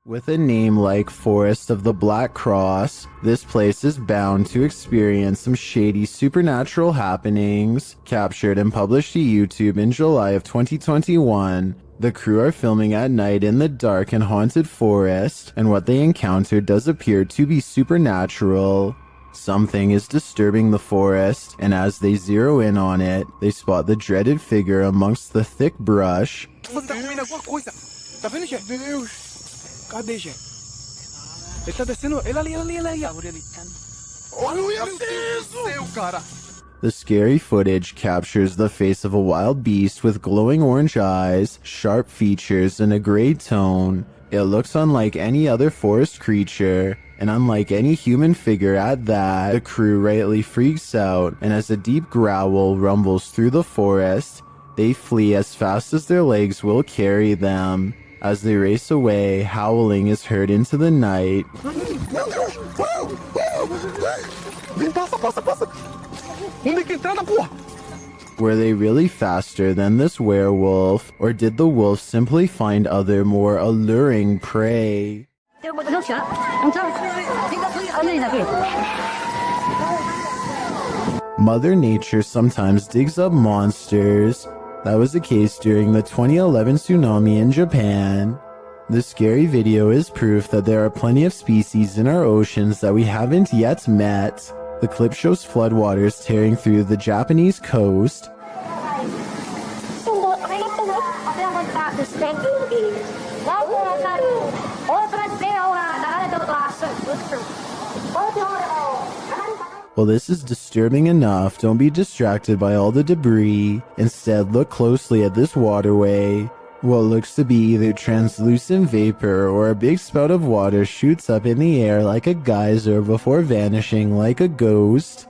With a name like Forest of the Black Cross, this place is bound to experience some shady supernatural happenings. Captured and published to YouTube in July of 2021, the crew are filming at night in the dark and haunted forest, and what they encountered does appear to be supernatural. Something is disturbing the forest, and as they zero in on it, they spot the dreaded figure amongst the thick brush. Cadê, gente? Ele tá descendo. Ele ali. Olha isso, cara. The scary footage captures the face of a wild beast with glowing orange eyes, sharp features, and a gray tone. It looks unlike any other forest creature, and unlike any human figure at that. The crew rightly freaks out, and as a deep growl rumbles through the forest, they flee as fast as their legs will carry them. As they race away, howling is heard into the night. Were they really faster than this werewolf, or did the wolf simply find other more alluring prey? Mother Nature sometimes digs up monsters. That was the case during the 2011 tsunami in Japan. This scary video is proof that there are plenty of species in our oceans that we haven't yet met. The clip shows floodwaters tearing through the Japanese coast. While this is disturbing enough, don't be distracted by all the debris. Instead, look closely at this waterway. What looks to be either translucent vapor or a big spout of water shoots up in the air like a geyser before vanishing like a ghost.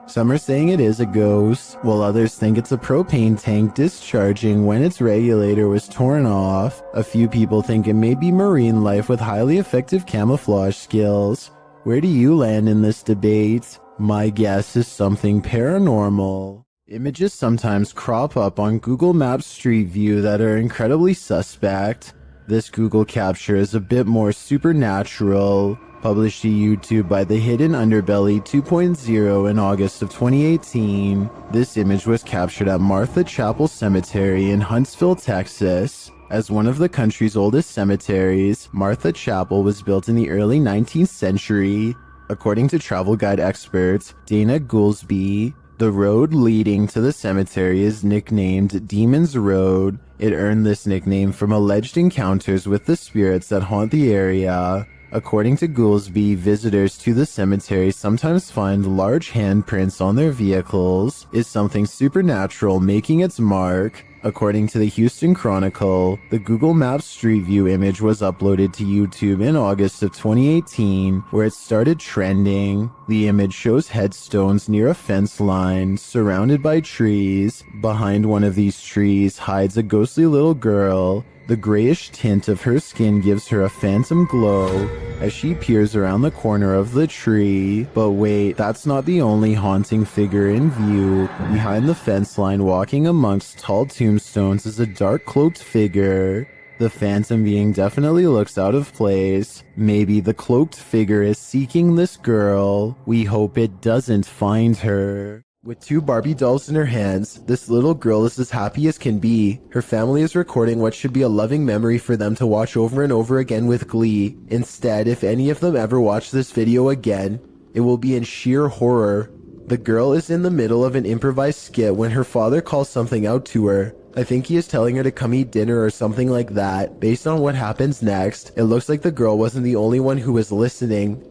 Some are saying it is a ghost, while others think it's a propane tank discharging when its regulator was torn off. A few people think it may be marine life with highly effective camouflage skills. Where do you land in this debate? My guess is something paranormal. Images sometimes crop up on Google Maps Street View that are incredibly suspect. This Google capture is a bit more supernatural. Published to YouTube by The Hidden Underbelly 2.0 in August of 2018. This image was captured at Martha Chapel Cemetery in Huntsville, Texas. As one of the country's oldest cemeteries, Martha Chapel was built in the early 19th century. According to travel guide expert Dana Goolsby, the road leading to the cemetery is nicknamed Demon's Road. It earned this nickname from alleged encounters with the spirits that haunt the area. According to Goolsby, visitors to the cemetery sometimes find large handprints on their vehicles. Is something supernatural making its mark? According to the Houston Chronicle, the Google Maps Street View image was uploaded to YouTube in August of 2018, where it started trending. The image shows headstones near a fence line, surrounded by trees. Behind one of these trees hides a ghostly little girl. The grayish tint of her skin gives her a phantom glow as she peers around the corner of the tree. But wait, that's not the only haunting figure in view. Behind the fence line, walking amongst tall tombstones, is a dark cloaked figure. The phantom being definitely looks out of place. Maybe the cloaked figure is seeking this girl. We hope it doesn't find her. With two Barbie dolls in her hands, this little girl is as happy as can be. Her family is recording what should be a loving memory for them to watch over and over again with glee. Instead, if any of them ever watch this video again, it will be in sheer horror. The girl is in the middle of an improvised skit when her father calls something out to her. I think he is telling her to come eat dinner or something like that. Based on what happens next, it looks like the girl wasn't the only one who was listening.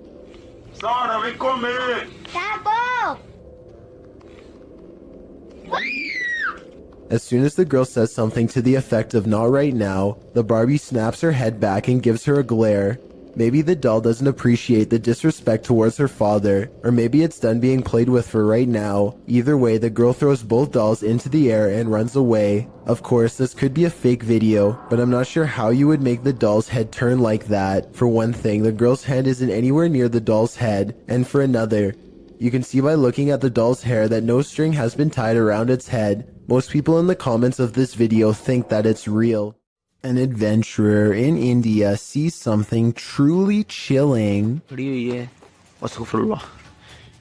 Sara, vem comer! Tá bom! As soon as the girl says something to the effect of "not right now," the Barbie snaps her head back and gives her a glare. Maybe the doll doesn't appreciate the disrespect towards her father, or maybe it's done being played with for right now. Either way, the girl throws both dolls into the air and runs away. Of course, this could be a fake video, but I'm not sure how you would make the doll's head turn like that. For one thing, the girl's hand isn't anywhere near the doll's head, and for another, you can see by looking at the doll's hair that no string has been tied around its head. Most people in the comments of this video think that it's real. An adventurer in India sees something truly chilling. खड़ी हुई है अस्तगफुरुल्लाह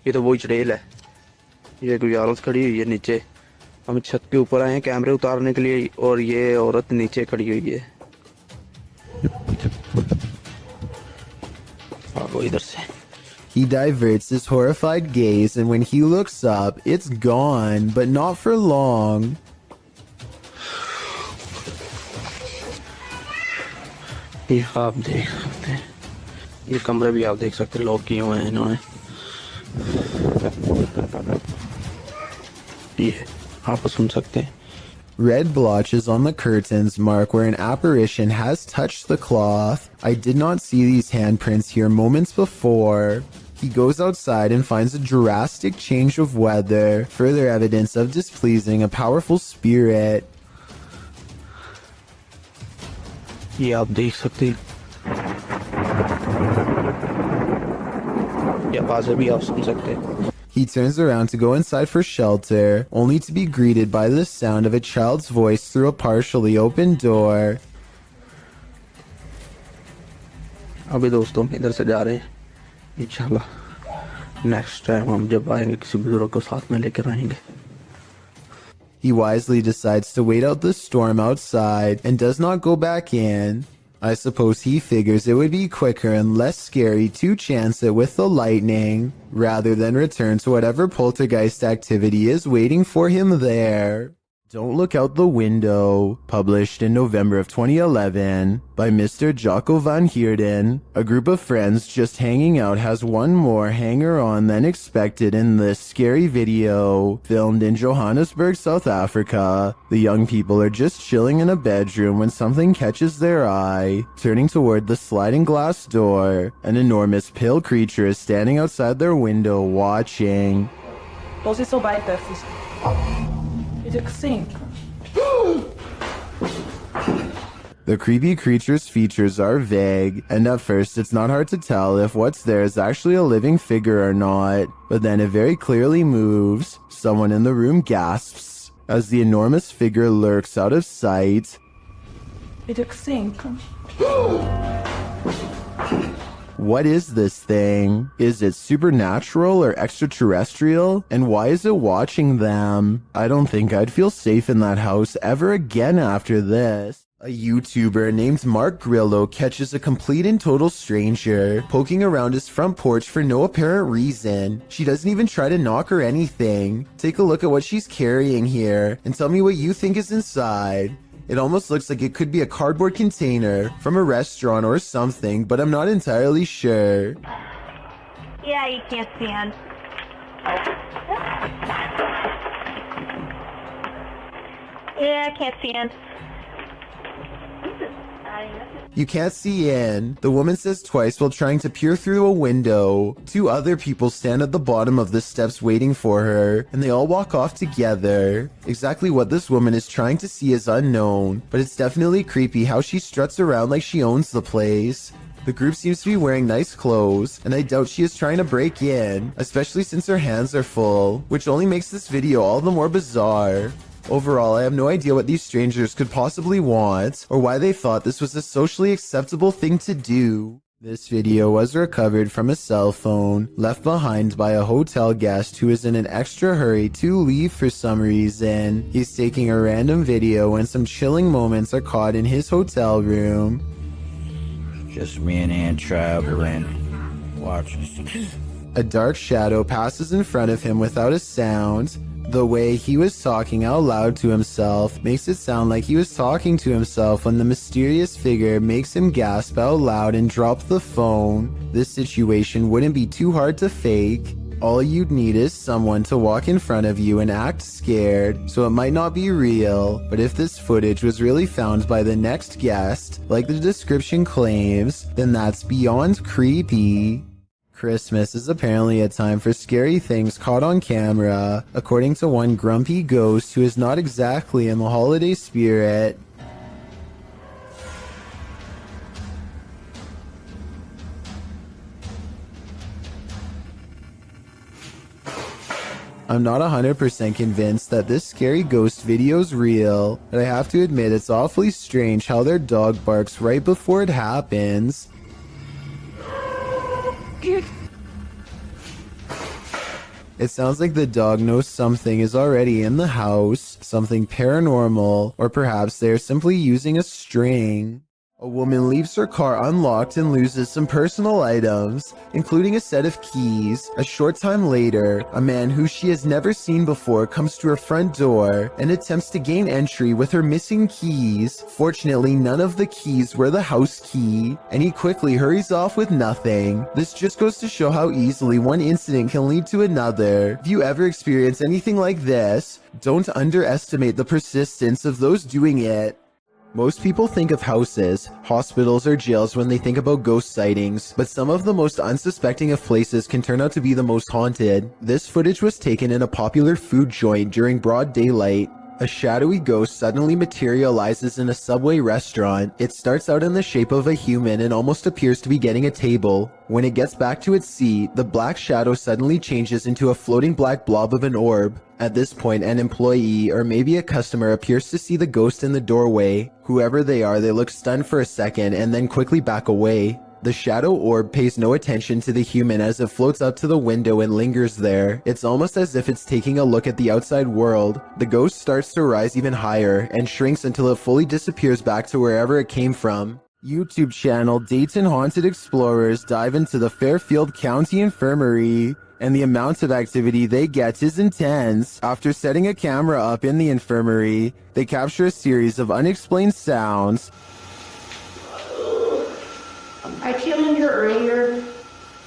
ये तो वही चुड़ैल है ये कोई औरत खड़ी हुई है नीचे हम छत के ऊपर आए हैं कैमरे उतारने के लिए और ये औरत नीचे खड़ी हुई है भागो इधर से He diverts his horrified gaze, and when he looks up, it's gone, but not for long. ये आप देख सकते हैं ये कमरे भी आप देख सकते हैं लॉक किए हुए हैं इन्होंने ये आप सुन सकते हैं Red blotches on the curtains mark where an apparition has touched the cloth. I did not see these handprints here moments before. He goes outside and finds a drastic change of weather, further evidence of displeasing a powerful spirit. ये आप देख सकते हैं ये आवाज़ें भी आप सुन सकते हैं He turns around to go inside for shelter, only to be greeted by the sound of a child's voice through a partially open door. अभी दोस्तों हम इधर से जा रहे हैं इंशाल्लाह नेक्स्ट टाइम हम जब आएंगे किसी बुजुर्ग को साथ में लेकर आएंगे He wisely decides to wait out the storm outside and does not go back in. I suppose he figures it would be quicker and less scary to chance it with the lightning, rather than return to whatever poltergeist activity is waiting for him there. Don't Look Out the Window, published in November of 2011 by Mr. Jocko van Heerden. A group of friends just hanging out has one more hanger-on than expected in this scary video, filmed in Johannesburg, South Africa. The young people are just chilling in a bedroom when something catches their eye. Turning toward the sliding glass door, an enormous pale creature is standing outside their window watching. Você só vai ter sim. The creepy creature's features are vague, and at first it's not hard to tell if what's there is actually a living figure or not, but then it very clearly moves. Someone in the room gasps as the enormous figure lurks out of sight. sim. What is this thing? Is it supernatural or extraterrestrial? And why is it watching them? I don't think I'd feel safe in that house ever again after this. A YouTuber named Mark Grillo catches a complete and total stranger poking around his front porch for no apparent reason. She doesn't even try to knock or anything. Take a look at what she's carrying here and tell me what you think is inside. It almost looks like it could be a cardboard container from a restaurant or something, but I'm not entirely sure. Yeah, you can't stand. Yeah, I can't stand. You can't see in, the woman says twice while trying to peer through a window. Two other people stand at the bottom of the steps waiting for her, and they all walk off together. Exactly what this woman is trying to see is unknown, but it's definitely creepy how she struts around like she owns the place. The group seems to be wearing nice clothes, and I doubt she is trying to break in, especially since her hands are full, which only makes this video all the more bizarre. Overall, I have no idea what these strangers could possibly want, or why they thought this was a socially acceptable thing to do. This video was recovered from a cell phone, left behind by a hotel guest who is in an extra hurry to leave for some reason. He's taking a random video when some chilling moments are caught in his hotel room. Just me and Ann traveling. Watching. A dark shadow passes in front of him without a sound. The way he was talking out loud to himself makes it sound like he was talking to himself when the mysterious figure makes him gasp out loud and drop the phone. This situation wouldn't be too hard to fake. All you'd need is someone to walk in front of you and act scared, so it might not be real. But if this footage was really found by the next guest, like the description claims, then that's beyond creepy. Christmas is apparently a time for scary things caught on camera, according to one grumpy ghost who is not exactly in the holiday spirit. I'm not 100% convinced that this scary ghost video's real, but I have to admit it's awfully strange how their dog barks right before it happens. It sounds like the dog knows something is already in the house, something paranormal, or perhaps they're simply using a string. A woman leaves her car unlocked and loses some personal items, including a set of keys. A short time later, a man who she has never seen before comes to her front door and attempts to gain entry with her missing keys. Fortunately, none of the keys were the house key, and he quickly hurries off with nothing. This just goes to show how easily one incident can lead to another. If you ever experience anything like this, don't underestimate the persistence of those doing it. Most people think of houses, hospitals, or jails when they think about ghost sightings, but some of the most unsuspecting of places can turn out to be the most haunted. This footage was taken in a popular food joint during broad daylight. A shadowy ghost suddenly materializes in a Subway restaurant. It starts out in the shape of a human and almost appears to be getting a table. When it gets back to its seat, the black shadow suddenly changes into a floating black blob of an orb. At this point, an employee or maybe a customer appears to see the ghost in the doorway. Whoever they are, they look stunned for a second and then quickly back away. The shadow orb pays no attention to the human as it floats up to the window and lingers there. It's almost as if it's taking a look at the outside world. The ghost starts to rise even higher and shrinks until it fully disappears back to wherever it came from. YouTube channel Dayton Haunted Explorers dive into the Fairfield County Infirmary, and the amount of activity they get is intense. After setting a camera up in the infirmary, they capture a series of unexplained sounds. I came in here earlier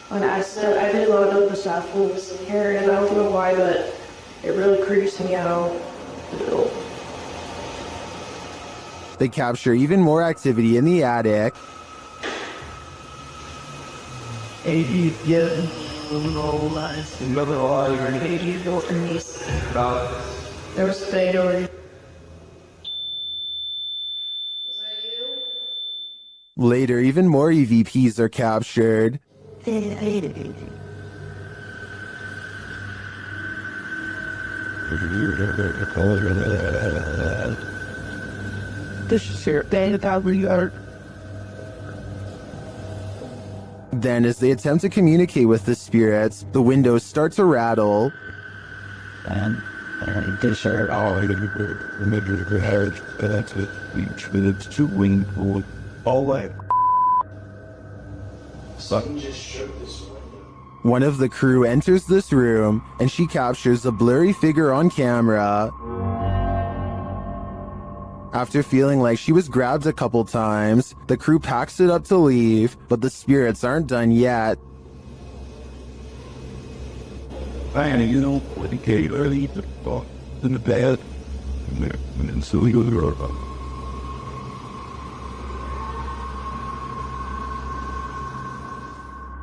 when I said I didn't know the staff was in here, and I don't know why, but it really creeps me out. They capture even more activity in the attic. There was spade already. Later, even more EVPs are captured. This is here. Then, as they attempt to communicate with the spirits, the windows start to rattle. And this are all it's two wing all that. One of the crew enters this room, and she captures a blurry figure on camera. After feeling like she was grabbed a couple times, the crew packs it up to leave, but the spirits aren't done yet. Man, you know, when he came early in the bed, and so you were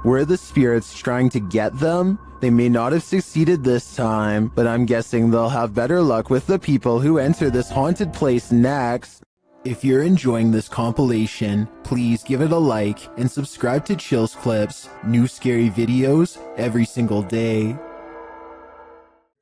Were the spirits trying to get them? They may not have succeeded this time, but I'm guessing they'll have better luck with the people who enter this haunted place next. If you're enjoying this compilation, please give it a like and subscribe to Chills Clips, new scary videos every single day.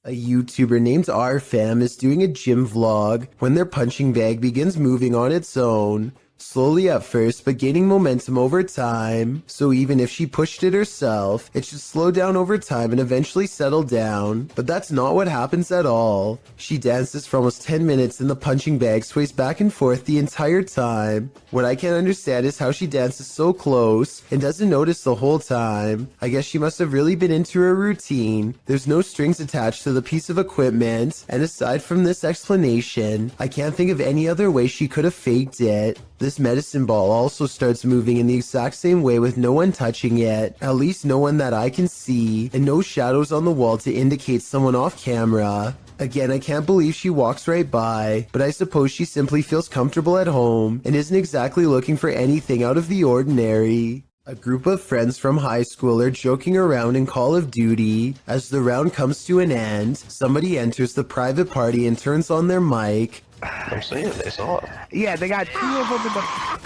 A YouTuber named RFam is doing a gym vlog when their punching bag begins moving on its own. Slowly at first, but gaining momentum over time. So even if she pushed it herself, it should slow down over time and eventually settle down. But that's not what happens at all. She dances for almost 10 minutes and the punching bag sways back and forth the entire time. What I can't understand is how she dances so close and doesn't notice the whole time. I guess she must have really been into her routine. There's no strings attached to the piece of equipment, and aside from this explanation, I can't think of any other way she could have faked it. This medicine ball also starts moving in the exact same way with no one touching it, at least no one that I can see, and no shadows on the wall to indicate someone off camera. Again, I can't believe she walks right by, but I suppose she simply feels comfortable at home and isn't exactly looking for anything out of the ordinary. A group of friends from high school are joking around in Call of Duty. As the round comes to an end, somebody enters the private party and turns on their mic. I'm saying they saw it. Yeah, they got two of them in the...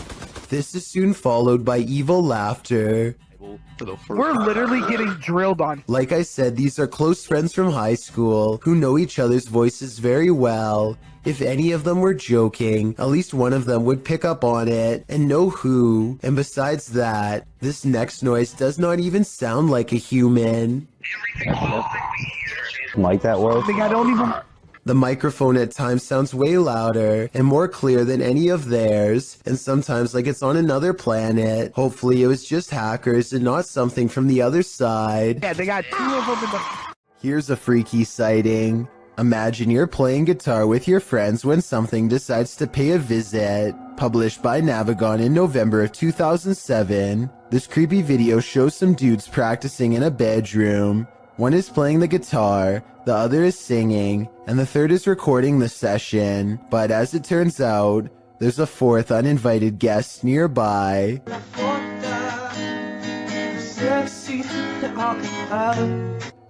This is soon followed by evil laughter. We're literally getting drilled on. Like I said, these are close friends from high school who know each other's voices very well. If any of them were joking, at least one of them would pick up on it and know who. And besides that, this next noise does not even sound like a human. Like that was? I think I don't even... The microphone at times sounds way louder and more clear than any of theirs, and sometimes like it's on another planet. Hopefully it was just hackers and not something from the other side. Yeah, they got 2 of them in the... Here's a freaky sighting. Imagine you're playing guitar with your friends when something decides to pay a visit. Published by Navigon in November of 2007, this creepy video shows some dudes practicing in a bedroom. One is playing the guitar, the other is singing, and the third is recording the session. But as it turns out, there's a fourth uninvited guest nearby.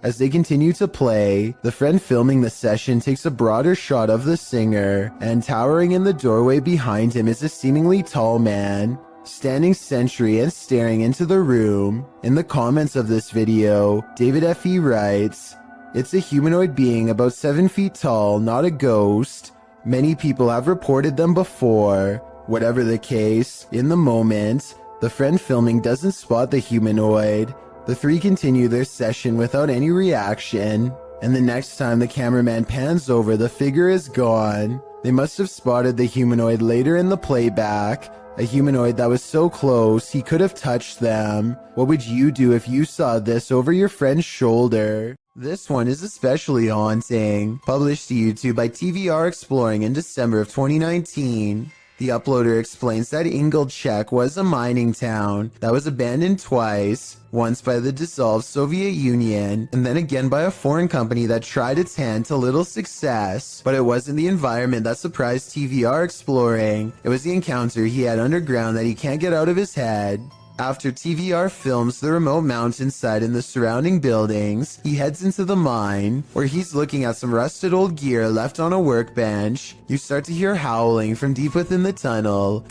As they continue to play, the friend filming the session takes a broader shot of the singer, and towering in the doorway behind him is a seemingly tall man, standing sentry and staring into the room. In the comments of this video, David F.E. writes, "It's a humanoid being about 7 feet tall, not a ghost. Many people have reported them before." Whatever the case, in the moment, the friend filming doesn't spot the humanoid. The three continue their session without any reaction, and the next time the cameraman pans over, the figure is gone. They must have spotted the humanoid later in the playback, a humanoid that was so close he could have touched them. What would you do if you saw this over your friend's shoulder? This one is especially haunting. Published to YouTube by TVR Exploring in December of 2019. The uploader explains that Ingolchek was a mining town that was abandoned twice, once by the dissolved Soviet Union, and then again by a foreign company that tried its hand to little success. But it wasn't the environment that surprised TVR Exploring, it was the encounter he had underground that he can't get out of his head. After TVR films the remote mountainside and the surrounding buildings, he heads into the mine, where he's looking at some rusted old gear left on a workbench. You start to hear howling from deep within the tunnel.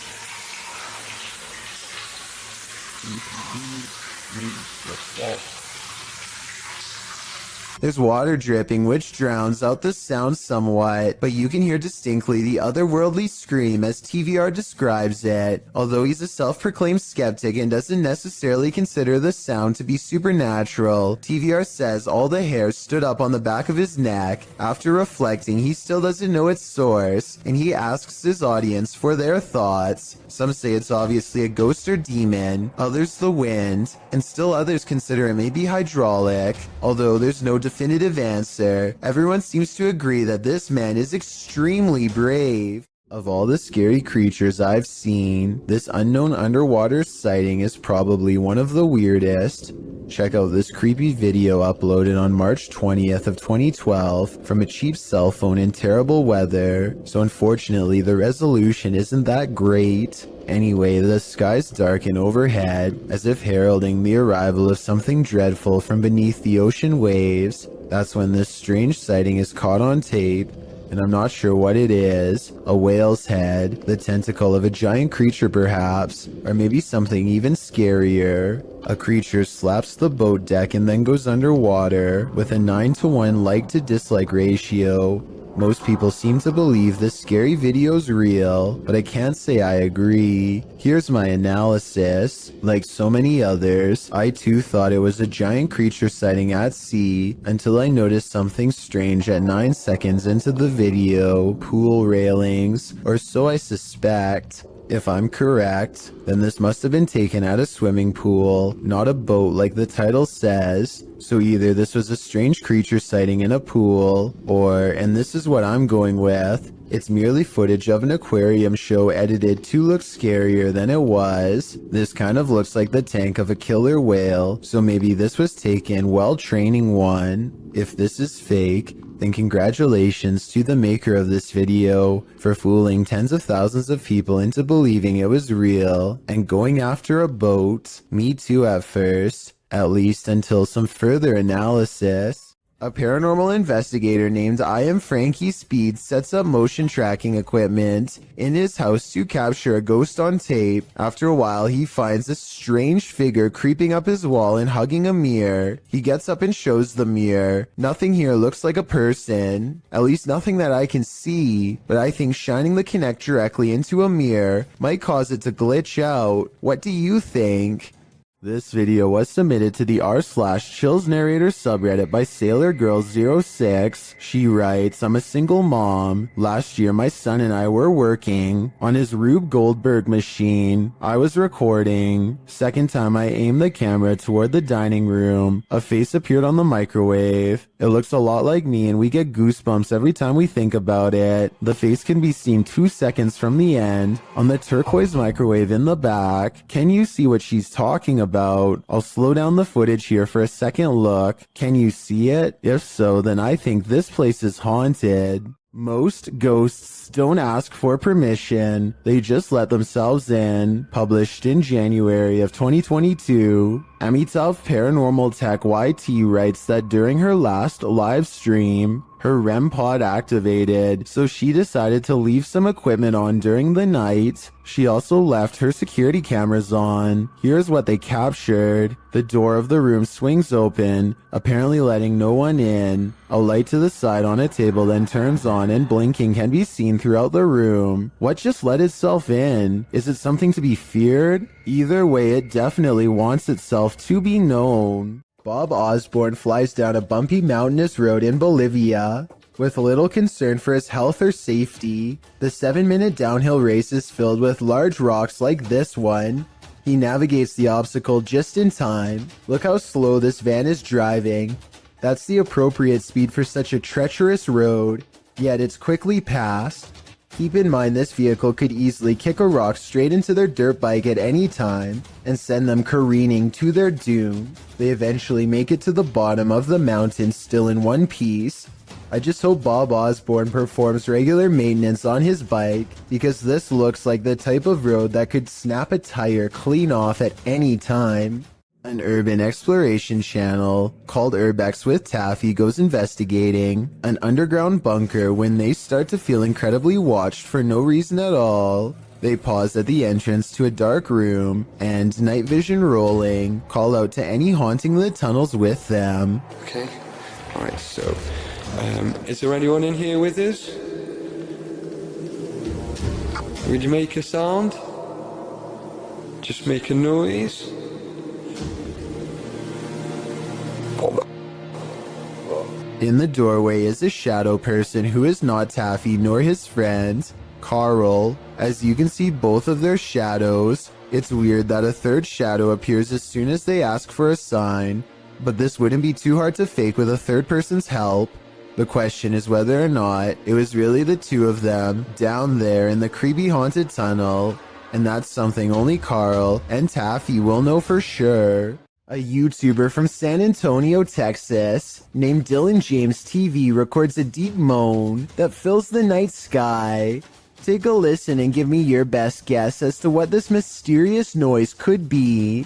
There's water dripping, which drowns out the sound somewhat, but you can hear distinctly the otherworldly scream as TVR describes it. Although he's a self-proclaimed skeptic and doesn't necessarily consider the sound to be supernatural, TVR says all the hairs stood up on the back of his neck. After reflecting, he still doesn't know its source, and he asks his audience for their thoughts. Some say it's obviously a ghost or demon, others the wind, and still others consider it may be hydraulic. Although there's no definitive answer, everyone seems to agree that this man is extremely brave. Of all the scary creatures I've seen, this unknown underwater sighting is probably one of the weirdest. Check out this creepy video uploaded on March 20th of 2012 from a cheap cell phone in terrible weather, so unfortunately the resolution isn't that great. Anyway, the skies darken overhead, as if heralding the arrival of something dreadful from beneath the ocean waves. That's when this strange sighting is caught on tape, and I'm not sure what it is. A whale's head, the tentacle of a giant creature perhaps, or maybe something even scarier. A creature slaps the boat deck and then goes underwater, with a 9-to-1 like to dislike ratio. Most people seem to believe this scary video's real, but I can't say I agree. Here's my analysis. Like so many others, I too thought it was a giant creature sighting at sea, until I noticed something strange at 9 seconds into the video. Pool railings, or so I suspect. If I'm correct, then this must have been taken at a swimming pool, not a boat like the title says. So either this was a strange creature sighting in a pool, or, and this is what I'm going with, it's merely footage of an aquarium show edited to look scarier than it was. This kind of looks like the tank of a killer whale, so maybe this was taken while training one. If this is fake, then congratulations to the maker of this video for fooling tens of thousands of people into believing it was real and going after a boat. Me too at first, at least until some further analysis. A paranormal investigator named I Am Frankie Speed sets up motion tracking equipment in his house to capture a ghost on tape. After a while, he finds a strange figure creeping up his wall and hugging a mirror. He gets up and shows the mirror. Nothing here looks like a person, at least nothing that I can see, but I think shining the Kinect directly into a mirror might cause it to glitch out. What do you think? This video was submitted to the r/chills narrator subreddit by SailorGirl06. She writes, I'm a single mom. Last year, my son and I were working on his Rube Goldberg machine. I was recording. Second time I aimed the camera toward the dining room. A face appeared on the microwave. It looks a lot like me and we get goosebumps every time we think about it. The face can be seen 2 seconds from the end on the turquoise microwave in the back. Can you see what she's talking about? I'll slow down the footage here for a second look. Can you see it? If so, then I think this place is haunted. Most ghosts don't ask for permission. They just let themselves in. Published in January of 2022. Amitav Paranormal Tech YT writes that during her last live stream, her REM pod activated, so she decided to leave some equipment on during the night. She also left her security cameras on. Here's what they captured. The door of the room swings open, apparently letting no one in. A light to the side on a table then turns on and blinking can be seen throughout the room. What just let itself in? Is it something to be feared? Either way, it definitely wants itself to be known. Bob Osborne flies down a bumpy mountainous road in Bolivia with little concern for his health or safety. The 7-minute downhill race is filled with large rocks like this one. He navigates the obstacle just in time. Look how slow this van is driving. That's the appropriate speed for such a treacherous road, yet it's quickly passed. Keep in mind this vehicle could easily kick a rock straight into their dirt bike at any time and send them careening to their doom. They eventually make it to the bottom of the mountain still in one piece. I just hope Bob Osborne performs regular maintenance on his bike because this looks like the type of road that could snap a tire clean off at any time. An urban exploration channel called Urbex with Taffy goes investigating an underground bunker when they start to feel incredibly watched for no reason at all. They pause at the entrance to a dark room and, night vision rolling, call out to any haunting the tunnels with them. Okay, alright, so, is there anyone in here with us? Would you make a sound? Just make a noise? In the doorway is a shadow person who is not Taffy nor his friend, Carl. As you can see both of their shadows. It's weird that a third shadow appears as soon as they ask for a sign, but this wouldn't be too hard to fake with a third person's help. The question is whether or not it was really the two of them down there in the creepy haunted tunnel, and that's something only Carl and Taffy will know for sure. A YouTuber from San Antonio, Texas, named Dylan James TV records a deep moan that fills the night sky. Take a listen and give me your best guess as to what this mysterious noise could be.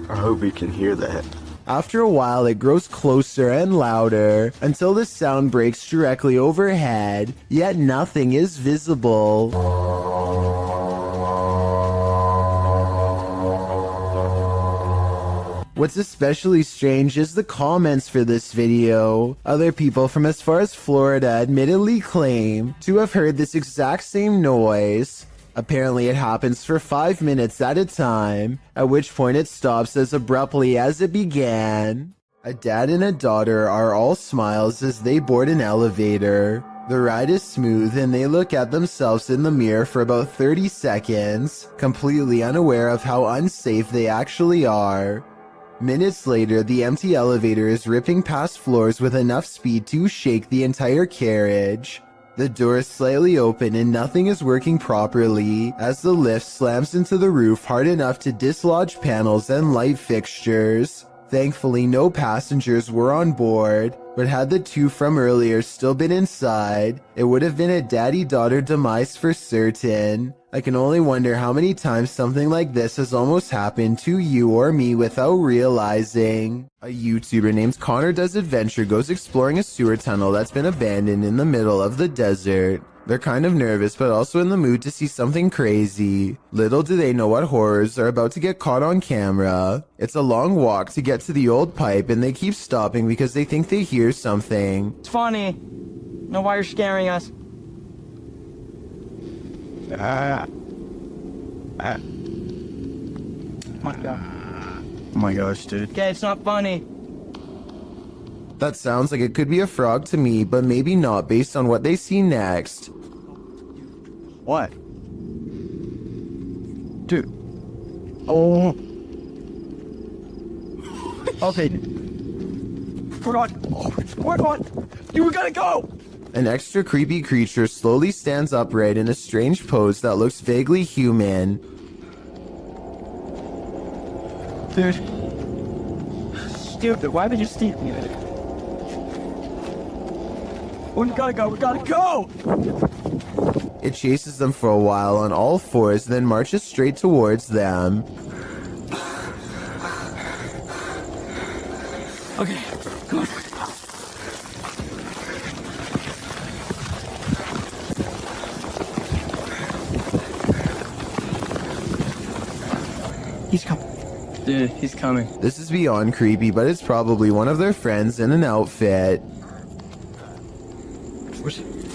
I hope you can hear that. After a while, it grows closer and louder until the sound breaks directly overhead, yet nothing is visible. What's especially strange is the comments for this video. Other people from as far as Florida admittedly claim to have heard this exact same noise. Apparently it happens for 5 minutes at a time, at which point it stops as abruptly as it began. A dad and a daughter are all smiles as they board an elevator. The ride is smooth and they look at themselves in the mirror for about 30 seconds, completely unaware of how unsafe they actually are. Minutes later, the empty elevator is ripping past floors with enough speed to shake the entire carriage. The door is slightly open and nothing is working properly as the lift slams into the roof hard enough to dislodge panels and light fixtures. Thankfully, no passengers were on board, but had the two from earlier still been inside, it would have been a daddy-daughter demise for certain. I can only wonder how many times something like this has almost happened to you or me without realizing. A YouTuber named Connor Does Adventure goes exploring a sewer tunnel that's been abandoned in the middle of the desert. They're kind of nervous but also in the mood to see something crazy. Little do they know what horrors are about to get caught on camera. It's a long walk to get to the old pipe and they keep stopping because they think they hear something. It's funny. Know why you're scaring us? My God. Oh my gosh, dude. Okay, it's not funny. That sounds like it could be a frog to me, but maybe not based on what they see next. What? Dude. Oh. Okay. We're on. We're on. You gotta go. An extra creepy creature slowly stands upright in a strange pose that looks vaguely human. Dude. Stupid. Why would you steal me? We gotta go. We gotta go. It chases them for a while on all fours, then marches straight towards them. Okay. Come on. He's coming. Dude, he's coming. This is beyond creepy, but it's probably one of their friends in an outfit.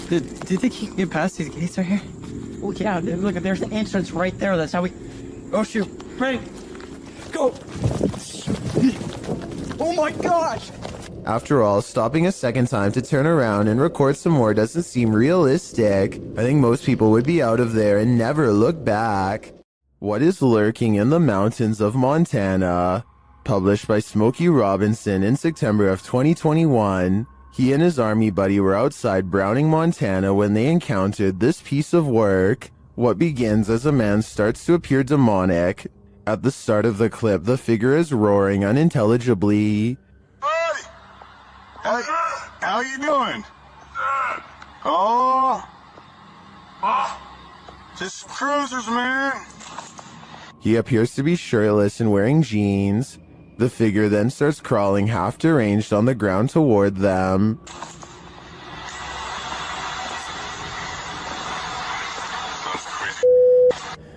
Do you think he can get past these gates right here? Oh yeah, dude, look, there's the entrance right there. That's how we... Oh shoot. Ready. Go. Oh my gosh. After all, stopping a second time to turn around and record some more doesn't seem realistic. I think most people would be out of there and never look back. What is lurking in the mountains of Montana? Published by Smokey Robinson in September of 2021. He and his army buddy were outside Browning, Montana when they encountered this piece of work. What begins as a man starts to appear demonic. At the start of the clip, the figure is roaring unintelligibly. Buddy! How you doing? Oh! Just cruisers, man! He appears to be shirtless and wearing jeans. The figure then starts crawling half deranged on the ground toward them.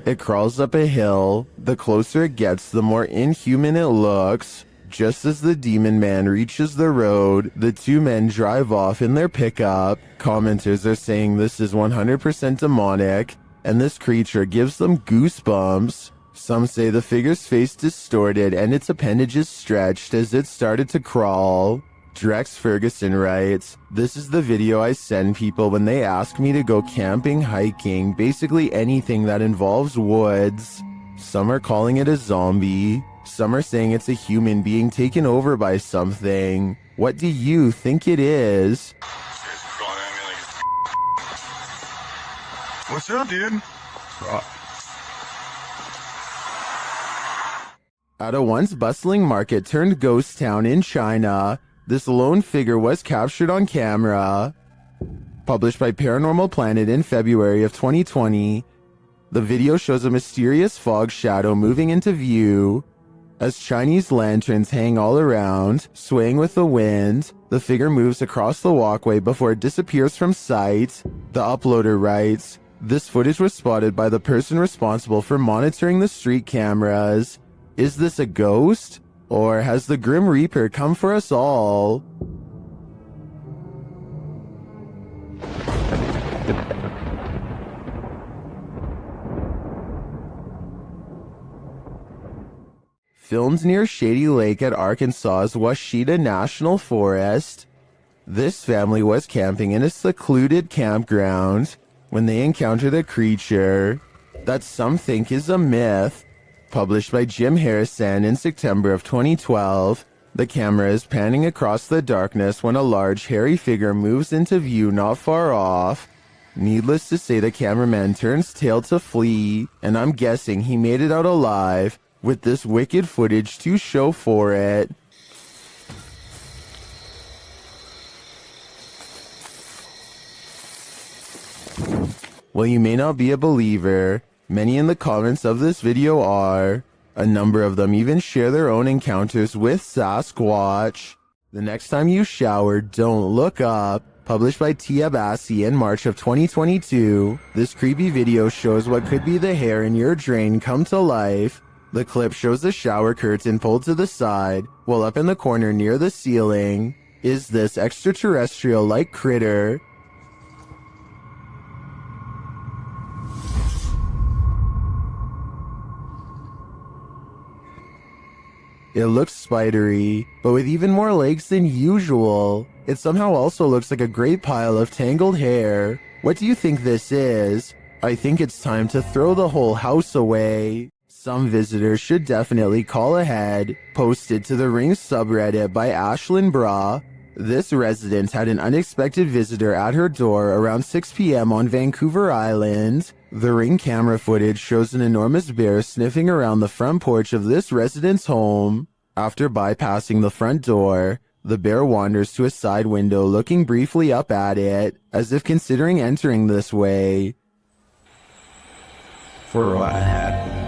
It crawls up a hill. The closer it gets, the more inhuman it looks. Just as the demon man reaches the road, the two men drive off in their pickup. Commenters are saying this is 100% demonic, and this creature gives them goosebumps. Some say the figure's face distorted and its appendages stretched as it started to crawl. Drex Ferguson writes, "This is the video I send people when they ask me to go camping, hiking, basically anything that involves woods." Some are calling it a zombie. Some are saying it's a human being taken over by something. What do you think it is? What's up, dude? At a once bustling market turned ghost town in China, this lone figure was captured on camera. Published by Paranormal Planet in February of 2020, the video shows a mysterious fog shadow moving into view. As Chinese lanterns hang all around, swaying with the wind, the figure moves across the walkway before it disappears from sight. The uploader writes, "This footage was spotted by the person responsible for monitoring the street cameras. Is this a ghost? Or has the Grim Reaper come for us all?" Filmed near Shady Lake at Arkansas's Washita National Forest, this family was camping in a secluded campground when they encountered a creature that some think is a myth. Published by Jim Harrison in September of 2012, the camera is panning across the darkness when a large hairy figure moves into view not far off. Needless to say, the cameraman turns tail to flee, and I'm guessing he made it out alive, with this wicked footage to show for it. While you may not be a believer, many in the comments of this video are. A number of them even share their own encounters with Sasquatch. The next time you shower, don't look up. Published by Tia Bassi in March of 2022, this creepy video shows what could be the hair in your drain come to life. The clip shows the shower curtain pulled to the side, while up in the corner near the ceiling is this extraterrestrial-like critter. It looks spidery, but with even more legs than usual. It somehow also looks like a great pile of tangled hair. What do you think this is? I think it's time to throw the whole house away. Some visitors should definitely call ahead. Posted to the Ring subreddit by Ashlyn Bra. This resident had an unexpected visitor at her door around 6 p.m. on Vancouver Island. The Ring camera footage shows an enormous bear sniffing around the front porch of this resident's home. After bypassing the front door, the bear wanders to a side window, looking briefly up at it, as if considering entering this way. For what happened?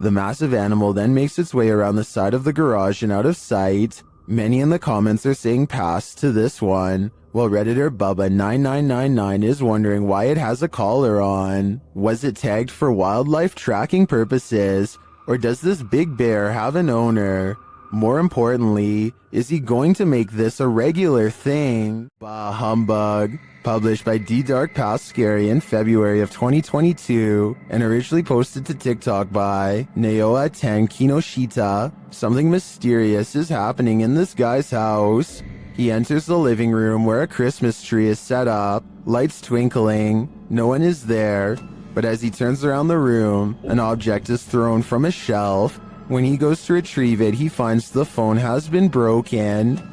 The massive animal then makes its way around the side of the garage and out of sight. Many in the comments are saying pass to this one, while Redditor Bubba9999 is wondering why it has a collar on. Was it tagged for wildlife tracking purposes, or does this big bear have an owner? More importantly, is he going to make this a regular thing? Bah humbug. Published by D Dark Past Scary in February of 2022 and originally posted to TikTok by Naoa10 Kinoshita. Something mysterious is happening in this guy's house. He enters the living room where a Christmas tree is set up, lights twinkling, no one is there, but as he turns around the room, an object is thrown from a shelf. When he goes to retrieve it, he finds the phone has been broken.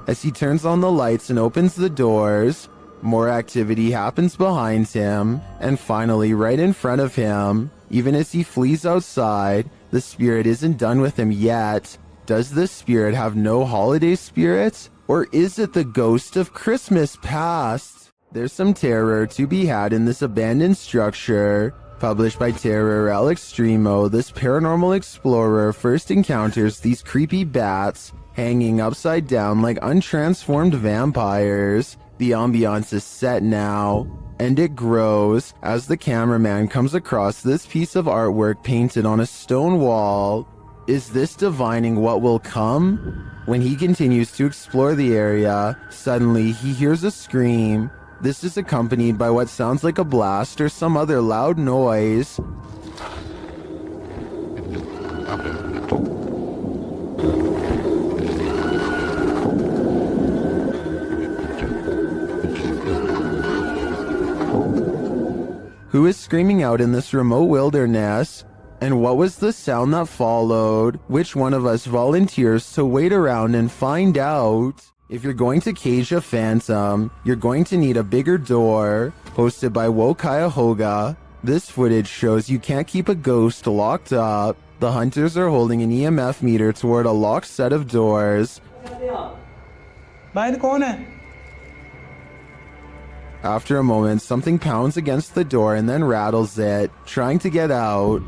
As he turns on the lights and opens the doors, more activity happens behind him, and finally right in front of him. Even as he flees outside, the spirit isn't done with him yet. Does this spirit have no holiday spirit? Or is it the ghost of Christmas past? There's some terror to be had in this abandoned structure. Published by Terror El Extremo, this paranormal explorer first encounters these creepy bats hanging upside down like untransformed vampires. The ambiance is set now, and it grows as the cameraman comes across this piece of artwork painted on a stone wall. Is this divining what will come? When he continues to explore the area, suddenly he hears a scream. This is accompanied by what sounds like a blast or some other loud noise. Who is screaming out in this remote wilderness? And what was the sound that followed? Which one of us volunteers to wait around and find out? If you're going to cage a phantom, you're going to need a bigger door. Posted by Wokayahoga. This footage shows you can't keep a ghost locked up. The hunters are holding an EMF meter toward a locked set of doors. After a moment, something pounds against the door and then rattles it, trying to get out.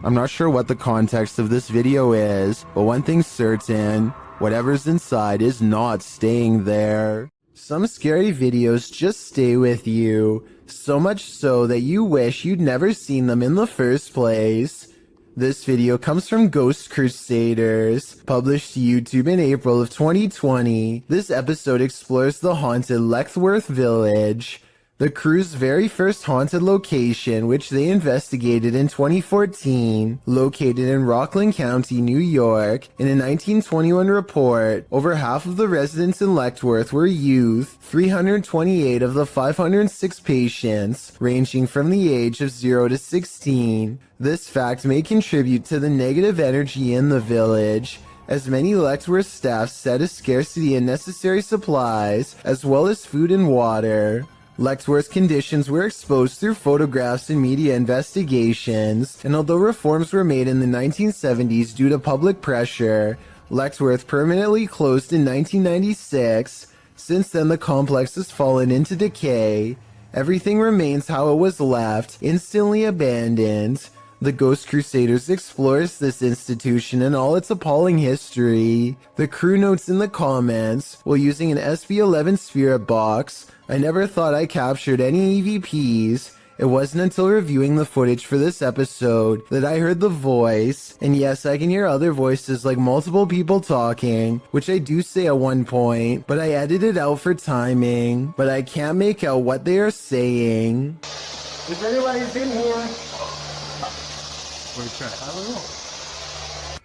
I'm not sure what the context of this video is, but one thing's certain, whatever's inside is not staying there. Some scary videos just stay with you, so much so that you wish you'd never seen them in the first place. This video comes from Ghost Crusaders, published to YouTube in April of 2020. This episode explores the haunted Lechworth village. The crew's very first haunted location, which they investigated in 2014, located in Rockland County, New York. In a 1921 report, over half of the residents in Letchworth were youth, 328 of the 506 patients, ranging from the age of 0 to 16. This fact may contribute to the negative energy in the village, as many Letchworth staff said a scarcity in necessary supplies, as well as food and water. Letchworth's conditions were exposed through photographs and media investigations, and although reforms were made in the 1970s due to public pressure, Letchworth permanently closed in 1996. Since then, the complex has fallen into decay. Everything remains how it was left, instantly abandoned. The Ghost Crusaders explores this institution and all its appalling history. The crew notes in the comments, while using an SB-11 spirit box, I never thought I captured any EVPs. It wasn't until reviewing the footage for this episode that I heard the voice, and yes, I can hear other voices like multiple people talking, which I do say at one point, but I edited out for timing, but I can't make out what they are saying. If anybody's in here,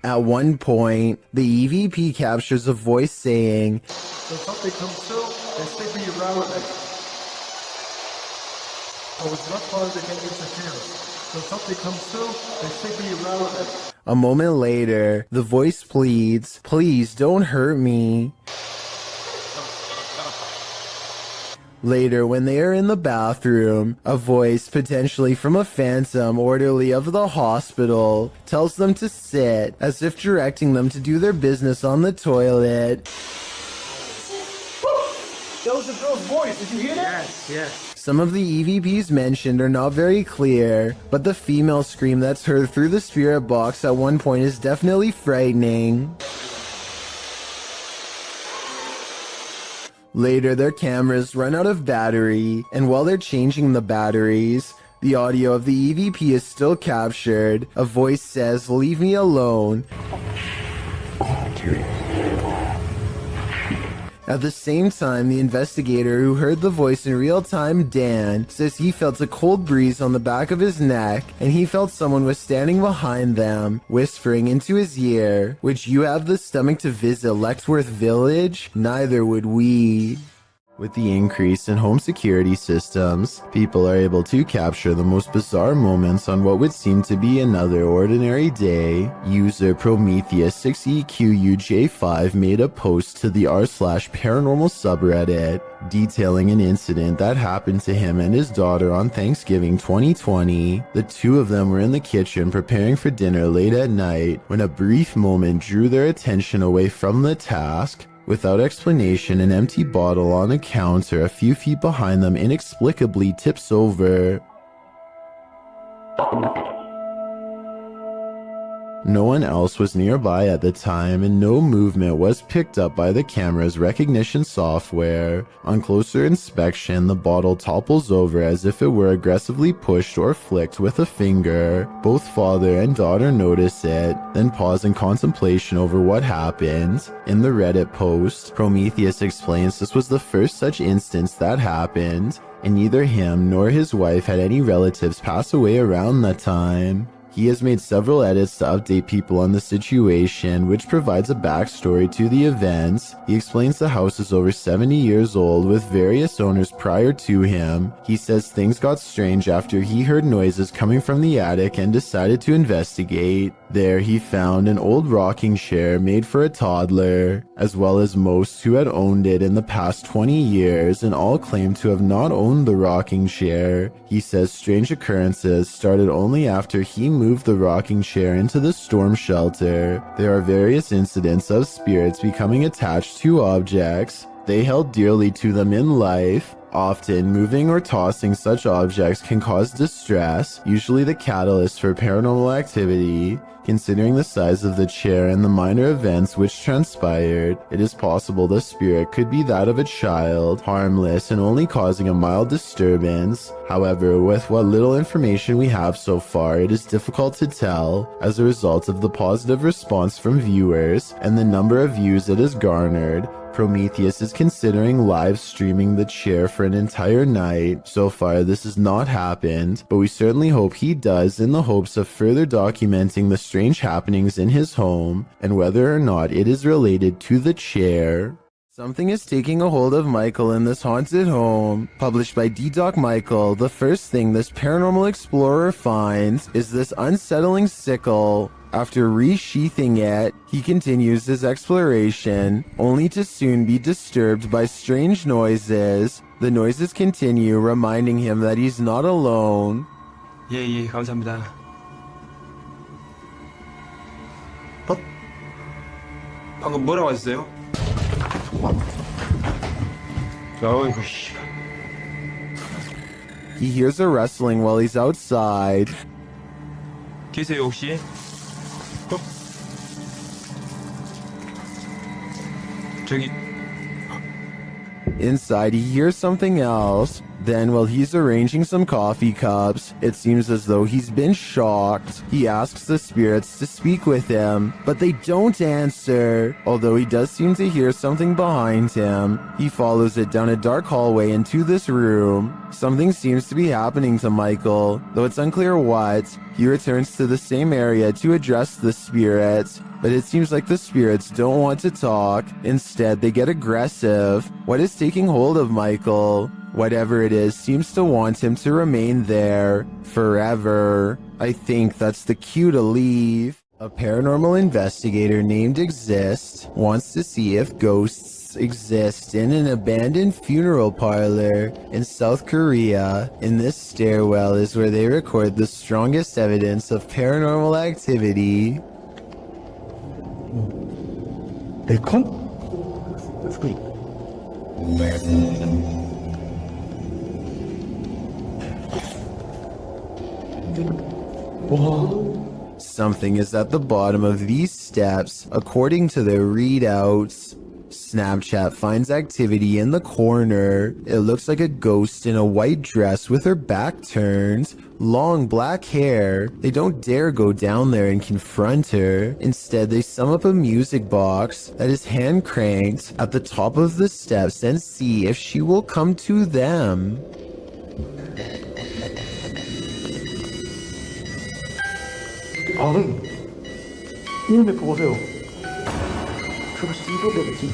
At one point, the EVP captures a voice saying, So something comes through, and stick me around with it. Oh, it's not part of the game interference. So something comes through, and stick me around with it. A moment later, the voice pleads, please don't hurt me. Later, when they are in the bathroom, a voice, potentially from a phantom orderly of the hospital, tells them to sit, as if directing them to do their business on the toilet. That was a girl's voice, did you hear that? Yes. Some of the EVPs mentioned are not very clear, but the female scream that's heard through the spirit box at one point is definitely frightening. Later, their cameras run out of battery, and while they're changing the batteries, the audio of the EVP is still captured. A voice says, leave me alone. At the same time, the investigator who heard the voice in real time, Dan, says he felt a cold breeze on the back of his neck, and he felt someone was standing behind them, whispering into his ear, would you have the stomach to visit Letchworth Village? Neither would we. With the increase in home security systems, people are able to capture the most bizarre moments on what would seem to be another ordinary day. User Prometheus6EQUJ5 made a post to the r/paranormal subreddit detailing an incident that happened to him and his daughter on Thanksgiving 2020. The two of them were in the kitchen preparing for dinner late at night when a brief moment drew their attention away from the task. Without explanation, an empty bottle on a counter a few feet behind them inexplicably tips over. No one else was nearby at the time, and no movement was picked up by the camera's recognition software. On closer inspection, the bottle topples over as if it were aggressively pushed or flicked with a finger. Both father and daughter notice it, then pause in contemplation over what happened. In the Reddit post, Prometheus explains this was the first such instance that happened, and neither him nor his wife had any relatives pass away around that time. He has made several edits to update people on the situation, which provides a backstory to the events. He explains the house is over 70 years old with various owners prior to him. He says things got strange after he heard noises coming from the attic and decided to investigate. There he found an old rocking chair made for a toddler, as well as most who had owned it in the past 20 years, and all claimed to have not owned the rocking chair. He says strange occurrences started only after he moved the rocking chair into the storm shelter. There are various incidents of spirits becoming attached to objects they held dearly to them in life. Often, moving or tossing such objects can cause distress, usually the catalyst for paranormal activity. Considering the size of the chair and the minor events which transpired, it is possible the spirit could be that of a child, harmless and only causing a mild disturbance. However, with what little information we have so far, it is difficult to tell. As a result of the positive response from viewers and the number of views it has garnered, Prometheus is considering live streaming the chair for an entire night. So far, this has not happened, but we certainly hope he does in the hopes of further documenting the strange happenings in his home and whether or not it is related to the chair. Something is taking a hold of Michael in this haunted home. Published by D-Doc Michael, the first thing this paranormal explorer finds is this unsettling sickle. After resheathing it, he continues his exploration, only to soon be disturbed by strange noises. The noises continue, reminding him that he's not alone. 예, 감사합니다. 방금 뭐라고 하셨어요? 어이구, 씨. He hears a rustling while he's outside. 계세요, 혹시? 저기. Inside, he hears something else. Then, while he's arranging some coffee cups, it seems as though he's been shocked. He asks the spirits to speak with him, but they don't answer. Although he does seem to hear something behind him, he follows it down a dark hallway into this room. Something seems to be happening to Michael, though it's unclear what. He returns to the same area to address the spirits, but it seems like the spirits don't want to talk. Instead, they get aggressive. What is taking hold of Michael? Whatever it is seems to want him to remain there forever. I think that's the cue to leave. A paranormal investigator named Exist wants to see if ghosts exist in an abandoned funeral parlor in South Korea. In this stairwell is where they record the strongest evidence of paranormal activity. 에어컨? Something is at the bottom of these steps, according to their readouts. Snapchat finds activity in the corner. It looks like a ghost in a white dress with her back turned, long black hair. They don't dare go down there and confront her. Instead, they sum up a music box that is hand cranked at the top of the steps and see if she will come to them. 아는 EMF 보세요. 저거 씨도되겠지.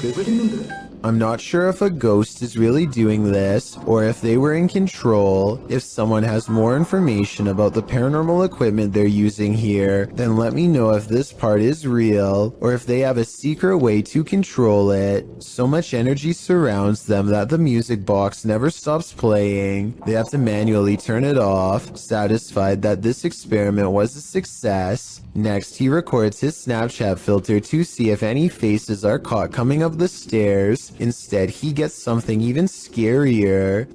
되게 힘든데. I'm not sure if a ghost is really doing this, or if they were in control. If someone has more information about the paranormal equipment they're using here, then let me know if this part is real, or if they have a secret way to control it. So much energy surrounds them that the music box never stops playing. They have to manually turn it off, satisfied that this experiment was a success. Next, he records his Snapchat filter to see if any faces are caught coming up the stairs. Instead, he gets something even scarier.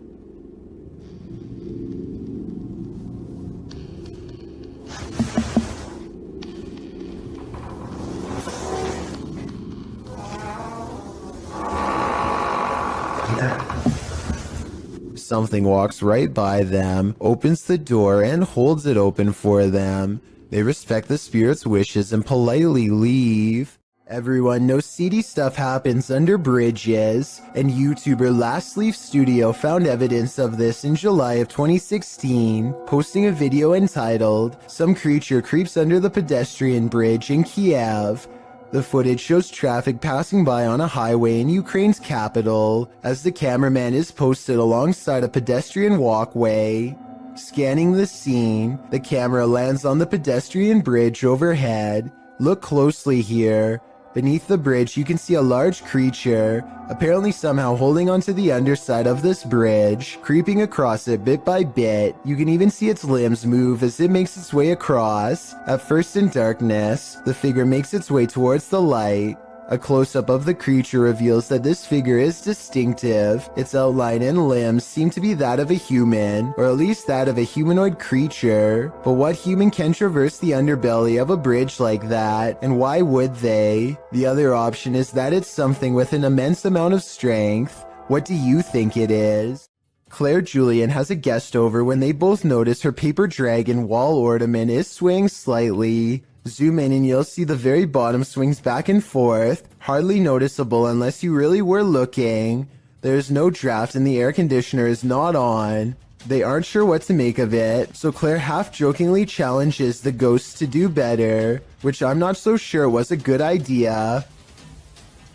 Something walks right by them, opens the door, and holds it open for them. They respect the spirit's wishes and politely leave. Everyone knows seedy stuff happens under bridges, and YouTuber Last Leaf Studio found evidence of this in July of 2016, posting a video entitled, "Some Creature Creeps Under the Pedestrian Bridge in Kiev." The footage shows traffic passing by on a highway in Ukraine's capital, as the cameraman is posted alongside a pedestrian walkway. Scanning the scene, the camera lands on the pedestrian bridge overhead. Look closely here. Beneath the bridge, you can see a large creature, apparently somehow holding onto the underside of this bridge, creeping across it bit by bit. You can even see its limbs move as it makes its way across. At first in darkness, the figure makes its way towards the light. A close-up of the creature reveals that this figure is distinctive. Its outline and limbs seem to be that of a human, or at least that of a humanoid creature. But what human can traverse the underbelly of a bridge like that, and why would they? The other option is that it's something with an immense amount of strength. What do you think it is? Claire Julian has a guest over when they both notice her paper dragon wall ornament is swaying slightly. Zoom in and you'll see the very bottom swings back and forth, hardly noticeable unless you really were looking. There's no draft and the air conditioner is not on. They aren't sure what to make of it, so Claire half-jokingly challenges the ghosts to do better, which I'm not so sure was a good idea.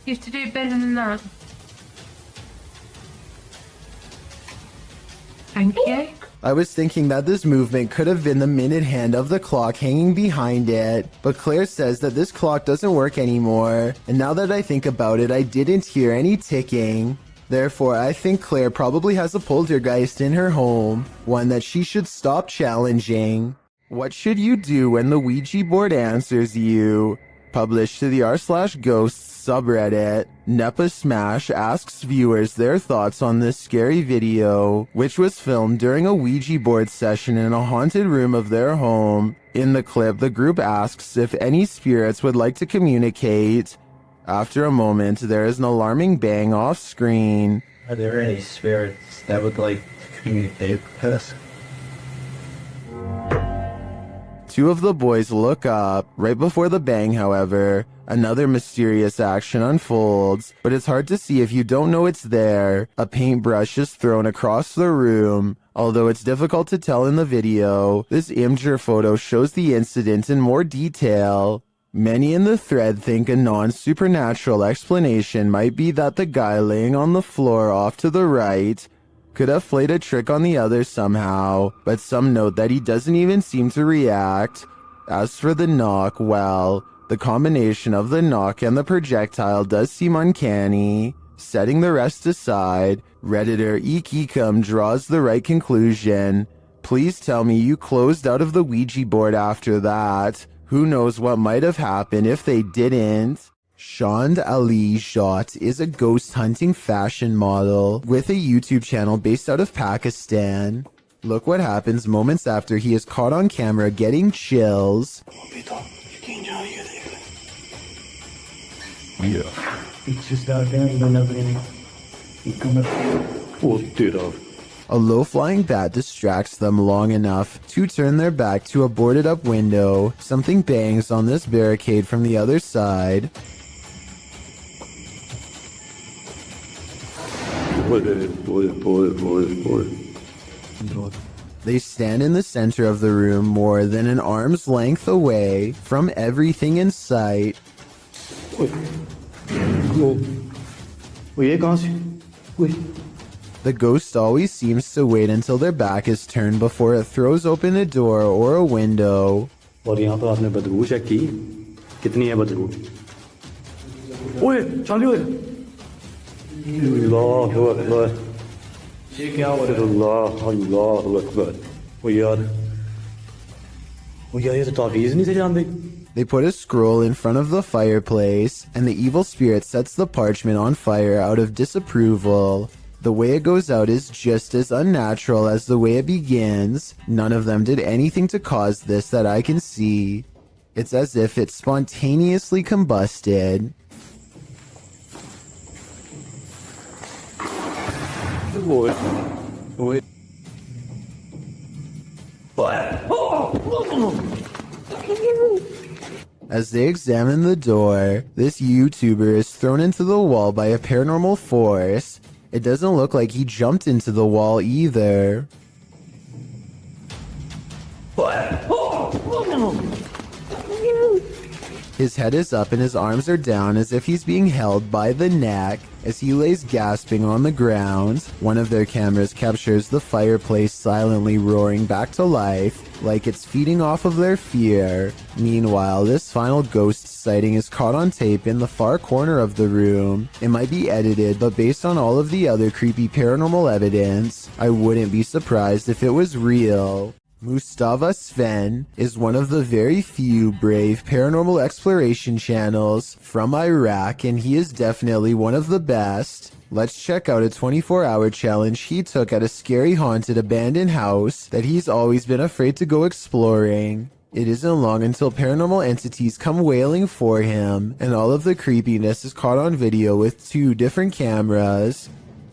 Used to do better than that. Thank you. I was thinking that this movement could have been the minute hand of the clock hanging behind it, but Claire says that this clock doesn't work anymore, and now that I think about it, I didn't hear any ticking. Therefore, I think Claire probably has a poltergeist in her home, one that she should stop challenging. What should you do when the Ouija board answers you? Published to the r/ghosts subreddit, Nepa Smash asks viewers their thoughts on this scary video, which was filmed during a Ouija board session in a haunted room of their home. In the clip, the group asks if any spirits would like to communicate. After a moment, there is an alarming bang off screen. Are there any spirits that would like to communicate with us? Two of the boys look up. Right before the bang, however, another mysterious action unfolds, but it's hard to see if you don't know it's there. A paintbrush is thrown across the room. Although it's difficult to tell in the video, this Imgur photo shows the incident in more detail. Many in the thread think a non-supernatural explanation might be that the guy laying on the floor off to the right could have played a trick on the other somehow, but some note that he doesn't even seem to react. As for the knock, well, the combination of the knock and the projectile does seem uncanny. Setting the rest aside, Redditor Eekecum draws the right conclusion. Please tell me you closed out of the Ouija board after that. Who knows what might have happened if they didn't? Shand Ali Jot is a ghost hunting fashion model with a YouTube channel based out of Pakistan. Look what happens moments after he is caught on camera getting chills. Yeah. It's just out there and nobody coming. What did I? A low-flying bat distracts them long enough to turn their back to a boarded-up window. Something bangs on this barricade from the other side. They stand in the center of the room more than an arm's length away from everything in sight. The ghost always seems to wait until their back is turned before it throws open a door or a window. और यहाँ पर आपने बदबू check की कितनी है बदबू ओए चालू है अल्लाह अकबर ये क्या हो रहा है अल्लाह अकबर वो यार ये तो तावीज़ नहीं से जानते. They put a scroll in front of the fireplace, and the evil spirit sets the parchment on fire out of disapproval. The way it goes out is just as unnatural as the way it begins. None of them did anything to cause this that I can see. It's as if it spontaneously combusted. As they examine the door, this YouTuber is thrown into the wall by a paranormal force. It doesn't look like he jumped into the wall either. His head is up and his arms are down as if he's being held by the neck. As he lays gasping on the ground, one of their cameras captures the fireplace silently roaring back to life, like it's feeding off of their fear. Meanwhile, this final ghost sighting is caught on tape in the far corner of the room. It might be edited, but based on all of the other creepy paranormal evidence, I wouldn't be surprised if it was real. Mustafa Sven is one of the very few brave paranormal exploration channels from Iraq, and he is definitely one of the best. Let's check out a 24-hour challenge he took at a scary haunted abandoned house that he's always been afraid to go exploring. It isn't long until paranormal entities come wailing for him, and all of the creepiness is caught on video with 2 different cameras.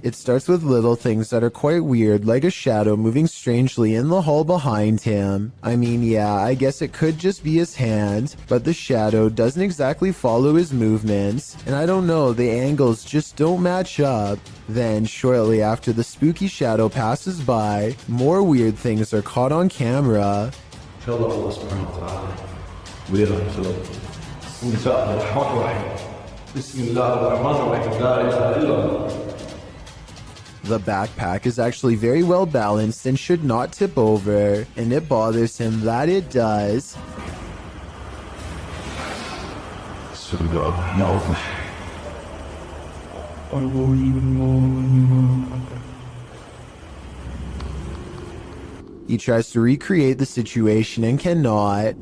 It starts with little things that are quite weird, like a shadow moving strangely in the hall behind him. I mean, yeah, I guess it could just be his hand, but the shadow doesn't exactly follow his movements, and I don't know, the angles just don't match up. Then, shortly after the spooky shadow passes by, more weird things are caught on camera. The backpack is actually very well balanced and should not tip over, and it bothers him that it does. He tries to recreate the situation and cannot.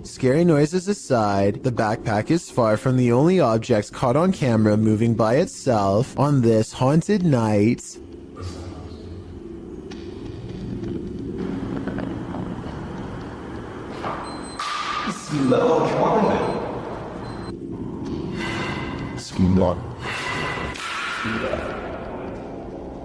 Scary noises aside, the backpack is far from the only objects caught on camera moving by itself on this haunted night.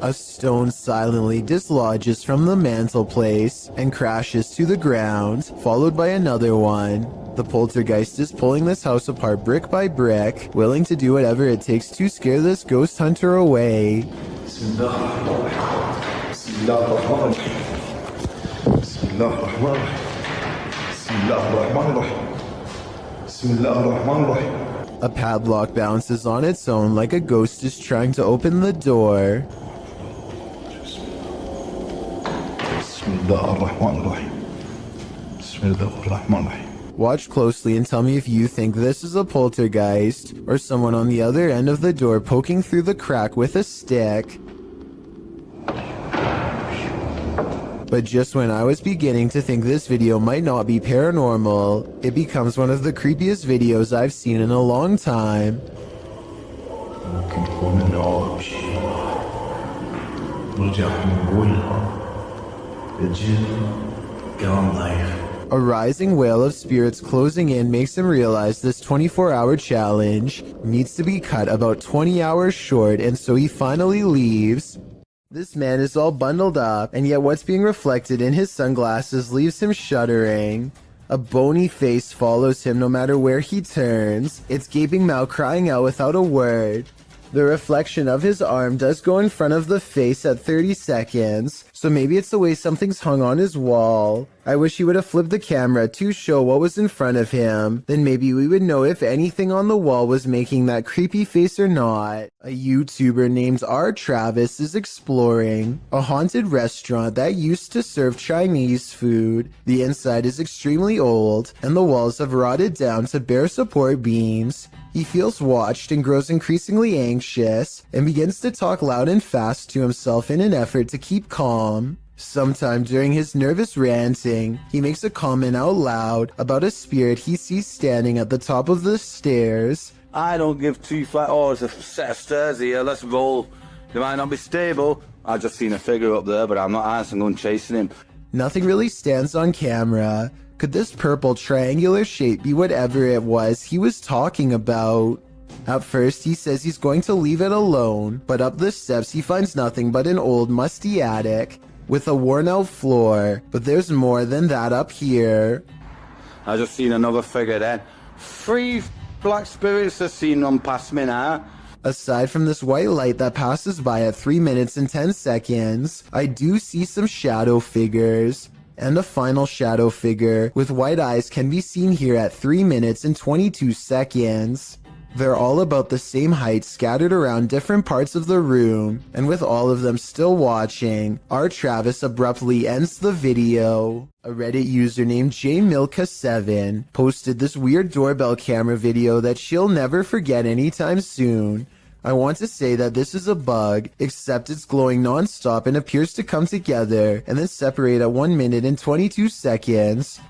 A stone silently dislodges from the mantelpiece and crashes to the ground, followed by another one. The poltergeist is pulling this house apart brick by brick, willing to do whatever it takes to scare this ghost hunter away. A padlock bounces on its own like a ghost is trying to open the door. Watch closely and tell me if you think this is a poltergeist or someone on the other end of the door poking through the crack with a stick. But just when I was beginning to think this video might not be paranormal, it becomes one of the creepiest videos I've seen in a long time. A rising wail of spirits closing in makes him realize this 24-hour challenge needs to be cut about 20 hours short, and so he finally leaves. This man is all bundled up, and yet what's being reflected in his sunglasses leaves him shuddering. A bony face follows him no matter where he turns, its gaping mouth crying out without a word. The reflection of his arm does go in front of the face at 30 seconds, so maybe it's the way something's hung on his wall. I wish he would have flipped the camera to show what was in front of him, then maybe we would know if anything on the wall was making that creepy face or not. A YouTuber named R. Travis is exploring a haunted restaurant that used to serve Chinese food. The inside is extremely old, and the walls have rotted down to bare support beams. He feels watched and grows increasingly anxious, and begins to talk loud and fast to himself in an effort to keep calm. Sometime during his nervous ranting, he makes a comment out loud about a spirit he sees standing at the top of the stairs. I don't give two flat. Oh, there's a set of stairs here. Let's roll. They might not be stable. I just seen a figure up there, but I'm not answering on chasing him. Nothing really stands on camera. Could this purple triangular shape be whatever it was he was talking about? At first, he says he's going to leave it alone, but up the steps he finds nothing but an old musty attic with a worn-out floor, but there's more than that up here. I just seen another figure then. 3 black spirits have seen them past me now. Aside from this white light that passes by at 3 minutes and 10 seconds, I do see some shadow figures. And a final shadow figure with white eyes can be seen here at 3 minutes and 22 seconds. They're all about the same height, scattered around different parts of the room, and with all of them still watching, R. Travis abruptly ends the video. A Reddit user named JMilka7 posted this weird doorbell camera video that she'll never forget anytime soon. I want to say that this is a bug, except it's glowing non-stop and appears to come together and then separate at 1 minute and 22 seconds.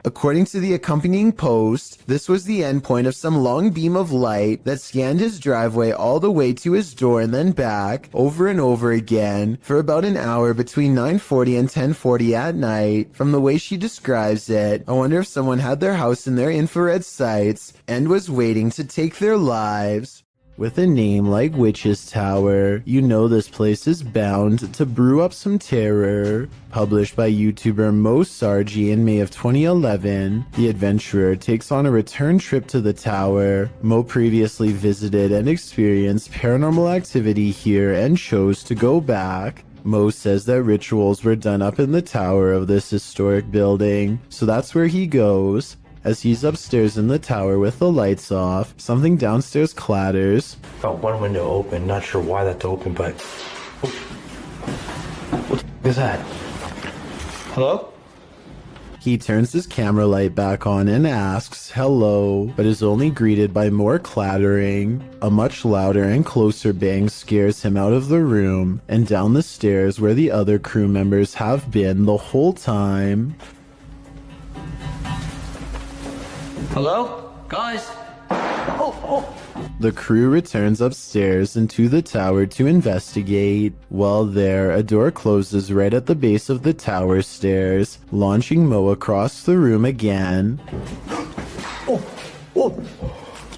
According to the accompanying post, this was the endpoint of some long beam of light that scanned his driveway all the way to his door and then back over and over again for about an hour between 9:40 and 10:40 at night. From the way she describes it, I wonder if someone had their house in their infrared sights and was waiting to take their lives. With a name like Witch's Tower, you know this place is bound to brew up some terror. Published by YouTuber Mo Sargi in May of 2011, the adventurer takes on a return trip to the tower. Mo previously visited and experienced paranormal activity here and chose to go back. Mo says that rituals were done up in the tower of this historic building, so that's where he goes. As he's upstairs in the tower with the lights off, something downstairs clatters. Felt one window open, not sure why that's open, but... What the is that? Hello? He turns his camera light back on and asks, hello, but is only greeted by more clattering. A much louder and closer bang scares him out of the room and down the stairs where the other crew members have been the whole time. Hello? Guys? The crew returns upstairs into the tower to investigate. While there, a door closes right at the base of the tower stairs, launching Mo across the room again.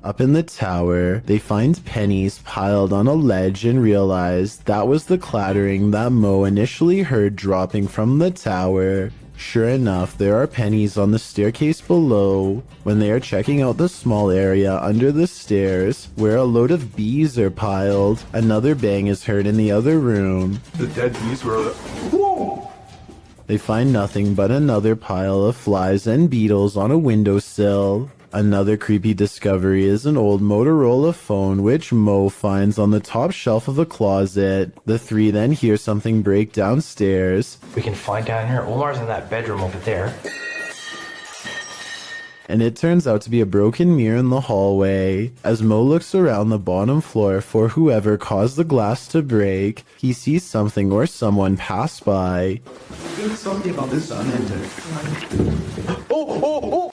Up in the tower, they find pennies piled on a ledge and realize that was the clattering that Mo initially heard dropping from the tower. Sure enough, there are pennies on the staircase below. When they are checking out the small area under the stairs, where a load of bees are piled, another bang is heard in the other room. The dead bees were... Whoa! They find nothing but another pile of flies and beetles on a windowsill. Another creepy discovery is an old Motorola phone which Mo finds on the top shelf of a closet. The three then hear something break downstairs. We can find down here. Omar's in that bedroom over there. And it turns out to be a broken mirror in the hallway. As Mo looks around the bottom floor for whoever caused the glass to break, he sees something or someone pass by. Something about this sun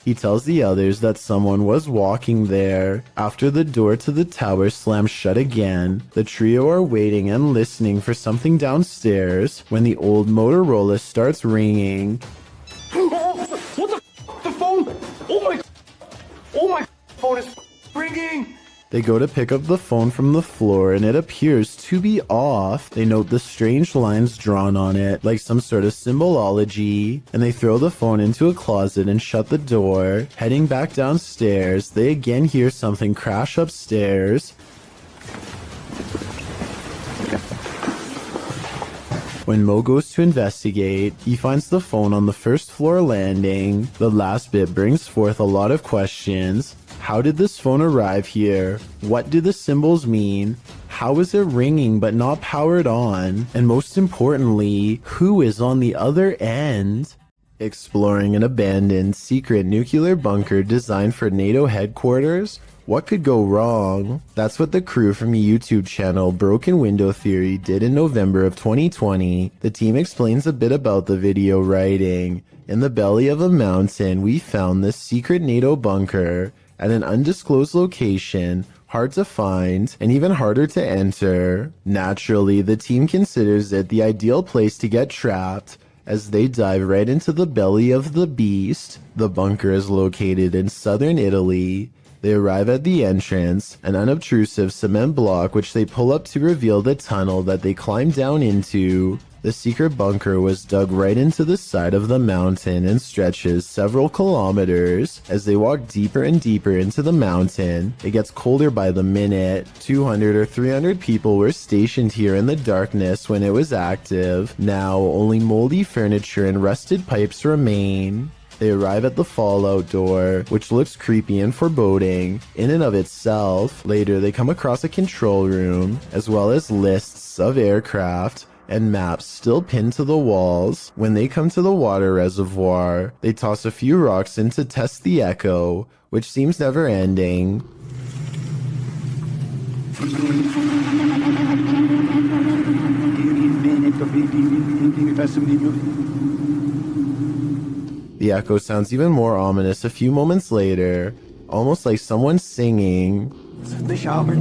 He tells the others that someone was walking there. After the door to the tower slams shut again, the trio are waiting and listening for something downstairs when the old Motorola starts ringing. What the? The phone! Oh my phone is ringing! They go to pick up the phone from the floor and it appears to be off. They note the strange lines drawn on it, like some sort of symbology, and they throw the phone into a closet and shut the door. Heading back downstairs, they again hear something crash upstairs. When Mo goes to investigate, he finds the phone on the first floor landing. The last bit brings forth a lot of questions. How did this phone arrive here? What do the symbols mean? How is it ringing but not powered on? And most importantly, who is on the other end? Exploring an abandoned secret nuclear bunker designed for NATO headquarters? What could go wrong? That's what the crew from the YouTube channel Broken Window Theory did in November of 2020. The team explains a bit about the video, writing, "In the belly of a mountain, we found this secret NATO bunker at an undisclosed location, hard to find, and even harder to enter. Naturally, the team considers it the ideal place to get trapped, as they dive right into the belly of the beast. The bunker is located in southern Italy. They arrive at the entrance, an unobtrusive cement block which they pull up to reveal the tunnel that they climb down into. The secret bunker was dug right into the side of the mountain and stretches several kilometers. As they walk deeper and deeper into the mountain, it gets colder by the minute. 200 or 300 people were stationed here in the darkness when it was active. Now, only moldy furniture and rusted pipes remain. They arrive at the fallout door, which looks creepy and foreboding in and of itself. Later, they come across a control room, as well as lists of aircraft and maps still pinned to the walls. When they come to the water reservoir, they toss a few rocks in to test the echo, which seems never ending. The echo sounds even more ominous a few moments later, almost like someone singing. The shower.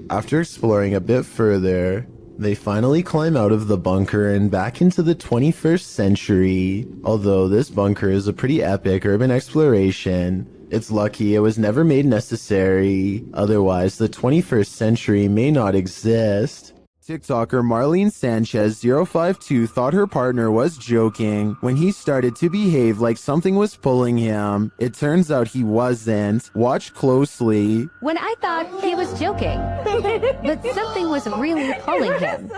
After exploring a bit further, they finally climb out of the bunker and back into the 21st century. Although this bunker is a pretty epic urban exploration, it's lucky it was never made necessary, otherwise the 21st century may not exist. TikToker Marlene Sanchez 052 thought her partner was joking when he started to behave like something was pulling him. It turns out he wasn't. Watch closely. When I thought he was joking, but something was really pulling him.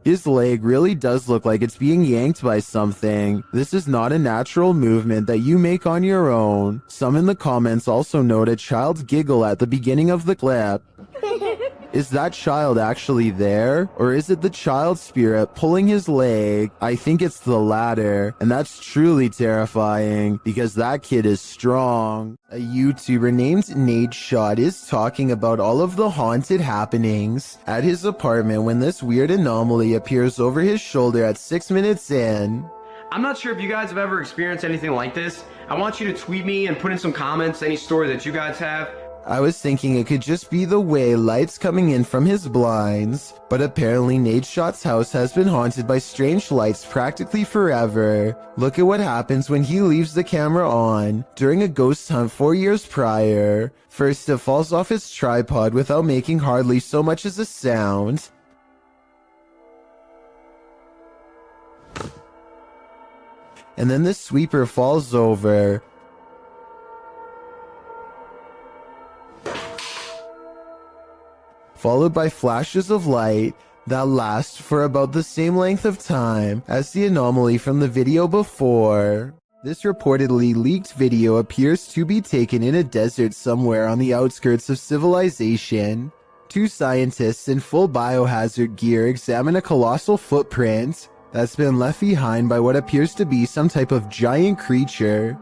His leg really does look like it's being yanked by something. This is not a natural movement that you make on your own. Some in the comments also note a child's giggle at the beginning of the clip. Is that child actually there? Or is it the child spirit pulling his leg? I think it's the latter, and that's truly terrifying because that kid is strong. A YouTuber named Nate Shot is talking about all of the haunted happenings at his apartment when this weird anomaly appears over his shoulder at 6 minutes in. I'm not sure if you guys have ever experienced anything like this. I want you to tweet me and put in some comments any story that you guys have. I was thinking it could just be the way light's coming in from his blinds, but apparently Nate Shot's house has been haunted by strange lights practically forever. Look at what happens when he leaves the camera on during a ghost hunt 4 years prior. First, it falls off its tripod without making hardly so much as a sound. And then the sweeper falls over. Followed by flashes of light that last for about the same length of time as the anomaly from the video before. This reportedly leaked video appears to be taken in a desert somewhere on the outskirts of civilization. Two scientists in full biohazard gear examine a colossal footprint that's been left behind by what appears to be some type of giant creature.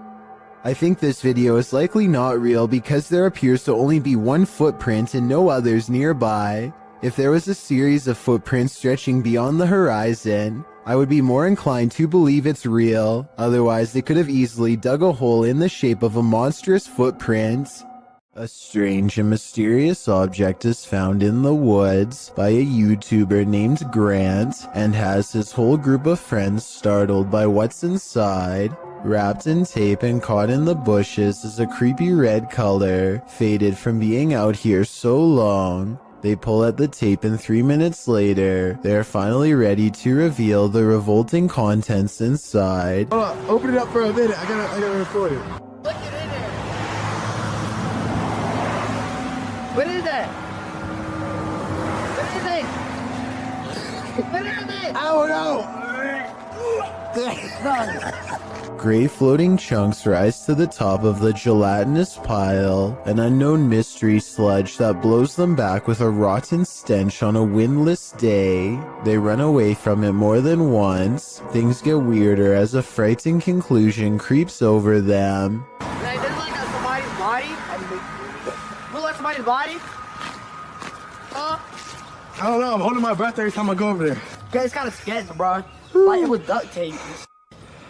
I think this video is likely not real because there appears to only be one footprint and no others nearby. If there was a series of footprints stretching beyond the horizon, I would be more inclined to believe it's real. Otherwise, they could have easily dug a hole in the shape of a monstrous footprint. A strange and mysterious object is found in the woods by a YouTuber named Grant and has his whole group of friends startled by what's inside. Wrapped in tape and caught in the bushes is a creepy red color, faded from being out here so long. They pull at the tape and 3 minutes later, they're finally ready to reveal the revolting contents inside. Hold on, open it up for a minute. I gotta record it. Look it in there. What is that? What is it? What is it? I don't know. Gray floating chunks rise to the top of the gelatinous pile, an unknown mystery sludge that blows them back with a rotten stench on a windless day. They run away from it more than once. Things get weirder as a frightening conclusion creeps over them. Hey, this is like somebody's body. Look like somebody's body. I don't know. I'm holding my breath every time I go over there. Okay, it's kind of sketchy, bro. Like it was duct tape.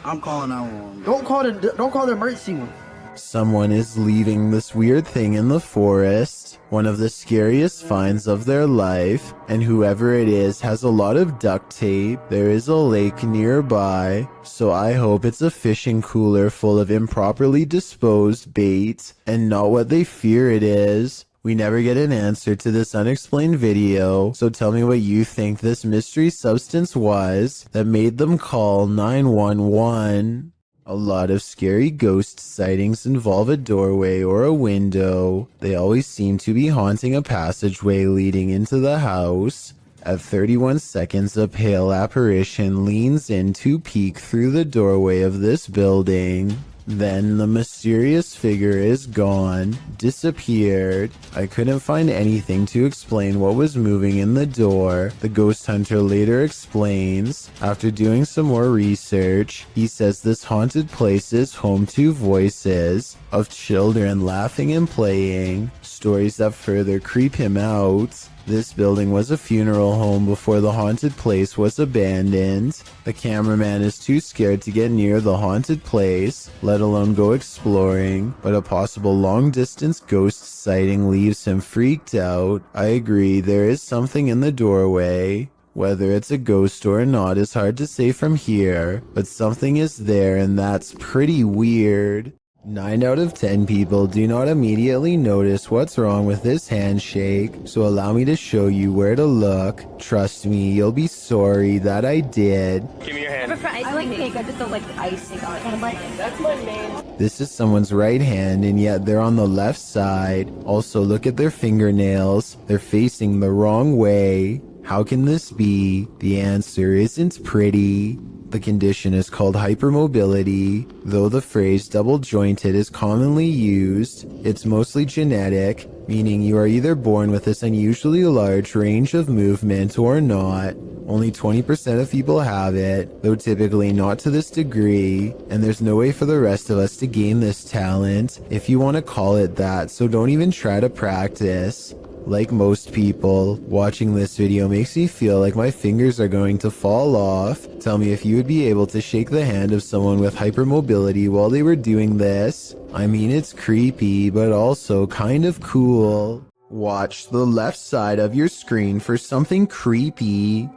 I'm calling 911. Don't call the emergency one. Someone is leaving this weird thing in the forest, one of the scariest finds of their life, and whoever it is has a lot of duct tape. There is a lake nearby, so I hope it's a fishing cooler full of improperly disposed bait, and not what they fear it is. We never get an answer to this unexplained video, so tell me what you think this mystery substance was that made them call 911. A lot of scary ghost sightings involve a doorway or a window. They always seem to be haunting a passageway leading into the house. At 31 seconds, a pale apparition leans in to peek through the doorway of this building. Then the mysterious figure is gone, disappeared. I couldn't find anything to explain what was moving in the door. The ghost hunter later explains, after doing some more research, he says this haunted place is home to voices of children laughing and playing, stories that further creep him out. This building was a funeral home before the haunted place was abandoned. The cameraman is too scared to get near the haunted place, let alone go exploring, but a possible long-distance ghost sighting leaves him freaked out. I agree, there is something in the doorway. Whether it's a ghost or not is hard to say from here, but something is there and that's pretty weird. 9 out of 10 people do not immediately notice what's wrong with this handshake, so allow me to show you where to look. Trust me, you'll be sorry that I did. Give me your hand. I like cake, I just don't like the icing on it. That's my main. This is someone's right hand and yet they're on the left side. Also, look at their fingernails. They're facing the wrong way. How can this be? The answer isn't pretty. The condition is called hypermobility. Though the phrase double-jointed is commonly used, it's mostly genetic, meaning you are either born with this unusually large range of movement or not. Only 20% of people have it, though typically not to this degree, and there's no way for the rest of us to gain this talent, if you want to call it that, so don't even try to practice. Like most people, watching this video makes me feel like my fingers are going to fall off. Tell me if you would be able to shake the hand of someone with hypermobility while they were doing this. I mean, it's creepy, but also kind of cool. Watch the left side of your screen for something creepy.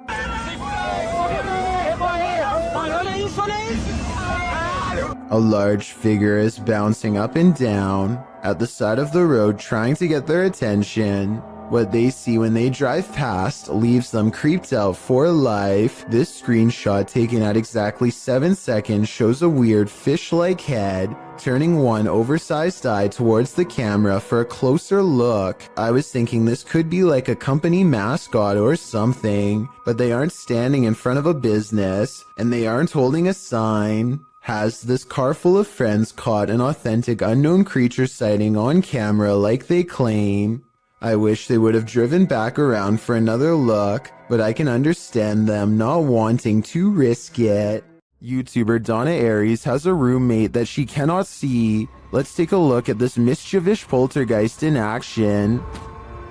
A large figure is bouncing up and down at the side of the road trying to get their attention. What they see when they drive past leaves them creeped out for life. This screenshot taken at exactly 7 seconds shows a weird fish-like head turning one oversized eye towards the camera for a closer look. I was thinking this could be like a company mascot or something, but they aren't standing in front of a business and they aren't holding a sign. Has this car full of friends caught an authentic unknown creature sighting on camera like they claim? I wish they would have driven back around for another look, but I can understand them not wanting to risk it. YouTuber Donna Aries has a roommate that she cannot see. Let's take a look at this mischievous poltergeist in action.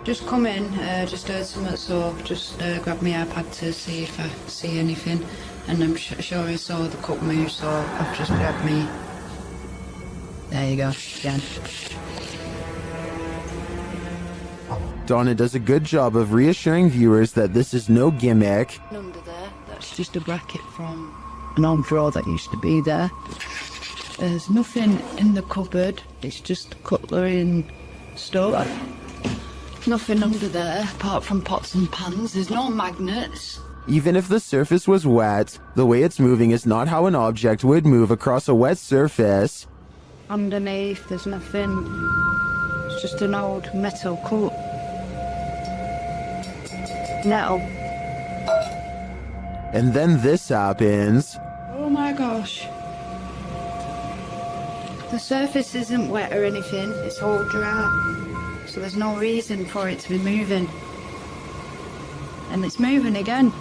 Just come in, just heard something, so just grab my iPad to see if I see anything. And I'm sure I saw the cup move, so I've just grabbed me. There you go, again. Donna does a good job of reassuring viewers that this is no gimmick. Under there, that's just a bracket from an old drawer that used to be there. There's nothing in the cupboard, it's just cutlery and stuff. Nothing under there, apart from pots and pans. There's no magnets. Even if the surface was wet, the way it's moving is not how an object would move across a wet surface. Underneath, there's nothing. It's just an old metal cup. No. And then this happens. Oh my gosh. The surface isn't wet or anything, it's all dry. So there's no reason for it to be moving. And it's moving again.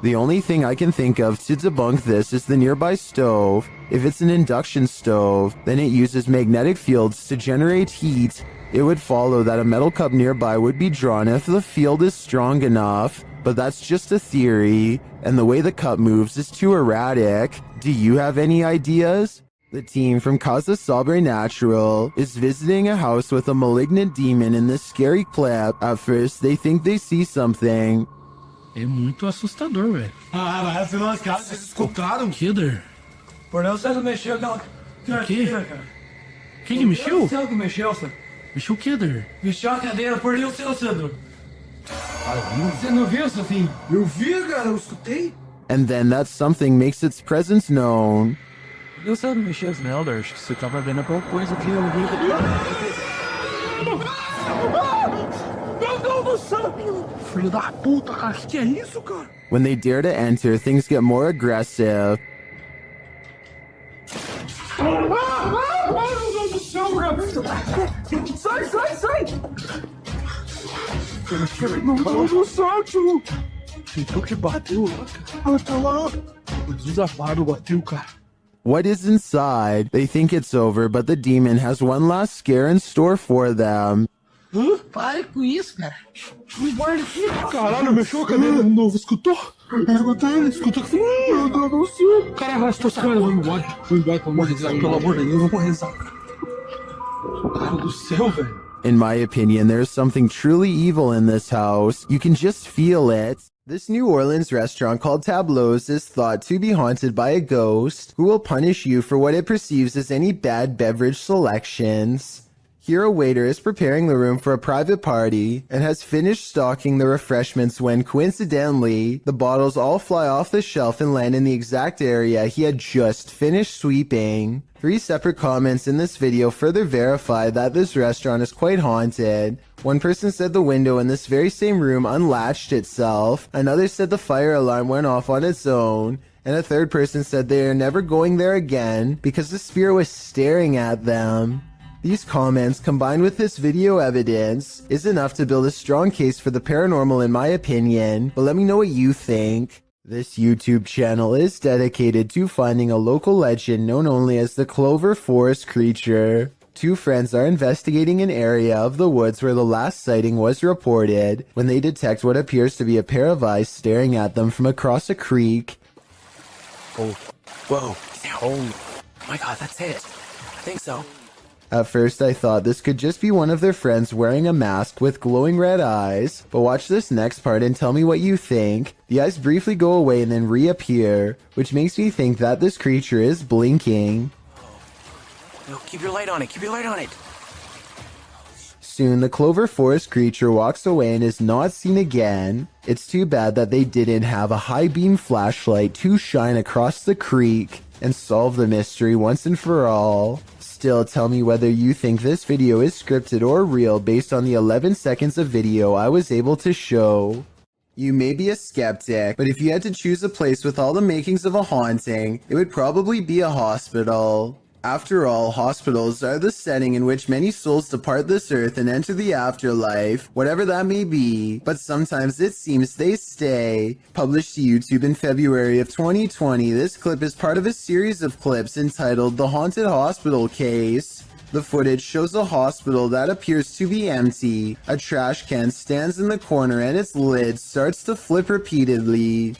The only thing I can think of to debunk this is the nearby stove. If it's an induction stove, then it uses magnetic fields to generate heat. It would follow that a metal cup nearby would be drawn if the field is strong enough, but that's just a theory, and the way the cup moves is too erratic. Do you have any ideas? The team from Casa Sobrenatural is visiting a house with a malignant demon in this scary clip. At first, they think they see something. É muito assustador, velho. Ah, mas afinal as caras, vocês escutaram? Killer. Por não, você não mexeu, não. O quê? Quem que mexeu? Você que mexeu, senhor. Mexeu o quê, Der? Mexeu a cadeira, por Deus, seu Sandro. Você não viu, seu filho? Eu vi, cara, eu escutei. And then that something makes its presence known. Eu só não mexeu as elders, acho que você tava vendo alguma coisa aqui. Meu Deus do céu! Filho da puta, cara, que é isso, cara? When they dare to enter, things get more aggressive. Sai, sai, sai! Carlos Sancho! Então que bateu lá, cara. Tá lá. O desafado bateu, cara. What is inside? They think it's over, but the demon has one last scare in store for them. Hã? Pare com isso, cara. Me guarda aqui. Caralho, mexeu a cadeira de novo. Escutou? Escutou? Escutou que meu Deus do céu. Cara, arrastou essa cara. Vamos embora. Vamos embora, pelo amor de Deus. Pelo amor de Deus, vamos rezar. Cara do céu, velho. In my opinion, there's something truly evil in this house. You can just feel it. This New Orleans restaurant called Tableau's is thought to be haunted by a ghost who will punish you for what it perceives as any bad beverage selections. Here a waiter is preparing the room for a private party and has finished stocking the refreshments when, coincidentally, the bottles all fly off the shelf and land in the exact area he had just finished sweeping. 3 separate comments in this video further verify that this restaurant is quite haunted. One person said the window in this very same room unlatched itself, another said the fire alarm went off on its own, and a third person said they are never going there again because the spirit was staring at them. These comments, combined with this video evidence, is enough to build a strong case for the paranormal in my opinion, but let me know what you think. This YouTube channel is dedicated to finding a local legend known only as the Clover Forest Creature. 2 friends are investigating an area of the woods where the last sighting was reported when they detect what appears to be a pair of eyes staring at them from across a creek. Oh, whoa. Oh my god, that's it. I think so. At first I thought this could just be one of their friends wearing a mask with glowing red eyes, but watch this next part and tell me what you think. The eyes briefly go away and then reappear, which makes me think that this creature is blinking. No, keep your light on it, keep your light on it. Soon the Clover Forest creature walks away and is not seen again. It's too bad that they didn't have a high beam flashlight to shine across the creek and solve the mystery once and for all. Still, tell me whether you think this video is scripted or real based on the 11 seconds of video I was able to show. You may be a skeptic, but if you had to choose a place with all the makings of a haunting, it would probably be a hospital. After all, hospitals are the setting in which many souls depart this earth and enter the afterlife, whatever that may be, but sometimes it seems they stay. Published to YouTube in February of 2020, this clip is part of a series of clips entitled The Haunted Hospital Case. The footage shows a hospital that appears to be empty. A trash can stands in the corner and its lid starts to flip repeatedly.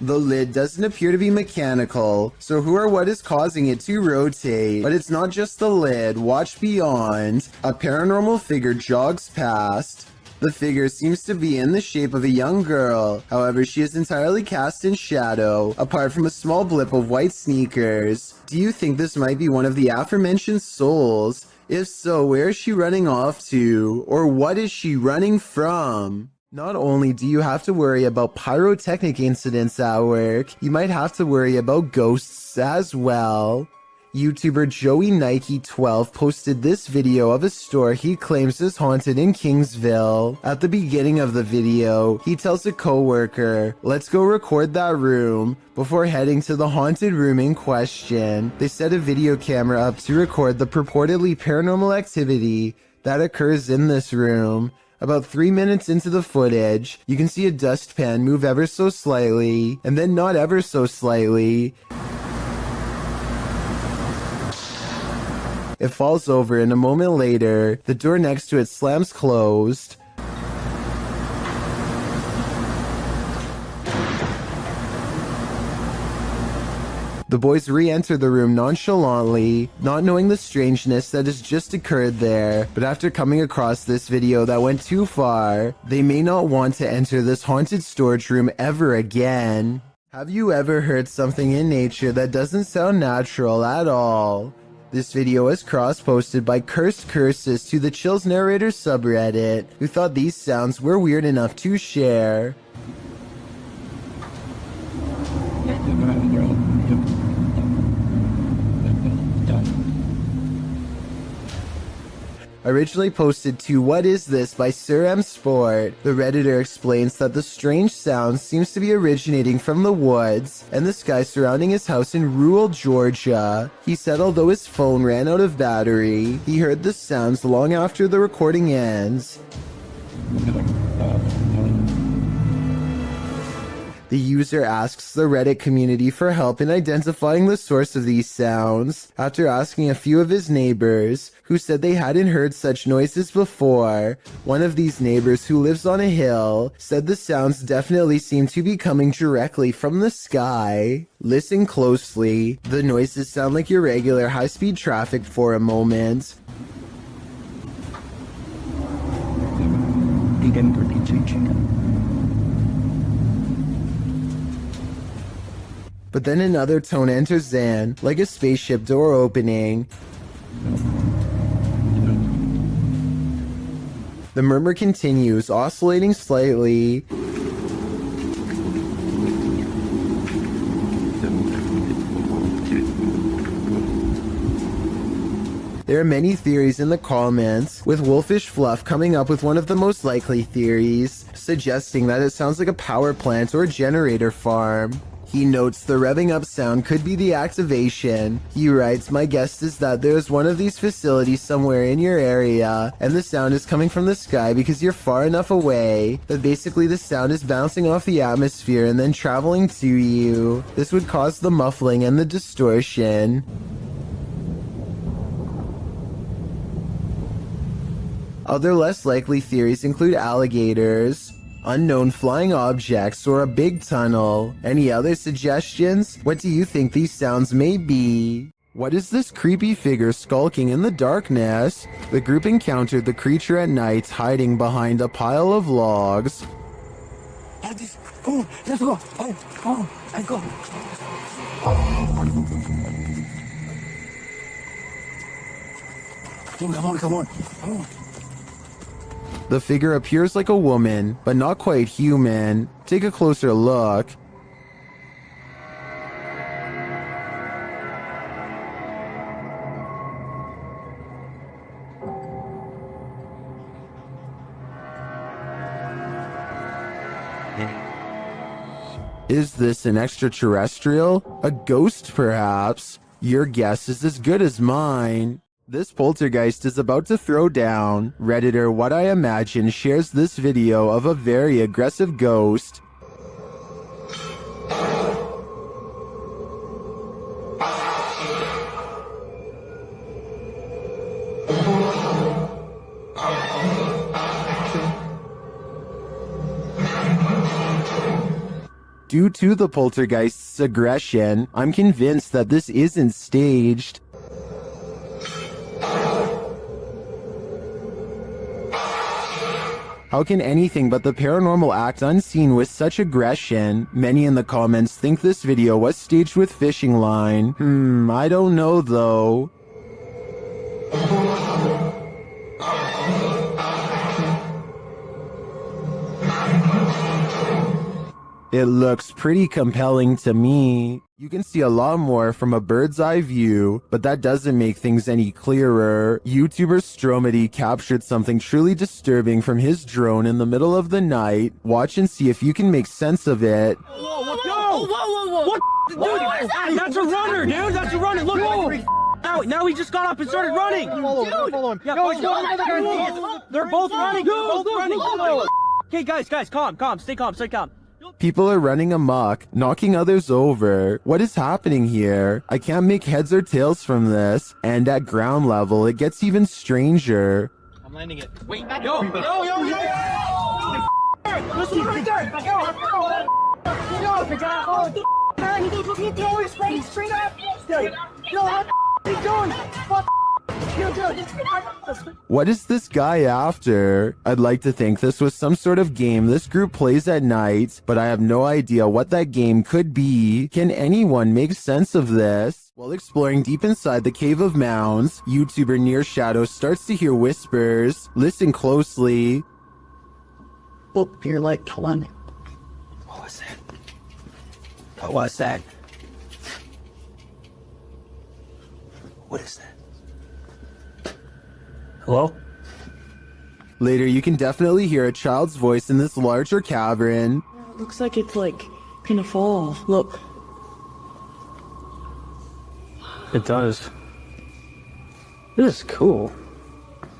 The lid doesn't appear to be mechanical, so who or what is causing it to rotate? But it's not just the lid. Watch beyond. A paranormal figure jogs past. The figure seems to be in the shape of a young girl. However, she is entirely cast in shadow, apart from a small blip of white sneakers. Do you think this might be one of the aforementioned souls? If so, where is she running off to? Or what is she running from? Not only do you have to worry about pyrotechnic incidents at work, you might have to worry about ghosts as well. YouTuber Joey Nike 12 posted this video of a store he claims is haunted in Kingsville. At the beginning of the video, he tells a coworker, "Let's go record that room," before heading to the haunted room in question. They set a video camera up to record the purportedly paranormal activity that occurs in this room. About 3 minutes into the footage, you can see a dustpan move ever so slightly, and then not ever so slightly. It falls over, and a moment later, the door next to it slams closed. The boys re-enter the room nonchalantly, not knowing the strangeness that has just occurred there, but after coming across this video that went too far, they may not want to enter this haunted storage room ever again. Have you ever heard something in nature that doesn't sound natural at all? This video was cross-posted by Cursed Curses to the Chills Narrator subreddit, who thought these sounds were weird enough to share. Originally posted to What Is This by Sir M Sport, the Redditor explains that the strange sound seems to be originating from the woods and the sky surrounding his house in rural Georgia. He said although his phone ran out of battery, he heard the sounds long after the recording ends. The user asks the Reddit community for help in identifying the source of these sounds, after asking a few of his neighbors, who said they hadn't heard such noises before. One of these neighbors, who lives on a hill, said the sounds definitely seem to be coming directly from the sky. Listen closely. The noises sound like irregular high-speed traffic for a moment. But then another tone enters in, like a spaceship door opening. The murmur continues, oscillating slightly. There are many theories in the comments, with Wolfish Fluff coming up with one of the most likely theories, suggesting that it sounds like a power plant or generator farm. He notes the revving up sound could be the activation. He writes, my guess is that there's one of these facilities somewhere in your area, and the sound is coming from the sky because you're far enough away that basically the sound is bouncing off the atmosphere and then traveling to you. This would cause the muffling and the distortion. Other less likely theories include alligators, unknown flying objects, or a big tunnel. Any other suggestions? What do you think these sounds may be? What is this creepy figure skulking in the darkness? The group encountered the creature at night hiding behind a pile of logs. Come on, let's go. Oh, let's go. Come on. The figure appears like a woman, but not quite human. Take a closer look. Is this an extraterrestrial? A ghost, perhaps? Your guess is as good as mine. This poltergeist is about to throw down. Redditor What I Imagine shares this video of a very aggressive ghost. Due to the poltergeist's aggression, I'm convinced that this isn't staged. How can anything but the paranormal act unseen with such aggression? Many in the comments think this video was staged with fishing line. I don't know though. It looks pretty compelling to me. You can see a lot more from a bird's eye view, but that doesn't make things any clearer. YouTuber Stromedy captured something truly disturbing from his drone in the middle of the night. Watch and see if you can make sense of it. Whoa. What? Dude, that's a runner, dude. That's a runner. Look. Now he just got up and started running. Follow him. Yeah, they're both running. Okay, guys, calm. Stay calm. People are running amok, knocking others over. What is happening here? I can't make heads or tails from this. And at ground level, it gets even stranger. I'm landing it. Wait, yo! This one right there! What is this guy after? I'd like to think this was some sort of game this group plays at night, but I have no idea what that game could be. Can anyone make sense of this? While exploring deep inside the Cave of Mounds, YouTuber Near Shadow starts to hear whispers. Listen closely. Up here like 20. What was that? What is that? Hello? Later, you can definitely hear a child's voice in this larger cavern. It looks like it's like gonna fall. Look. It does. This is cool.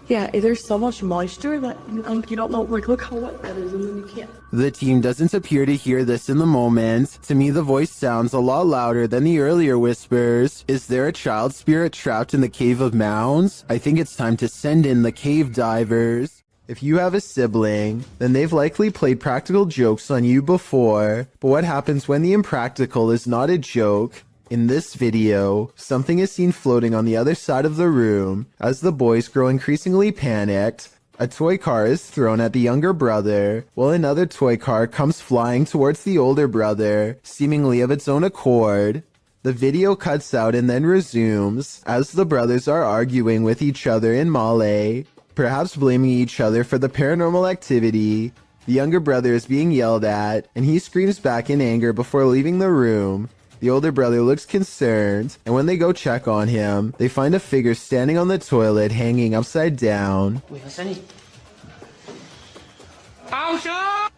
Yeah, there's so much moisture that you don't know. Like, look how wet that is, and then you can't. The team doesn't appear to hear this in the moment. To me, the voice sounds a lot louder than the earlier whispers. Is there a child spirit trapped in the Cave of Mounds? I think it's time to send in the cave divers. If you have a sibling, then they've likely played practical jokes on you before. But what happens when the impractical is not a joke? In this video, something is seen floating on the other side of the room. As the boys grow increasingly panicked, a toy car is thrown at the younger brother, while another toy car comes flying towards the older brother, seemingly of its own accord. The video cuts out and then resumes, as the brothers are arguing with each other in Malay, perhaps blaming each other for the paranormal activity. The younger brother is being yelled at, and he screams back in anger before leaving the room. The older brother looks concerned, and when they go check on him, they find a figure standing on the toilet hanging upside down.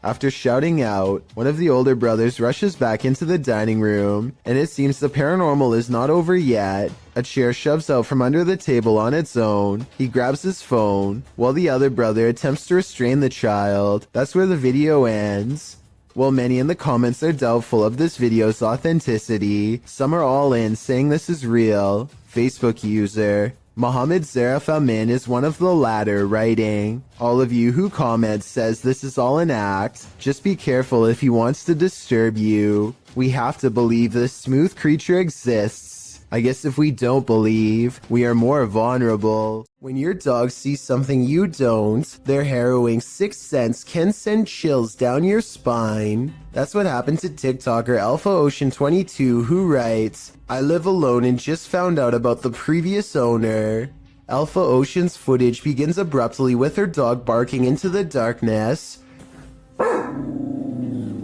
After shouting out, one of the older brothers rushes back into the dining room, and it seems the paranormal is not over yet. A chair shoves out from under the table on its own. He grabs his phone, while the other brother attempts to restrain the child. That's where the video ends. While many in the comments are doubtful of this video's authenticity, some are all in saying this is real. Facebook user Mohammed Zarif Amin is one of the latter, writing, "All of you who comment says this is all an act. Just be careful if he wants to disturb you. We have to believe this smooth creature exists. I guess if we don't believe, we are more vulnerable." When your dog sees something you don't, their harrowing sixth sense can send chills down your spine. That's what happened to TikToker Alpha Ocean 22, who writes, "I live alone and just found out about the previous owner." Alpha Ocean's footage begins abruptly with her dog barking into the darkness.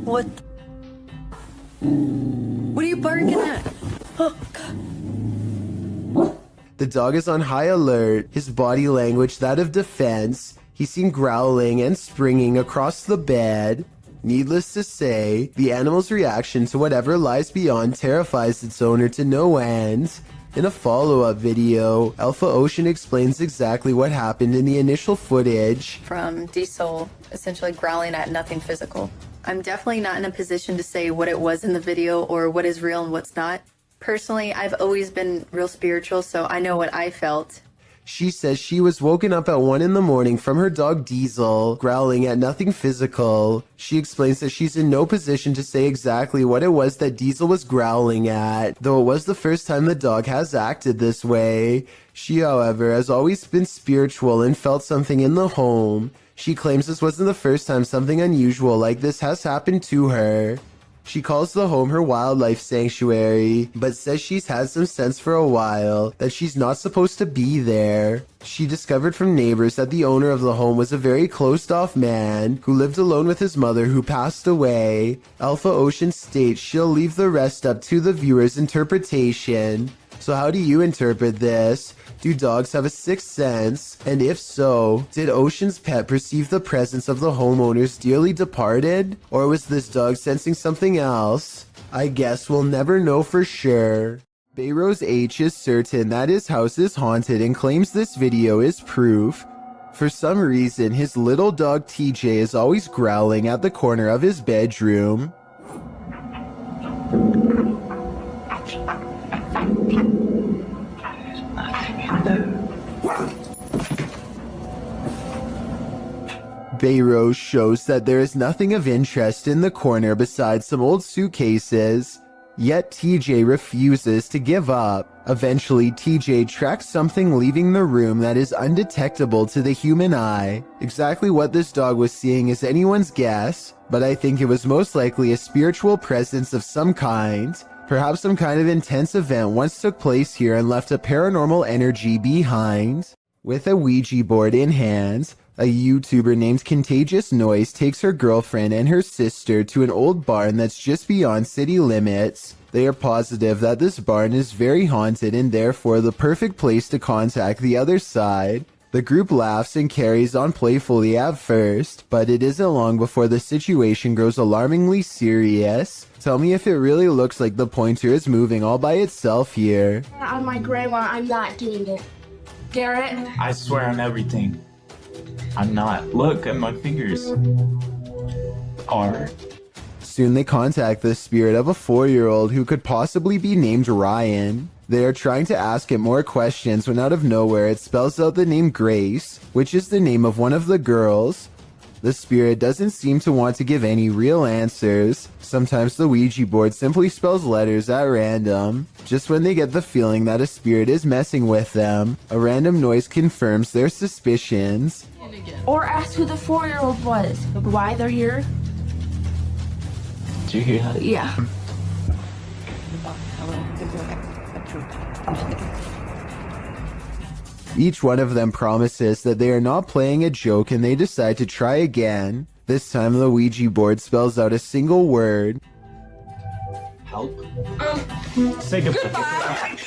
What? What are you barking at? Oh, God. The dog is on high alert, his body language that of defense. He's seen growling and springing across the bed. Needless to say, the animal's reaction to whatever lies beyond terrifies its owner to no end. In a follow-up video, Alpha Ocean explains exactly what happened in the initial footage. From Diesel essentially growling at nothing physical. I'm definitely not in a position to say what it was in the video or what is real and what's not. Personally, I've always been real spiritual, so I know what I felt. She says she was woken up at 1 in the morning from her dog Diesel, growling at nothing physical. She explains that she's in no position to say exactly what it was that Diesel was growling at, though it was the first time the dog has acted this way. She, however, has always been spiritual and felt something in the home. She claims this wasn't the first time something unusual like this has happened to her. She calls the home her wildlife sanctuary, but says she's had some sense for a while that she's not supposed to be there. She discovered from neighbors that the owner of the home was a very closed-off man who lived alone with his mother who passed away. Alpha Ocean states she'll leave the rest up to the viewer's interpretation. So how do you interpret this? Do dogs have a sixth sense? And if so, did Ocean's pet perceive the presence of the homeowner's dearly departed? Or was this dog sensing something else? I guess we'll never know for sure. Bayrose H is certain that his house is haunted and claims this video is proof. For some reason, his little dog TJ is always growling at the corner of his bedroom. Bayrose shows that there is nothing of interest in the corner besides some old suitcases. Yet TJ refuses to give up. Eventually, TJ tracks something leaving the room that is undetectable to the human eye. Exactly what this dog was seeing is anyone's guess, but I think it was most likely a spiritual presence of some kind. Perhaps some kind of intense event once took place here and left a paranormal energy behind. With a Ouija board in hand, a YouTuber named Contagious Noise takes her girlfriend and her sister to an old barn that's just beyond city limits. They are positive that this barn is very haunted and therefore the perfect place to contact the other side. The group laughs and carries on playfully at first, but it isn't long before the situation grows alarmingly serious. Tell me if it really looks like the pointer is moving all by itself here. On my grandma, I'm not doing it. Garrett? I swear on everything. I'm not. Look at my fingers. Are. Soon they contact the spirit of a 4-year-old who could possibly be named Ryan. They are trying to ask it more questions when out of nowhere it spells out the name Grace, which is the name of one of the girls. The spirit doesn't seem to want to give any real answers. Sometimes the Ouija board simply spells letters at random. Just when they get the feeling that a spirit is messing with them, a random noise confirms their suspicions. Or ask who the 4-year-old was, why they're here. Did you hear that? Yeah. Each one of them promises that they are not playing a joke and they decide to try again. This time the Ouija board spells out a single word. Help. Say goodbye.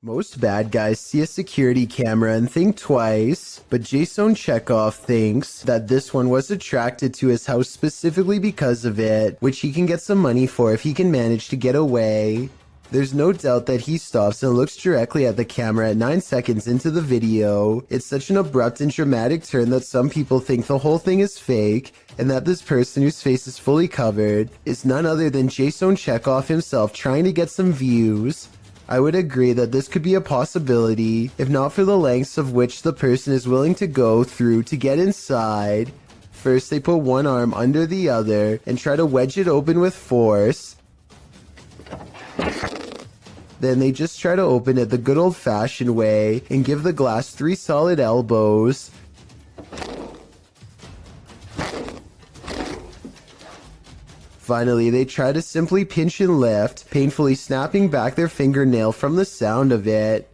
Most bad guys see a security camera and think twice, but Jason Chekhov thinks that this one was attracted to his house specifically because of it, which he can get some money for if he can manage to get away. There's no doubt that he stops and looks directly at the camera at 9 seconds into the video. It's such an abrupt and dramatic turn that some people think the whole thing is fake, and that this person whose face is fully covered is none other than Jason Chekhov himself trying to get some views. I would agree that this could be a possibility, if not for the lengths of which the person is willing to go through to get inside. First, they put one arm under the other and try to wedge it open with force. Then they just try to open it the good old-fashioned way and give the glass 3 solid elbows. Finally, they try to simply pinch and lift, painfully snapping back their fingernail from the sound of it.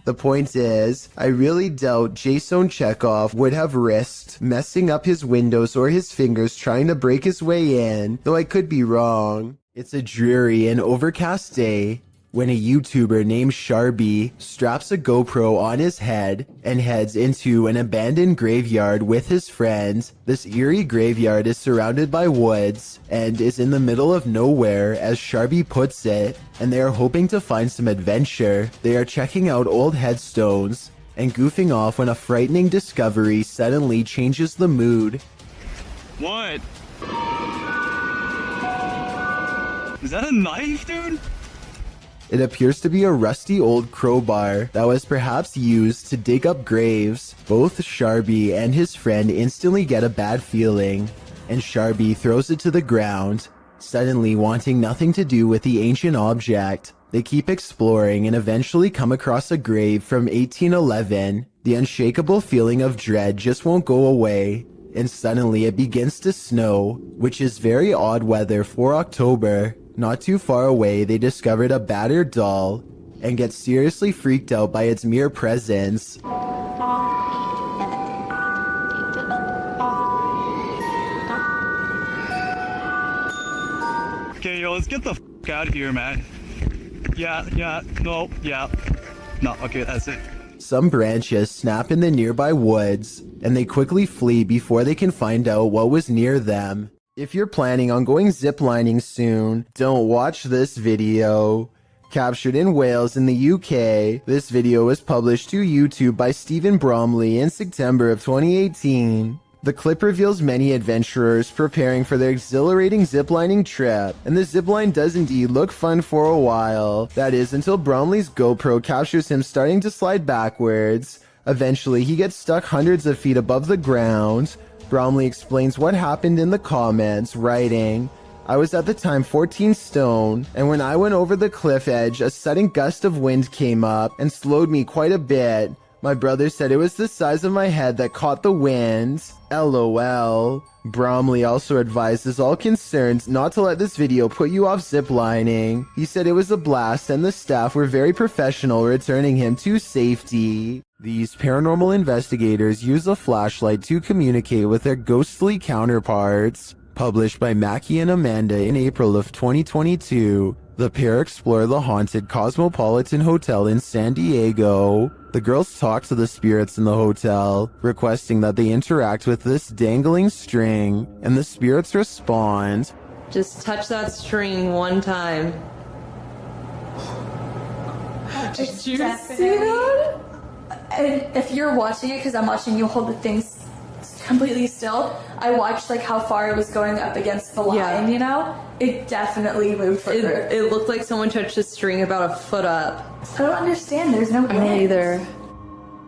The point is, I really doubt Jason Chekhov would have risked messing up his windows or his fingers trying to break his way in, though I could be wrong. It's a dreary and overcast day when a YouTuber named Sharby straps a GoPro on his head and heads into an abandoned graveyard with his friends. This eerie graveyard is surrounded by woods and is in the middle of nowhere, as Sharby puts it, and they are hoping to find some adventure. They are checking out old headstones and goofing off when a frightening discovery suddenly changes the mood. What? Is that a knife, dude? It appears to be a rusty old crowbar that was perhaps used to dig up graves. Both Sharby and his friend instantly get a bad feeling, and Sharby throws it to the ground, suddenly wanting nothing to do with the ancient object. They keep exploring and eventually come across a grave from 1811. The unshakable feeling of dread just won't go away, and suddenly it begins to snow, which is very odd weather for October. Not too far away, they discovered a battered doll and get seriously freaked out by its mere presence. Okay, yo, let's get the f out of here, man. Yeah, no, okay, that's it. Some branches snap in the nearby woods, and they quickly flee before they can find out what was near them. If you're planning on going ziplining soon, don't watch this video. Captured in Wales in the UK, this video was published to YouTube by Stephen Bromley in September of 2018. The clip reveals many adventurers preparing for their exhilarating ziplining trip, and the zipline does indeed look fun for a while. That is, until Bromley's GoPro captures him starting to slide backwards. Eventually, he gets stuck hundreds of feet above the ground. Bromley explains what happened in the comments, writing, "I was at the time 14 stone, and when I went over the cliff edge, a sudden gust of wind came up and slowed me quite a bit. My brother said it was the size of my head that caught the wind. LOL. Bromley also advises all concerned not to let this video put you off ziplining. He said it was a blast and the staff were very professional returning him to safety. These paranormal investigators use a flashlight to communicate with their ghostly counterparts. Published by Mackie and Amanda in April of 2022. The pair explore the haunted Cosmopolitan Hotel in San Diego. The girls talk to the spirits in the hotel, requesting that they interact with this dangling string, and the spirits respond. Just touch that string one time. Did you see that? And if you're watching it, because I'm watching you hold the things completely still, I watched like how far it was going up against the line, you know? It definitely moved further. It looked like someone touched the string about a foot up. I don't understand, there's no wind. Me either.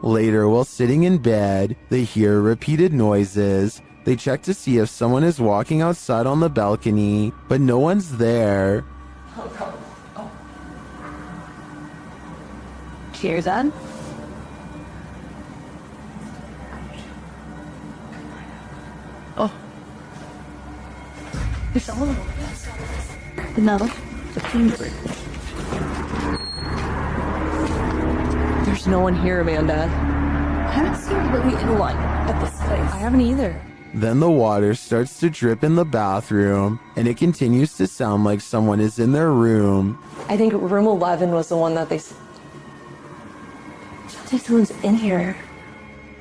Later, while sitting in bed, they hear repeated noises. They check to see if someone is walking outside on the balcony, but no one's there. Cheers, Ed. Oh. There's a little. Another. There's no one here, Amanda. I haven't seen really anyone at this place. I haven't either. Then the water starts to drip in the bathroom, and it continues to sound like someone is in their room. I think room 11 was the one that they... If someone's in here.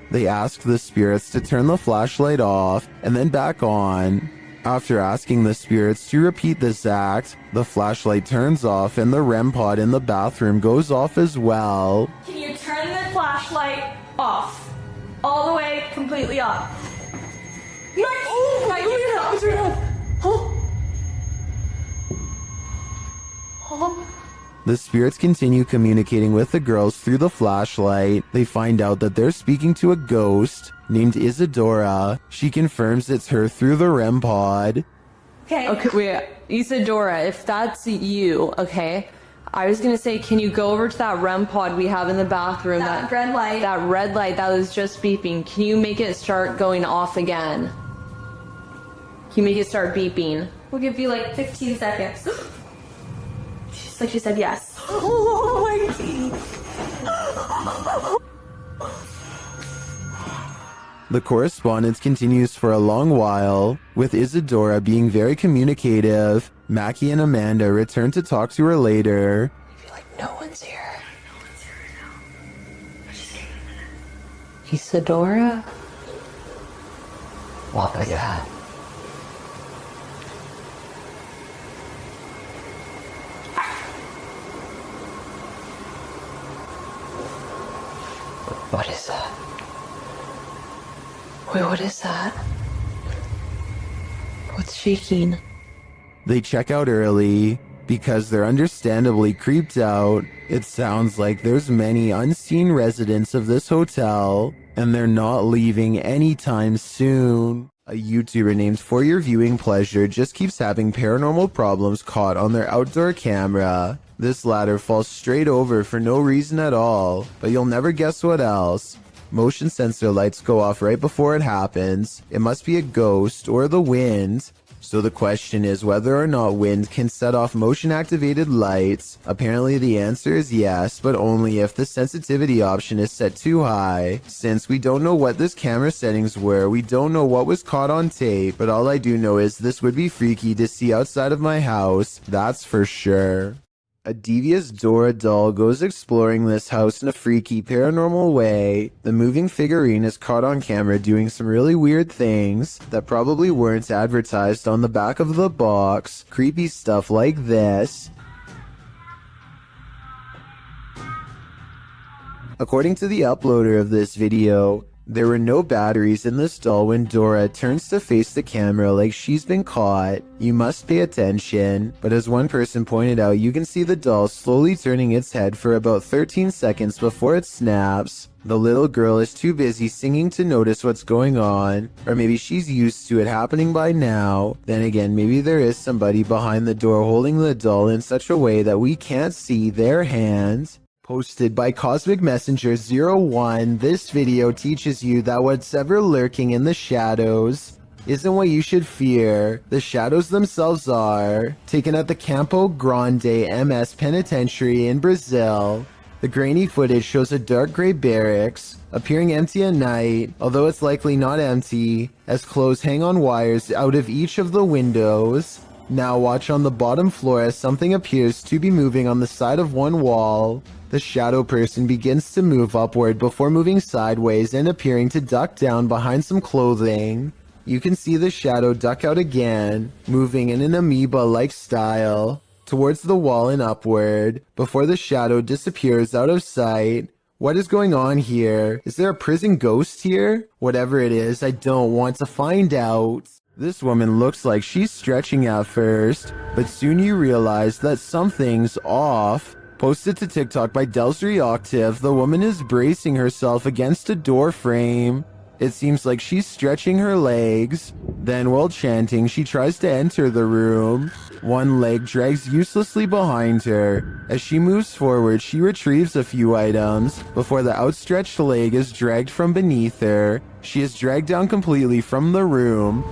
They ask the spirits to turn the flashlight off and then back on. After asking the spirits to repeat this act, the flashlight turns off and the REM pod in the bathroom goes off as well. Can you turn the flashlight off? All the way, completely off. The spirits continue communicating with the girls through the flashlight. They find out that they're speaking to a ghost named Isadora. She confirms it's her through the REM pod. Okay, wait. Isadora, if that's you, okay? I was gonna say, can you go over to that REM pod we have in the bathroom? That red light. That red light that was just beeping. Can you make it start going off again? Can you make it start beeping? We'll give you like 15 seconds. She's like, she said yes. Oh my God. The correspondence continues for a long while, with Isadora being very communicative. Mackie and Amanda return to talk to her later. No one's here. Isadora? What was that? What is that? Wait, what is that? What's shaking? They check out early because they're understandably creeped out. It sounds like there's many unseen residents of this hotel, and they're not leaving anytime soon. A YouTuber named For Your Viewing Pleasure just keeps having paranormal problems caught on their outdoor camera. This ladder falls straight over for no reason at all, but you'll never guess what else. Motion sensor lights go off right before it happens. It must be a ghost or the wind. So the question is whether or not wind can set off motion-activated lights. Apparently the answer is yes, but only if the sensitivity option is set too high. Since we don't know what this camera settings were, we don't know what was caught on tape, but all I do know is this would be freaky to see outside of my house, that's for sure. A devious Dora doll goes exploring this house in a freaky paranormal way. The moving figurine is caught on camera doing some really weird things that probably weren't advertised on the back of the box. Creepy stuff like this. According to the uploader of this video, there were no batteries in this doll when Dora turns to face the camera like she's been caught. You must pay attention. But as one person pointed out, you can see the doll slowly turning its head for about 13 seconds before it snaps. The little girl is too busy singing to notice what's going on. Or maybe she's used to it happening by now. Then again, maybe there is somebody behind the door holding the doll in such a way that we can't see their hand. Posted by Cosmic Messenger 01, this video teaches you that what's ever lurking in the shadows isn't what you should fear. The shadows themselves are. Taken at the Campo Grande MS Penitentiary in Brazil. The grainy footage shows a dark gray barracks, appearing empty at night, although it's likely not empty, as clothes hang on wires out of each of the windows. Now watch on the bottom floor as something appears to be moving on the side of one wall. The shadow person begins to move upward before moving sideways and appearing to duck down behind some clothing. You can see the shadow duck out again, moving in an amoeba-like style, towards the wall and upward, before the shadow disappears out of sight. What is going on here? Is there a prison ghost here? Whatever it is, I don't want to find out. This woman looks like she's stretching at first, but soon you realize that something's off. Posted to TikTok by Delsry Octave, the woman is bracing herself against a door frame. It seems like she's stretching her legs. Then while chanting, she tries to enter the room. One leg drags uselessly behind her. As she moves forward, she retrieves a few items before the outstretched leg is dragged from beneath her. She is dragged down completely from the room.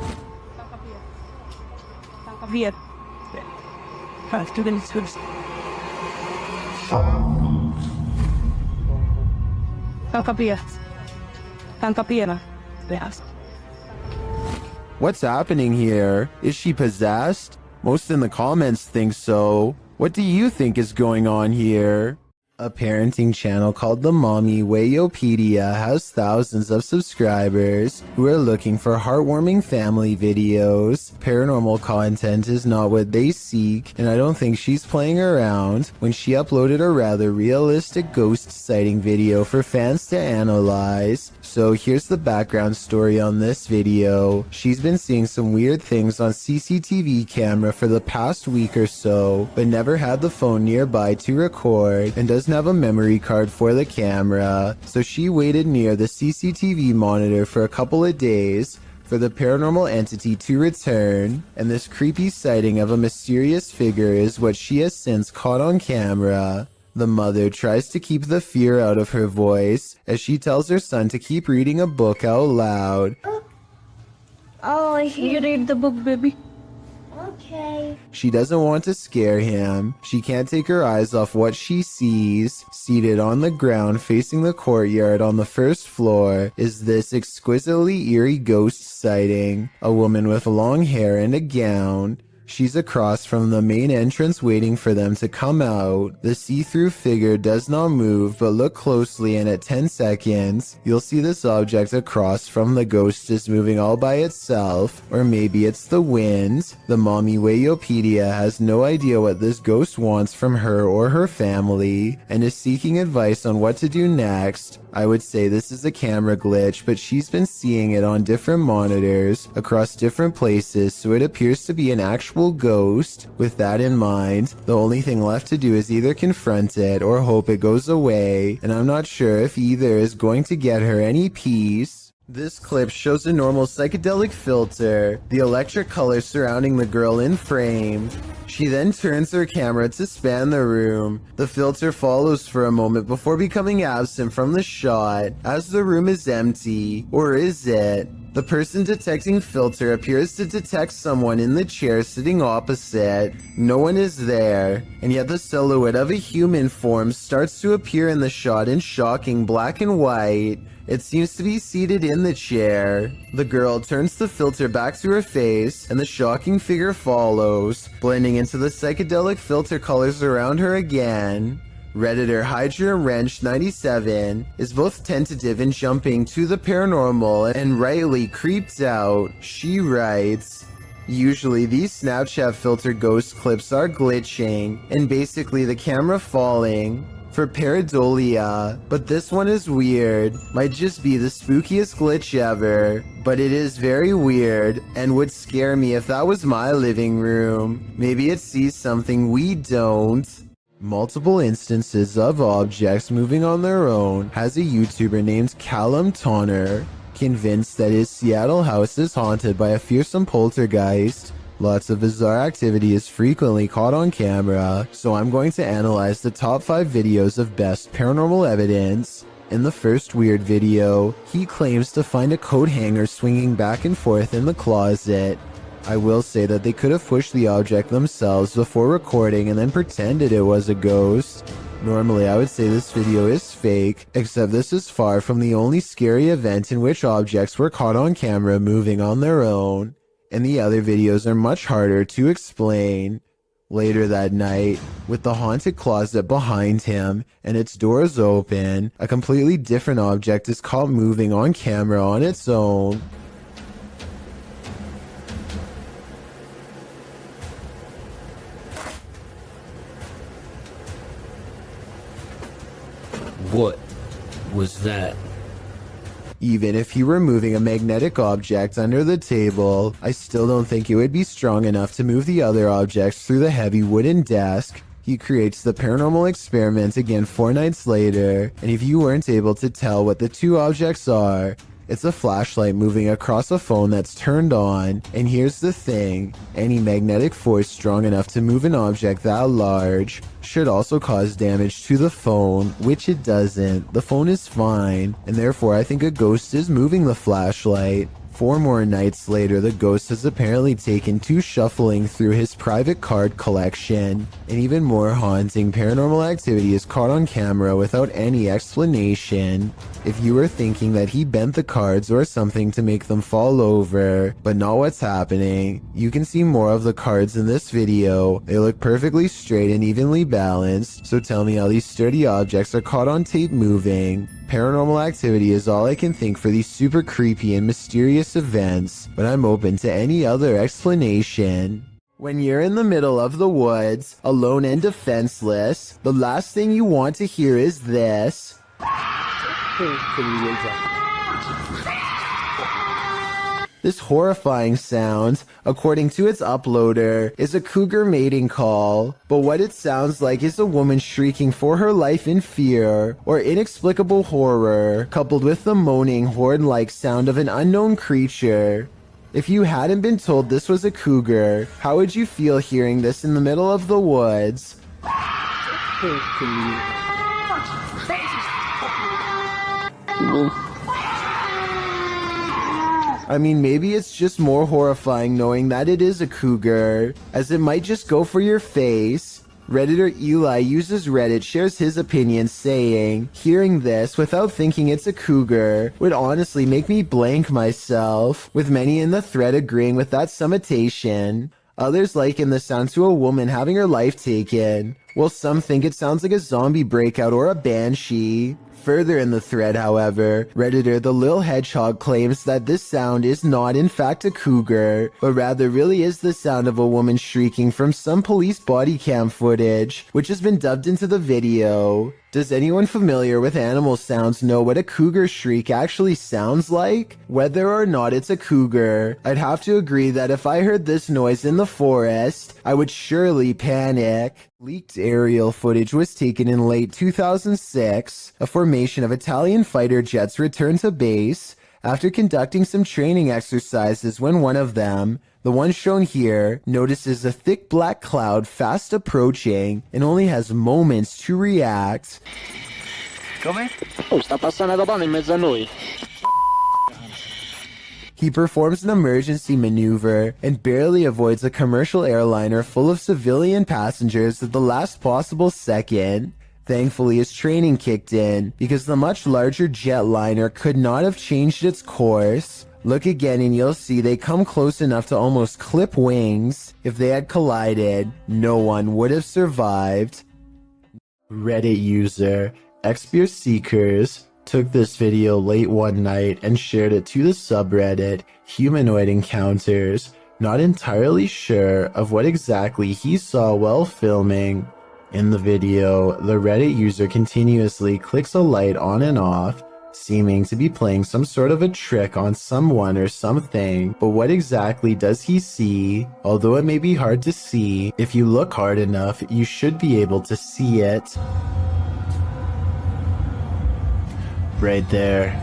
What's happening here? Is she possessed? Most in the comments think so. What do you think is going on here? A parenting channel called the Mommy Wayopedia has thousands of subscribers who are looking for heartwarming family videos. Paranormal content is not what they seek, and I don't think she's playing around when she uploaded a rather realistic ghost sighting video for fans to analyze. So here's the background story on this video. She's been seeing some weird things on CCTV camera for the past week or so, but never had the phone nearby to record and doesn't have a memory card for the camera. So she waited near the CCTV monitor for a couple of days for the paranormal entity to return, and this creepy sighting of a mysterious figure is what she has since caught on camera. The mother tries to keep the fear out of her voice as she tells her son to keep reading a book out loud. Oh, you read the book, baby. Okay. She doesn't want to scare him. She can't take her eyes off what she sees. Seated on the ground facing the courtyard on the first floor is this exquisitely eerie ghost sighting. A woman with long hair and a gown. She's across from the main entrance waiting for them to come out. The see-through figure does not move, but look closely and at 10 seconds, you'll see this object across from the ghost is moving all by itself, or maybe it's the wind. The Mommy Wayopedia has no idea what this ghost wants from her or her family, and is seeking advice on what to do next. I would say this is a camera glitch, but she's been seeing it on different monitors across different places, so it appears to be an actual ghost. With that in mind, the only thing left to do is either confront it or hope it goes away, and I'm not sure if either is going to get her any peace. This clip shows a normal psychedelic filter, the electric color surrounding the girl in frame. She then turns her camera to span the room. The filter follows for a moment before becoming absent from the shot, as the room is empty. Or is it? The person detecting filter appears to detect someone in the chair sitting opposite. No one is there, and yet the silhouette of a human form starts to appear in the shot in shocking black and white. It seems to be seated in the chair. The girl turns the filter back to her face, and the shocking figure follows, blending into the psychedelic filter colors around her again. Redditor Hydra Wrench 97 is both tentative in jumping to the paranormal and rightly creeped out. She writes, "Usually these Snapchat filter ghost clips are glitching, and basically the camera falling for pareidolia, but this one is weird. Might just be the spookiest glitch ever, but it is very weird and would scare me if that was my living room. Maybe it sees something we don't." Multiple instances of objects moving on their own has a YouTuber named Callum Tonner, convinced that his Seattle house is haunted by a fearsome poltergeist. Lots of bizarre activity is frequently caught on camera, so I'm going to analyze the top 5 videos of best paranormal evidence. In the first weird video, he claims to find a coat hanger swinging back and forth in the closet. I will say that they could have pushed the object themselves before recording and then pretended it was a ghost. Normally I would say this video is fake, except this is far from the only scary event in which objects were caught on camera moving on their own. and the other videos are much harder to explain. Later that night, with the haunted closet behind him and its doors open, a completely different object is caught moving on camera on its own. What was that? Even if he were moving a magnetic object under the table, I still don't think it would be strong enough to move the other objects through the heavy wooden desk. He creates the paranormal experiment again 4 nights later, and if you weren't able to tell what the 2 objects are, it's a flashlight moving across a phone that's turned on. And here's the thing, any magnetic force strong enough to move an object that large should also cause damage to the phone, which it doesn't. The phone is fine, and therefore I think a ghost is moving the flashlight. 4 more nights later, the ghost has apparently taken to shuffling through his private card collection. And even more haunting, paranormal activity is caught on camera without any explanation. If you were thinking that he bent the cards or something to make them fall over, but not what's happening, you can see more of the cards in this video. They look perfectly straight and evenly balanced, so tell me how these sturdy objects are caught on tape moving. Paranormal activity is all I can think for these super creepy and mysterious events, but I'm open to any other explanation. When you're in the middle of the woods, alone and defenseless, the last thing you want to hear is this. This horrifying sound, according to its uploader, is a cougar mating call, but what it sounds like is a woman shrieking for her life in fear or inexplicable horror, coupled with the moaning horn-like sound of an unknown creature. If you hadn't been told this was a cougar, how would you feel hearing this in the middle of the woods? I mean, maybe it's just more horrifying knowing that it is a cougar, as it might just go for your face. Redditor Eli uses Reddit, shares his opinion, saying, hearing this without thinking it's a cougar would honestly make me blank myself, with many in the thread agreeing with that summatation. Others liken the sound to a woman having her life taken, while some think it sounds like a zombie breakout or a banshee. Further in the thread, however, Redditor The Lil Hedgehog claims that this sound is not in fact a cougar, but rather really is the sound of a woman shrieking from some police body cam footage, which has been dubbed into the video. Does anyone familiar with animal sounds know what a cougar shriek actually sounds like? Whether or not it's a cougar, I'd have to agree that if I heard this noise in the forest, I would surely panic. Leaked aerial footage was taken in late 2006. A formation of Italian fighter jets returned to base after conducting some training exercises when one of them, the one shown here, notices a thick black cloud fast approaching and only has moments to react. Come? Oh, sta passando una donna in mezzo a noi. He performs an emergency maneuver and barely avoids a commercial airliner full of civilian passengers at the last possible second. Thankfully, his training kicked in because the much larger jetliner could not have changed its course. Look again and you'll see they come close enough to almost clip wings. If they had collided, no one would have survived. Reddit user Xbeer Seekers took this video late one night and shared it to the subreddit Humanoid Encounters, not entirely sure of what exactly he saw while filming. In the video, the Reddit user continuously clicks a light on and off, seeming to be playing some sort of a trick on someone or something, but what exactly does he see? Although it may be hard to see, if you look hard enough, you should be able to see it. Right there.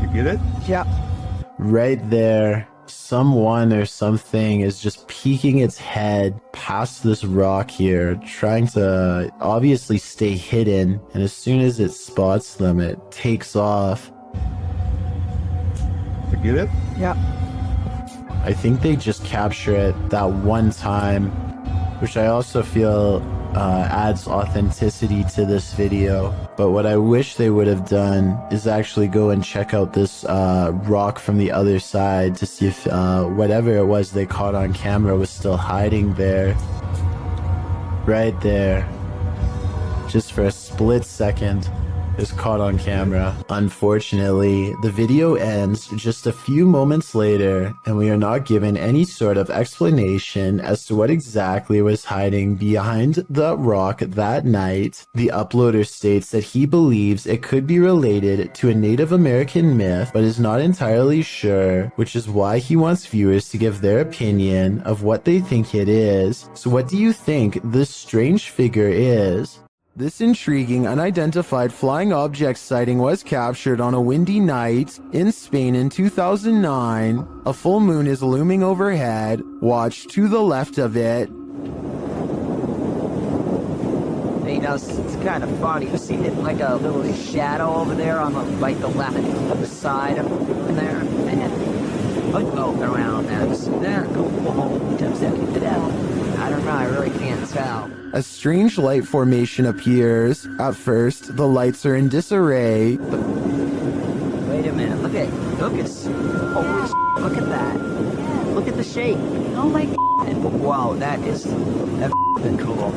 You get it? Yeah. Right there. Someone or something is just peeking its head past this rock here, trying to obviously stay hidden, and as soon as it spots them, it takes off. You get it? Yeah. I think they just capture it that one time, which I also feel adds authenticity to this video. But what I wish they would have done is actually go and check out this rock from the other side to see if whatever it was they caught on camera was still hiding there. Right there. Just for a split second. Is caught on camera. Unfortunately, the video ends just a few moments later, and we are not given any sort of explanation as to what exactly was hiding behind the rock that night. The uploader states that he believes it could be related to a Native American myth, but is not entirely sure, which is why he wants viewers to give their opinion of what they think it is. So what do you think this strange figure is? This intriguing unidentified flying object sighting was captured on a windy night in Spain in 2009. A full moon is looming overhead. Watch to the left of it. You know, it's kind of funny. You see it like a little shadow over there on the left side of there, and go around there. I don't know. I really can't tell. A strange light formation appears. At first, the lights are in disarray. Wait a minute. Look at holy look at that. Look at the shape. Oh my god. Wow, that's cool.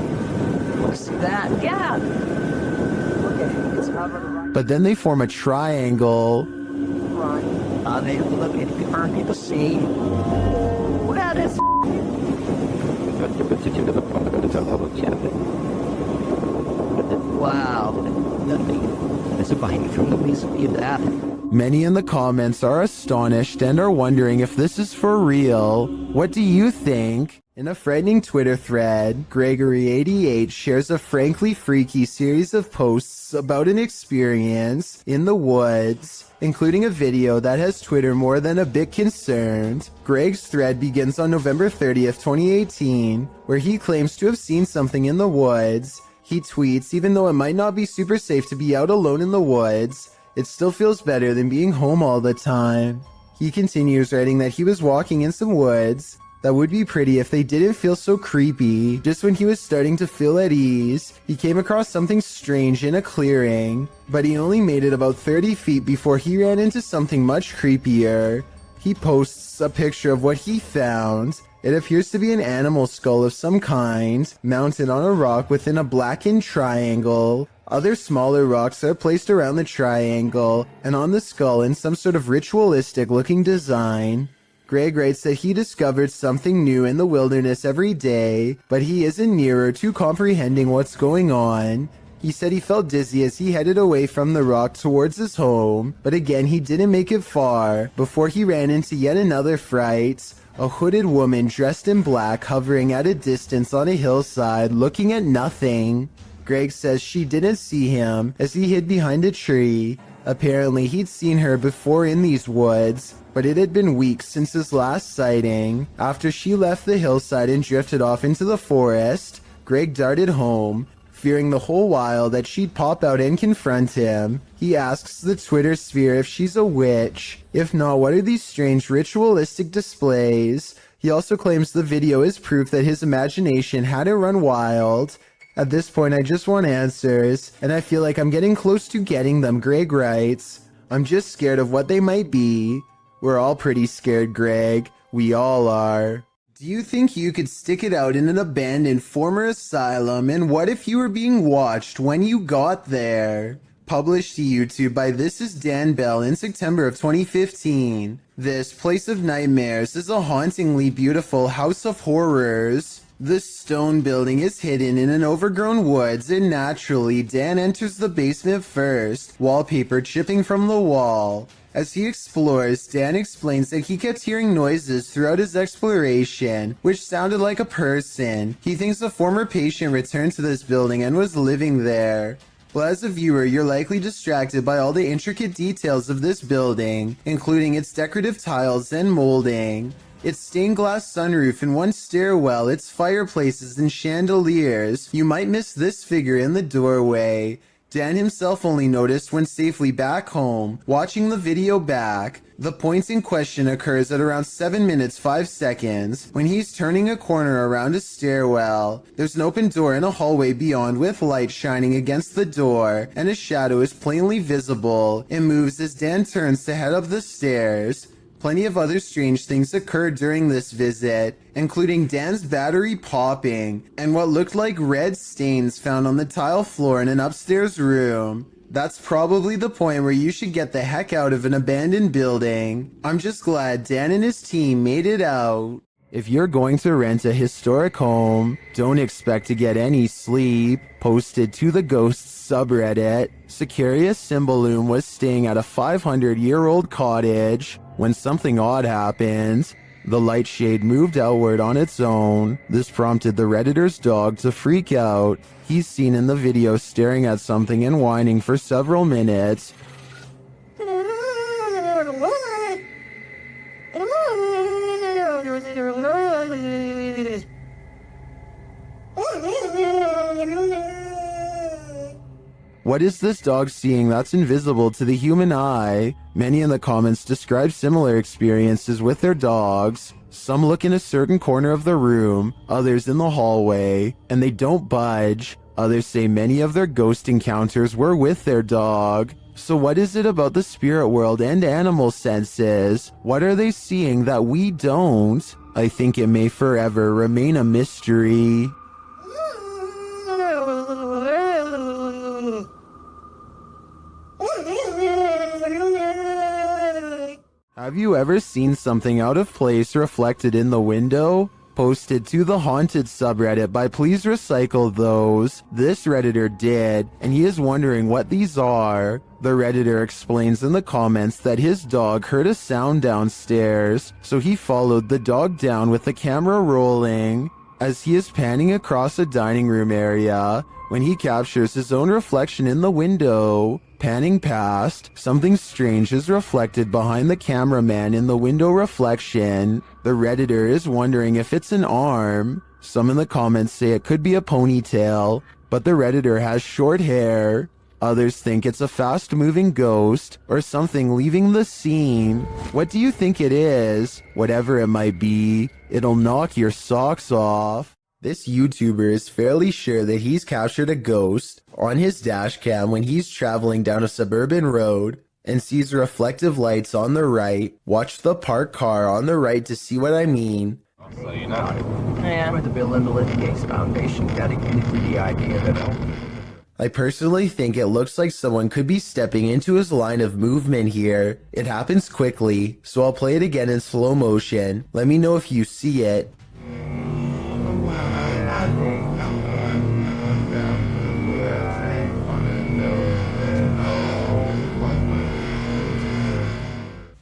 See that? Yeah. Look at it. It's covered right. But then they form a triangle. Right. They look at it. People see. Look at this. Wow. Many in the comments are astonished and are wondering if this is for real. What do you think? In a frightening Twitter thread, Gregory88 shares a frankly freaky series of posts about an experience in the woods, including a video that has Twitter more than a bit concerned. Greg's thread begins on November 30th, 2018, where he claims to have seen something in the woods. He tweets, even though it might not be super safe to be out alone in the woods, it still feels better than being home all the time. He continues writing that he was walking in some woods that would be pretty if they didn't feel so creepy. Just when he was starting to feel at ease, he came across something strange in a clearing, but he only made it about 30 feet before he ran into something much creepier. He posts a picture of what he found. It appears to be an animal skull of some kind, mounted on a rock within a blackened triangle. Other smaller rocks are placed around the triangle, and on the skull in some sort of ritualistic looking design. Greg writes that he discovered something new in the wilderness every day, but he isn't nearer to comprehending what's going on. He said he felt dizzy as he headed away from the rock towards his home, but again he didn't make it far before he ran into yet another fright. A hooded woman dressed in black hovering at a distance on a hillside looking at nothing. Greg says she didn't see him as he hid behind a tree. Apparently he'd seen her before in these woods, but it had been weeks since his last sighting. After she left the hillside and drifted off into the forest, Greg darted home, fearing the whole while that she'd pop out and confront him. He asks the Twitter sphere if she's a witch. If not, what are these strange ritualistic displays? He also claims the video is proof that his imagination hadn't run wild. At this point, I just want answers, and I feel like I'm getting close to getting them, Greg writes. I'm just scared of what they might be. We're all pretty scared, Greg. We all are. Do you think you could stick it out in an abandoned former asylum, and what if you were being watched when you got there? Published to YouTube by This Is Dan Bell in September of 2015. This Place of Nightmares is a hauntingly beautiful house of horrors. The stone building is hidden in an overgrown woods, and naturally, Dan enters the basement first, wallpaper chipping from the wall. As he explores, Dan explains that he kept hearing noises throughout his exploration, which sounded like a person. He thinks a former patient returned to this building and was living there. Well, as a viewer, you're likely distracted by all the intricate details of this building, including its decorative tiles and molding. Its stained glass sunroof and one stairwell, its fireplaces and chandeliers. You might miss this figure in the doorway. Dan himself only noticed when safely back home, watching the video back. The point in question occurs at around 7 minutes 5 seconds when he's turning a corner around a stairwell. There's an open door in a hallway beyond with light shining against the door, and a shadow is plainly visible. It moves as Dan turns to head up the stairs. Plenty of other strange things occurred during this visit, including Dan's battery popping and what looked like red stains found on the tile floor in an upstairs room. That's probably the point where you should get the heck out of an abandoned building. I'm just glad Dan and his team made it out. If you're going to rent a historic home, don't expect to get any sleep. Posted to the Ghosts subreddit, Securius Cymbalum was staying at a 500-year-old cottage when something odd happened. The light shade moved outward on its own. This prompted the Redditor's dog to freak out. He's seen in the video staring at something and whining for several minutes. What is this dog seeing that's invisible to the human eye? Many in the comments describe similar experiences with their dogs. Some look in a certain corner of the room, others in the hallway, and they don't budge. Others say many of their ghost encounters were with their dog. So what is it about the spirit world and animal senses? What are they seeing that we don't? I think it may forever remain a mystery. Have you ever seen something out of place reflected in the window? Posted to the Haunted subreddit by Please Recycle Those. This Redditor did, and he is wondering what these are. The Redditor explains in the comments that his dog heard a sound downstairs, so he followed the dog down with the camera rolling. As he is panning across a dining room area, when he captures his own reflection in the window. Panning past, something strange is reflected behind the cameraman in the window reflection. The Redditor is wondering if it's an arm. Some in the comments say it could be a ponytail, but the Redditor has short hair. Others think it's a fast-moving ghost or something leaving the scene. What do you think it is? Whatever it might be, it'll knock your socks off. This YouTuber is fairly sure that he's captured a ghost on his dash cam when he's traveling down a suburban road and sees reflective lights on the right. Watch the parked car on the right to see what I mean. So you know, yeah. With the Bill and Melinda Gates Foundation, gotta get into the idea that I personally think it looks like someone could be stepping into his line of movement here. It happens quickly, so I'll play it again in slow motion. Let me know if you see it.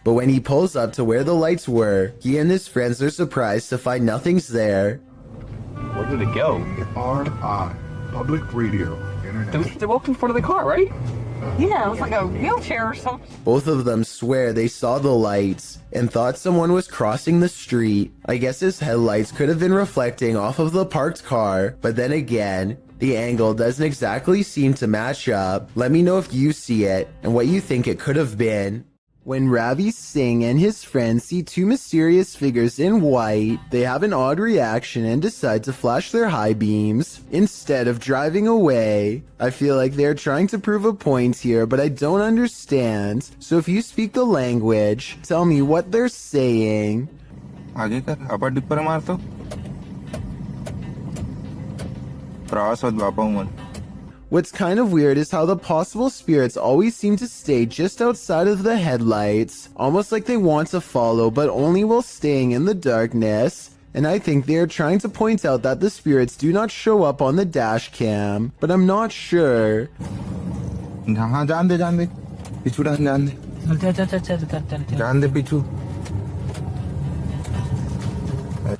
But when he pulls up to where the lights were, he and his friends are surprised to find nothing's there. Where did it go? RI, public radio, internet. They walked in front of the car, right? Yeah, it was like a wheelchair or something. Both of them swear they saw the lights and thought someone was crossing the street. I guess his headlights could have been reflecting off of the parked car, but then again, the angle doesn't exactly seem to match up. Let me know if you see it and what you think it could have been. When Ravi Singh and his friends see two mysterious figures in white, they have an odd reaction and decide to flash their high beams instead of driving away. I feel like they're trying to prove a point here, but I don't understand. So if you speak the language, tell me what they're saying. आगे कर अपर dipper मार तो प्रवास और बापा मन. What's kind of weird is how the possible spirits always seem to stay just outside of the headlights, almost like they want to follow but only while staying in the darkness. And I think they are trying to point out that the spirits do not show up on the dash cam, but I'm not sure. हाँ जान दे पिछू जान दे पिछू.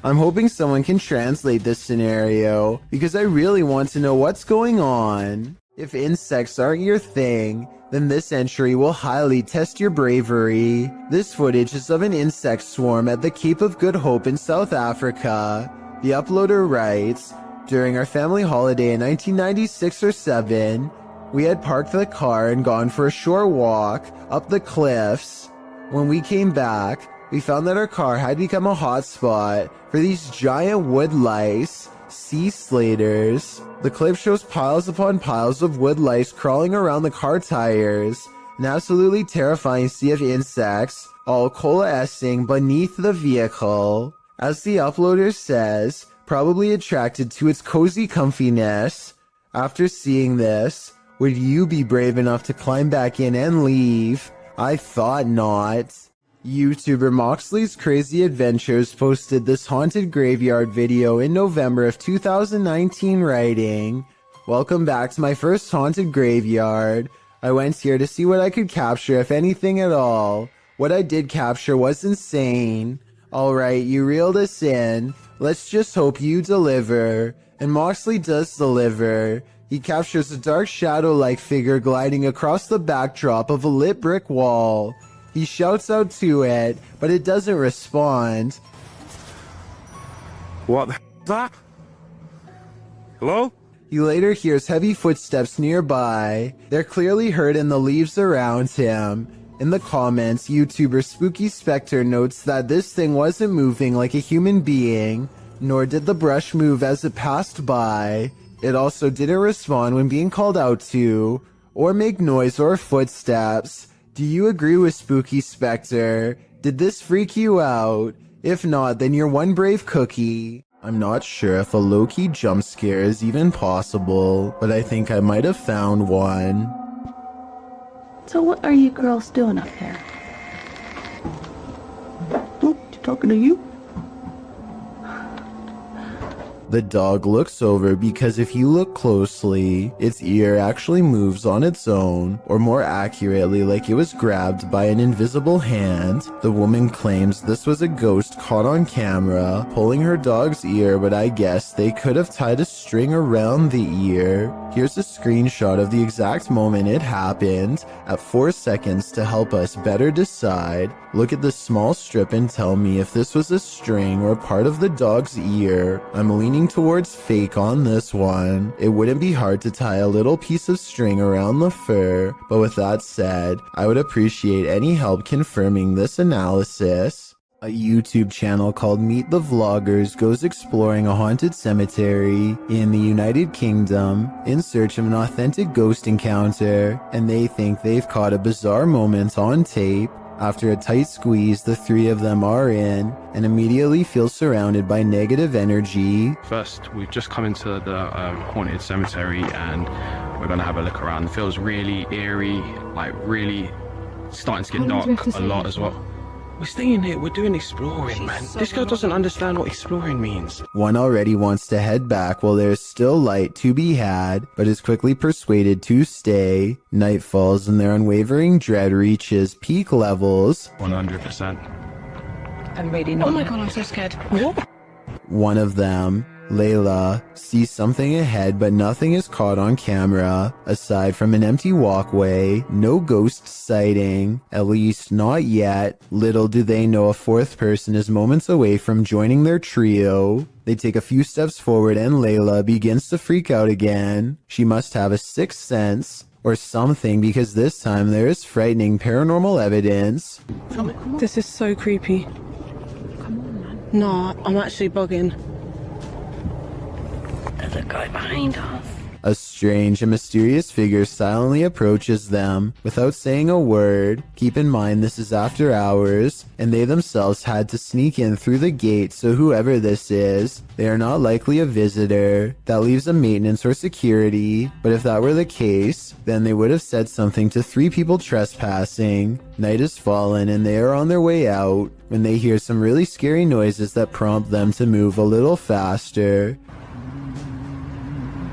I'm hoping someone can translate this scenario, because I really want to know what's going on. If insects aren't your thing, then this entry will highly test your bravery. This footage is of an insect swarm at the Cape of Good Hope in South Africa. The uploader writes, during our family holiday in 1996 or 7, We had parked the car and gone for a short walk up the cliffs. When we came back, we found that our car had become a hotspot for these giant wood lice, sea slaters. The clip shows piles upon piles of wood lice crawling around the car tires, an absolutely terrifying sea of insects, all coalescing beneath the vehicle. As the uploader says, probably attracted to its cozy comfiness. After seeing this, would you be brave enough to climb back in and leave? I thought not. YouTuber Moxley's Crazy Adventures posted this haunted graveyard video in November of 2019, writing, "Welcome back to my first haunted graveyard. I went here to see what I could capture, if anything at all. What I did capture was insane. Alright, you reeled us in. Let's just hope you deliver." And Moxley does deliver. He captures a dark shadow-like figure gliding across the backdrop of a lit brick wall. He shouts out to it, but it doesn't respond. What the is that? Hello? He later hears heavy footsteps nearby. They're clearly heard in the leaves around him. In the comments, YouTuber Spooky Spectre notes that this thing wasn't moving like a human being, nor did the brush move as it passed by. It also didn't respond when being called out to, or make noise or footsteps. Do you agree with Spooky Spectre? Did this freak you out? If not, then you're one brave cookie. I'm not sure if a low-key jump scare is even possible, but I think I might have found one. So what are you girls doing up there? Oh, talking to you? The dog looks over because if you look closely, its ear actually moves on its own, or more accurately, like it was grabbed by an invisible hand. The woman claims this was a ghost caught on camera, pulling her dog's ear, but I guess they could have tied a string around the ear. Here's a screenshot of the exact moment it happened, at 4 seconds to help us better decide. Look at the small strip and tell me if this was a string or part of the dog's ear. I'm leaning towards fake on this one. It wouldn't be hard to tie a little piece of string around the fur, but with that said, I would appreciate any help confirming this analysis. A YouTube channel called Meet the Vloggers goes exploring a haunted cemetery in the United Kingdom in search of an authentic ghost encounter, and they think they've caught a bizarre moment on tape. After a tight squeeze, the three of them are in and immediately feel surrounded by negative energy. First, we've just come into the haunted cemetery and we're going to have a look around. It feels really eerie, like really starting to get dark a lot as well. We're staying here, we're doing exploring, man. This girl doesn't understand what exploring means. One already wants to head back while there's still light to be had, but is quickly persuaded to stay. Night falls and their unwavering dread reaches peak levels. 100%. I'm ready now. Oh my god, I'm so scared. What? One of them, Layla, sees something ahead, but nothing is caught on camera. Aside from an empty walkway, no ghost sighting, at least not yet. Little do they know a fourth person is moments away from joining their trio. They take a few steps forward and Layla begins to freak out again. She must have a sixth sense or something, because this time there is frightening paranormal evidence. This is so creepy. Come on, man. Nah, I'm actually bugging. There's a guy behind us. A strange and mysterious figure silently approaches them without saying a word. Keep in mind this is after hours, and they themselves had to sneak in through the gate, so whoever this is, they are not likely a visitor. That leaves a maintenance or security, but if that were the case, then they would have said something to three people trespassing. Night has fallen and they are on their way out when they hear some really scary noises that prompt them to move a little faster.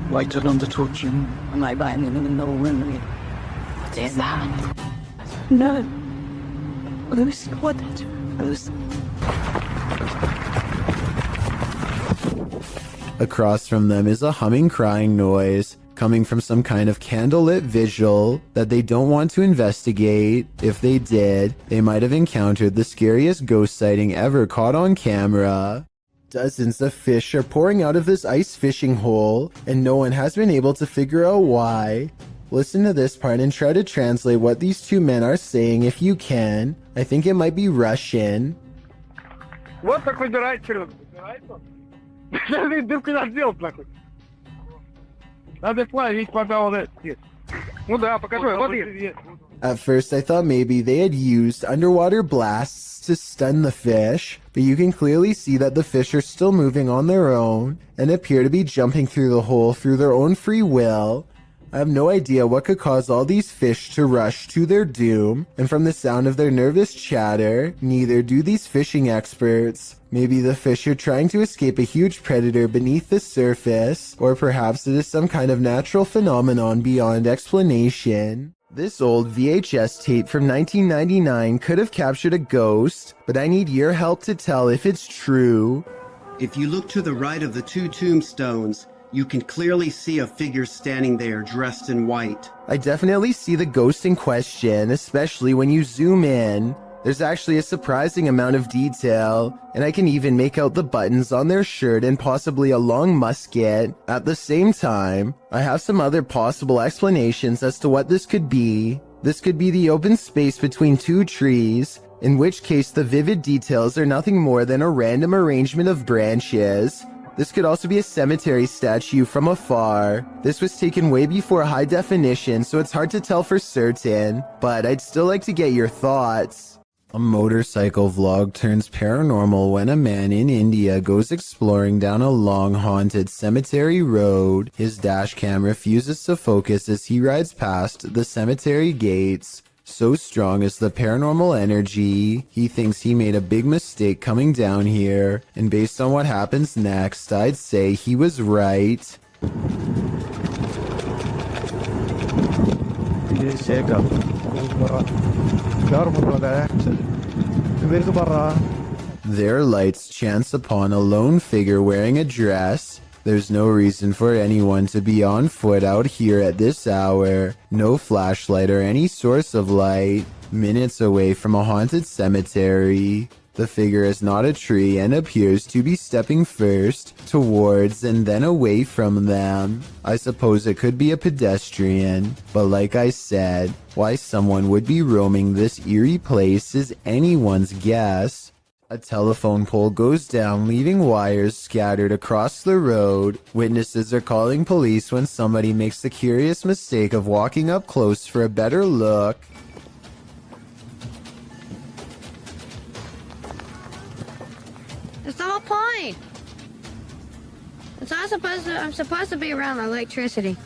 Lighted on the torch and I bind in the room. What is that? No. Lucy, what? Lucy. Across from them is a humming, crying noise coming from some kind of candlelit vigil that they don't want to investigate. If they did, they might have encountered the scariest ghost sighting ever caught on camera. Dozens of fish are pouring out of this ice fishing hole, and no one has been able to figure out why. Listen to this part and try to translate what these two men are saying if you can. I think it might be Russian. Вот такой дурачок. Ты куда сделал такой? Надо плавить, пожалуйста. Ну да, покажи, вот есть. At first, I thought maybe they had used underwater blasts to stun the fish, but you can clearly see that the fish are still moving on their own and appear to be jumping through the hole through their own free will. I have no idea what could cause all these fish to rush to their doom, and from the sound of their nervous chatter, neither do these fishing experts. Maybe the fish are trying to escape a huge predator beneath the surface, or perhaps it is some kind of natural phenomenon beyond explanation. This old VHS tape from 1999 could have captured a ghost, but I need your help to tell if it's true. If you look to the right of the two tombstones, you can clearly see a figure standing there dressed in white. I definitely see the ghost in question, especially when you zoom in. There's actually a surprising amount of detail, and I can even make out the buttons on their shirt and possibly a long musket. At the same time, I have some other possible explanations as to what this could be. This could be the open space between two trees, in which case the vivid details are nothing more than a random arrangement of branches. This could also be a cemetery statue from afar. This was taken way before high definition, so it's hard to tell for certain, but I'd still like to get your thoughts. A motorcycle vlog turns paranormal when a man in India goes exploring down a long haunted cemetery road. His dash cam refuses to focus as he rides past the cemetery gates. So strong is the paranormal energy, he thinks he made a big mistake coming down here, and based on what happens next, I'd say he was right. Their lights chance upon a lone figure wearing a dress. There's no reason for anyone to be on foot out here at this hour. No flashlight or any source of light. Minutes away from a haunted cemetery. The figure is not a tree and appears to be stepping first towards and then away from them. I suppose it could be a pedestrian, but like I said, why someone would be roaming this eerie place is anyone's guess. A telephone pole goes down, leaving wires scattered across the road. Witnesses are calling police when somebody makes the curious mistake of walking up close for a better look. It's the whole point. It's not supposed to. I'm supposed to be around electricity.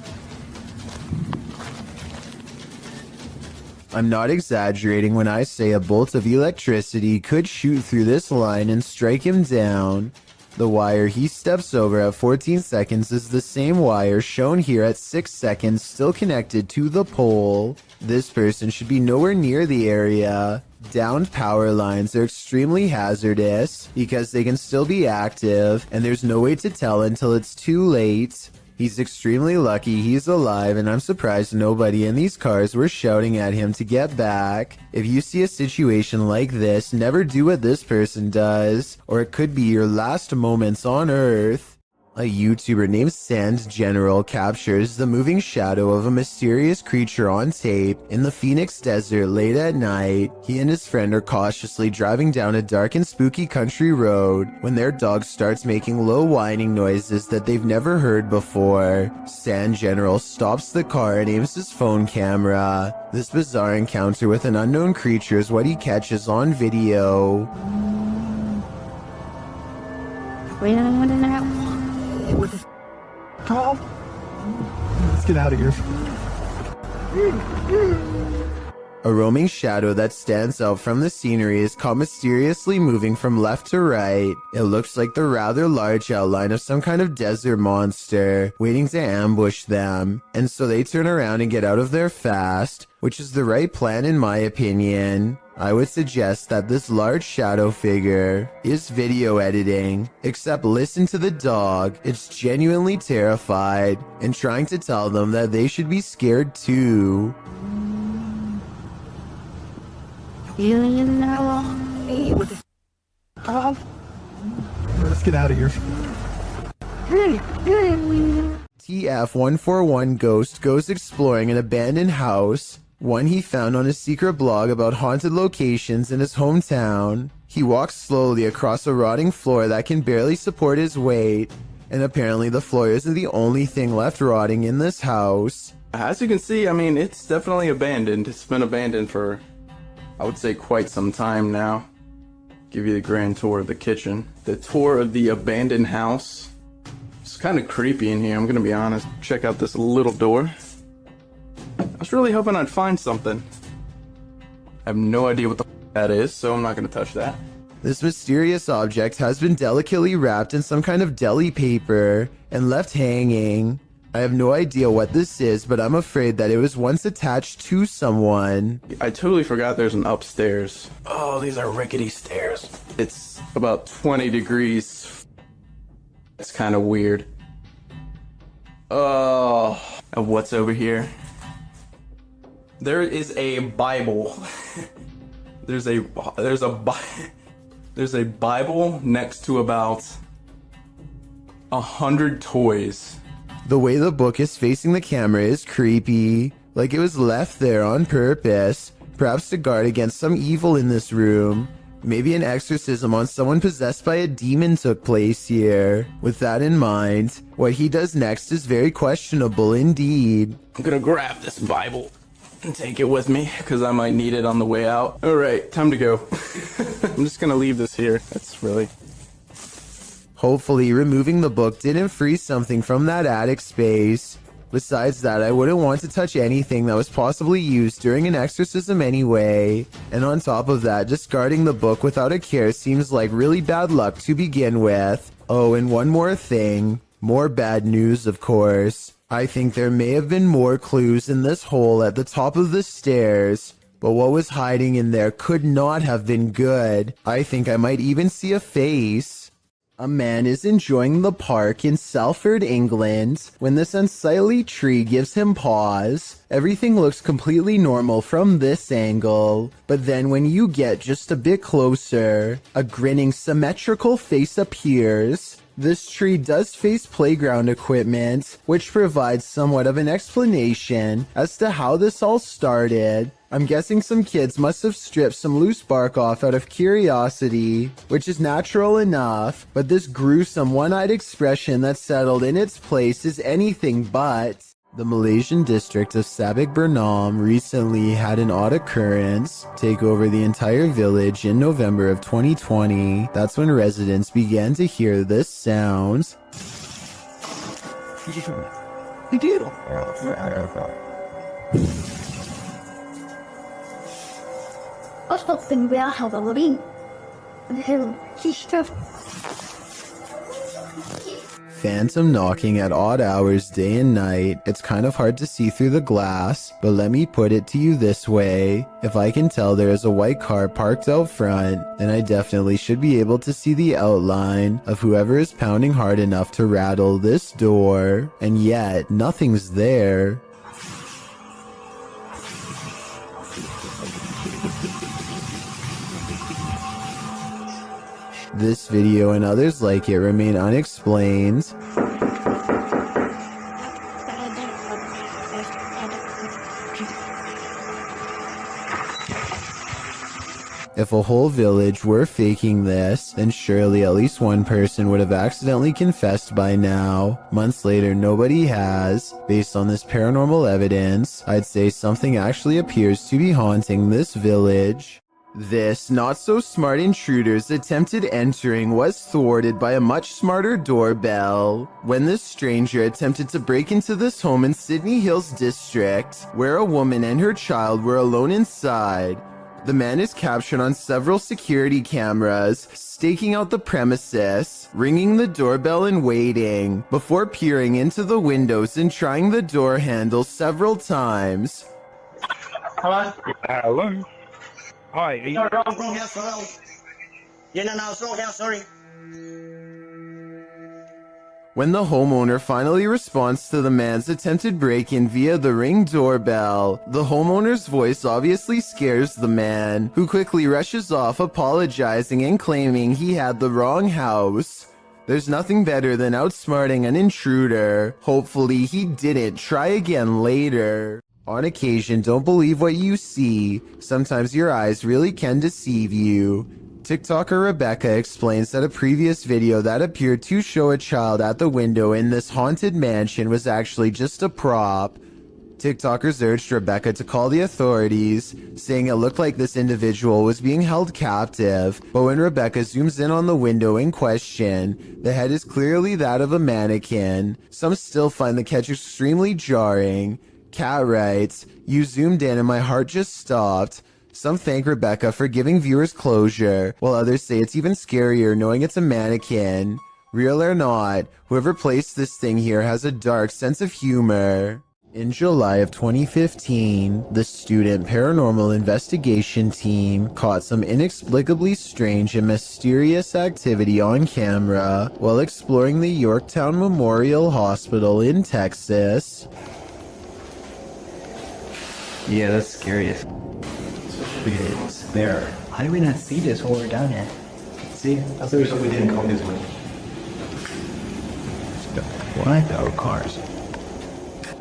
I'm not exaggerating when I say a bolt of electricity could shoot through this line and strike him down. The wire he steps over at 14 seconds is the same wire shown here at 6 seconds, still connected to the pole. This person should be nowhere near the area. Downed power lines are extremely hazardous because they can still be active, and there's no way to tell until it's too late. He's extremely lucky he's alive, and I'm surprised nobody in these cars were shouting at him to get back. If you see a situation like this, never do what this person does, or it could be your last moments on Earth. A YouTuber named Sand General captures the moving shadow of a mysterious creature on tape in the Phoenix desert late at night. He and his friend are cautiously driving down a dark and spooky country road when their dog starts making low whining noises that they've never heard before. Sand General stops the car and aims his phone camera. This bizarre encounter with an unknown creature is what he catches on video. We don't want to know. Tom, let's get out of here. A roaming shadow that stands out from the scenery is caught mysteriously moving from left to right. It looks like the rather large outline of some kind of desert monster waiting to ambush them, and so they turn around and get out of there fast, which is the right plan in my opinion. I would suggest that this large shadow figure is video editing, except listen to the dog. It's genuinely terrified and trying to tell them that they should be scared too. You know. Let's get out of here. TF141 Ghost goes exploring an abandoned house, one he found on a secret blog about haunted locations in his hometown. He walks slowly across a rotting floor that can barely support his weight, and apparently the floor isn't the only thing left rotting in this house. As you can see, I mean, it's definitely abandoned. It's been abandoned for, I would say, quite some time now. Give you the grand tour of the kitchen. The tour of the abandoned house. It's kind of creepy in here, I'm gonna be honest. Check out this little door. I was really hoping I'd find something. I have no idea what the that is, so I'm not gonna touch that. This mysterious object has been delicately wrapped in some kind of deli paper and left hanging. I have no idea what this is, but I'm afraid that it was once attached to someone. I totally forgot there's an upstairs. Oh, these are rickety stairs. It's about 20 degrees. It's kind of weird. Oh, and what's over here? There is a Bible. There's a Bible next to about 100 toys. The way the book is facing the camera is creepy, like it was left there on purpose, perhaps to guard against some evil in this room. Maybe an exorcism on someone possessed by a demon took place here. With that in mind, what he does next is very questionable indeed. I'm gonna grab this Bible and take it with me, because I might need it on the way out. Alright, time to go. I'm just gonna leave this here. That's really... Hopefully, removing the book didn't freeze something from that attic space. Besides that, I wouldn't want to touch anything that was possibly used during an exorcism anyway. And on top of that, discarding the book without a care seems like really bad luck to begin with. Oh, and one more thing. More bad news, of course. I think there may have been more clues in this hole at the top of the stairs, but what was hiding in there could not have been good. I think I might even see a face. A man is enjoying the park in Salford, England, when this unsightly tree gives him pause. Everything looks completely normal from this angle, but then when you get just a bit closer, a grinning symmetrical face appears. This tree does face playground equipment, which provides somewhat of an explanation as to how this all started. I'm guessing some kids must have stripped some loose bark off out of curiosity, which is natural enough, but this gruesome one-eyed expression that settled in its place is anything but. The Malaysian district of Sabak Bernam recently had an odd occurrence take over the entire village in November of 2020. That's when residents began to hear this sound. Phantom knocking at odd hours day and night. It's kind of hard to see through the glass, but let me put it to you this way. If I can tell there is a white car parked out front, then I definitely should be able to see the outline of whoever is pounding hard enough to rattle this door, and yet nothing's there. This video and others like it remain unexplained. If a whole village were faking this, then surely at least one person would have accidentally confessed by now. Months later, nobody has. Based on this paranormal evidence, I'd say something actually appears to be haunting this village. This not-so-smart intruder's attempted entering was thwarted by a much smarter doorbell. When this stranger attempted to break into this home in Sydney Hills District, where a woman and her child were alone inside, the man is captured on several security cameras, staking out the premises, ringing the doorbell and waiting, before peering into the windows and trying the door handle several times. Hello? Hello? Hi, are you... No, wrong house, hello. Yeah, no, it's wrong house, sorry. When the homeowner finally responds to the man's attempted break-in via the Ring doorbell, the homeowner's voice obviously scares the man, who quickly rushes off apologizing and claiming he had the wrong house. There's nothing better than outsmarting an intruder. Hopefully he didn't. Try again later. On occasion, don't believe what you see. Sometimes your eyes really can deceive you. TikToker Rebecca explains that a previous video that appeared to show a child at the window in this haunted mansion was actually just a prop. TikTokers urged Rebecca to call the authorities, saying it looked like this individual was being held captive, but when Rebecca zooms in on the window in question, the head is clearly that of a mannequin. Some still find the catch extremely jarring. Kat writes, "You zoomed in and my heart just stopped." Some thank Rebecca for giving viewers closure, while others say it's even scarier knowing it's a mannequin. Real or not, whoever placed this thing here has a dark sense of humor. In July of 2015, the student paranormal investigation team caught some inexplicably strange and mysterious activity on camera while exploring the Yorktown Memorial Hospital in Texas. Yeah, that's scary. It's there. How did we not see this while we're down here? See? That's the reason we didn't come this way. What? Our cars.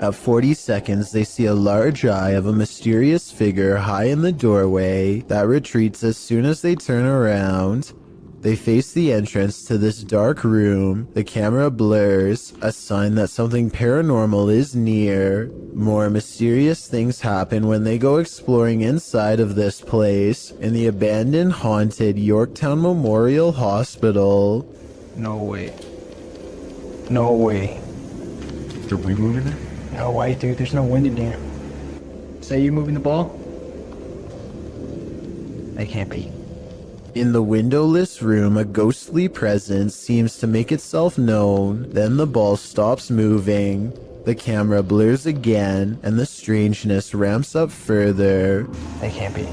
At 40 seconds, they see a large eye of a mysterious figure high in the doorway that retreats as soon as they turn around. They face the entrance to this dark room. The camera blurs, a sign that something paranormal is near. More mysterious things happen when they go exploring inside of this place, in the abandoned, haunted Yorktown Memorial Hospital. No way. No way. Did we move in there? No way, dude. There's no wind in here. Say you moving the ball? They can't be. In the windowless room, a ghostly presence seems to make itself known. Then the ball stops moving. The camera blurs again, and the strangeness ramps up further. They can't be.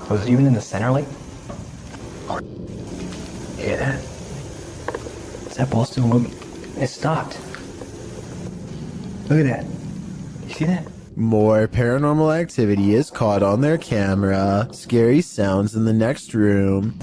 Was it even in the center, like? Hear that? Is that ball still moving? It stopped. Look at that. You see that? More paranormal activity is caught on their camera. Scary sounds in the next room.